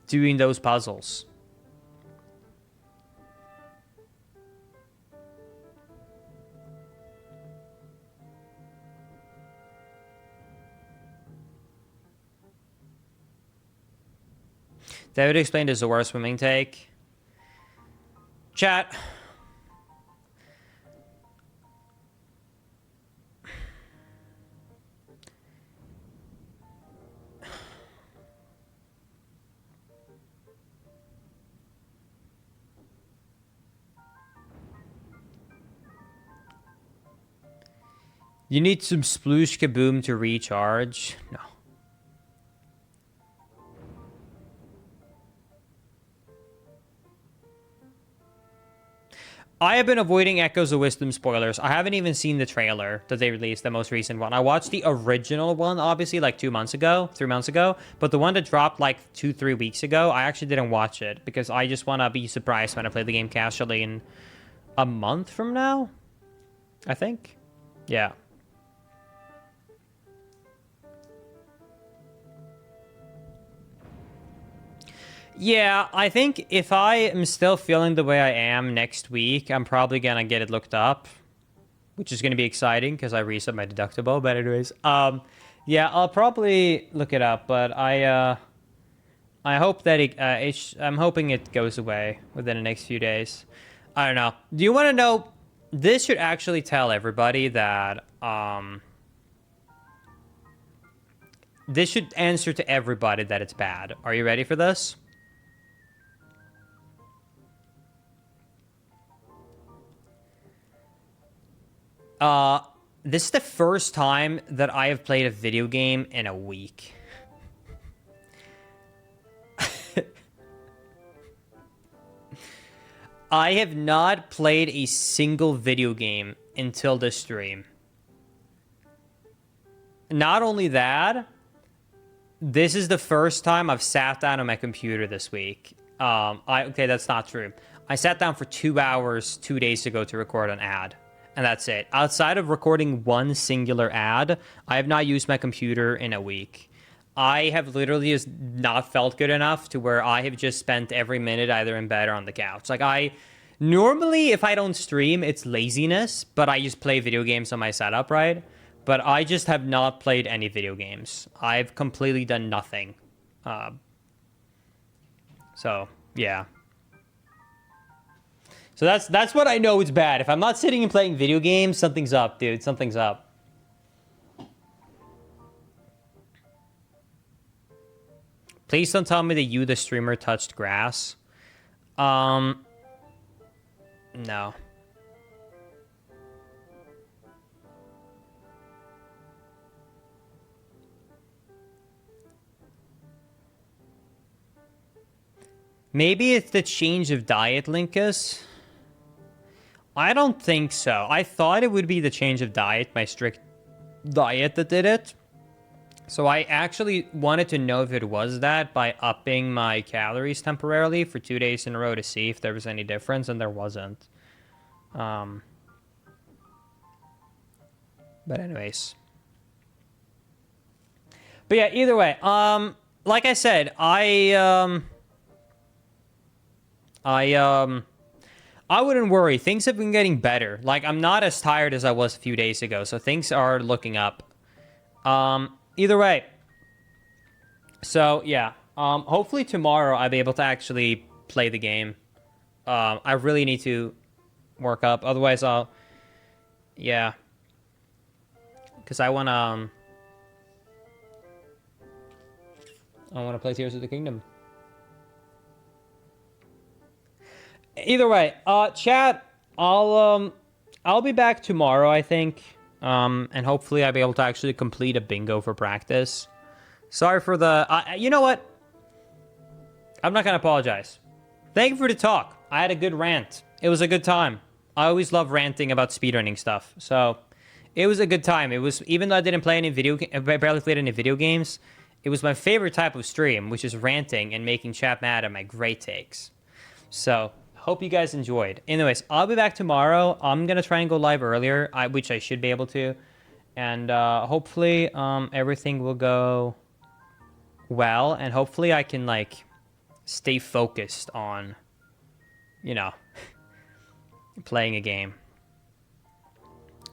Doing those puzzles. David explained the Zora swimming take. Chat. You need some sploosh kaboom to recharge. No. I have been avoiding Echoes of Wisdom spoilers. I haven't even seen the trailer that they released, the most recent one. I watched the original one, obviously, like 3 months ago. But the one that dropped like 2-3 weeks ago, I actually didn't watch it because I just want to be surprised when I play the game casually in a month from now, I think. Yeah. Yeah, I think if I am still feeling the way I am next week, I'm probably gonna get it looked up, which is gonna be exciting because I reset my deductible. But anyways, yeah, I'll probably look it up. But I hope that I'm hoping it goes away within the next few days. I don't know. Do you want to know? This should actually tell everybody that this should answer to everybody that it's bad. Are you ready for this? This is the first time that I have played a video game in a week. I have not played a single video game until this stream. Not only that, this is the first time I've sat down on my computer this week. Okay, that's not true. I sat down for 2 hours 2 days ago to record an ad. And that's it. Outside of recording one singular ad, I have not used my computer in a week. I have literally just not felt good enough to where I have just spent every minute either in bed or on the couch. Like normally if I don't stream, it's laziness, but I just play video games on my setup, right? But I just have not played any video games. I've completely done nothing. So, yeah. So that's what I know is bad. If I'm not sitting and playing video games, something's up, dude. Something's up. Please don't tell me that you, the streamer, touched grass. No. Maybe it's the change of diet, Linkus. I don't think so. I thought it would be the change of diet, my strict diet that did it. So I actually wanted to know if it was that by upping my calories temporarily for 2 days in a row to see if there was any difference, and there wasn't. But anyways. But yeah, either way, like I said, I wouldn't worry. Things have been getting better. Like, I'm not as tired as I was a few days ago, so things are looking up. Either way. So, yeah. Hopefully tomorrow I'll be able to actually play the game. I really need to work up. Otherwise, yeah. Because I want to play Tears of the Kingdom. Either way, chat, I'll be back tomorrow, I think. And hopefully I'll be able to actually complete a bingo for practice. Sorry for the... you know what? I'm not going to apologize. Thank you for the talk. I had a good rant. It was a good time. I always love ranting about speedrunning stuff. So, it was a good time. It was... Even though I didn't play any barely played any video games, it was my favorite type of stream, which is ranting and making chat mad at my great takes. So... Hope you guys enjoyed. Anyways, I'll be back tomorrow. I'm going to try and go live earlier, which I should be able to. And hopefully everything will go well. And hopefully I can, like, stay focused on, you know, playing a game.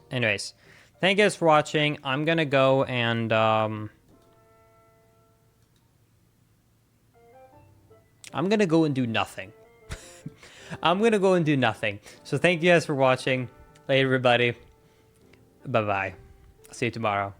Anyways, thank you guys for watching. I'm going to go and... I'm going to go and do nothing. I'm going to go and do nothing. So thank you guys for watching. Later, everybody. Bye-bye. I'll see you tomorrow.